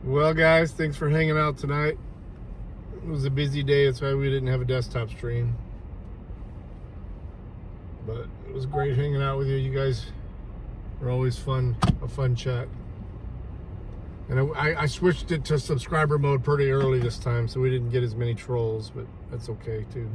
Well, guys, thanks for hanging out tonight. It was a busy day. That's why we didn't have a desktop stream. But it was great hanging out with you. You guys are always fun, a fun chat. And I switched it to subscriber mode pretty early this time, so we didn't get as many trolls, but that's okay, too.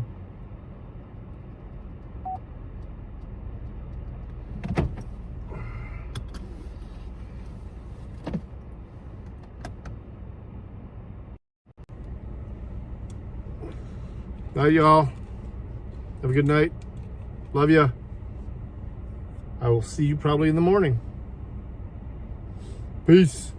Night, y'all. Have a good night. Love ya. I will see you probably in the morning. Peace.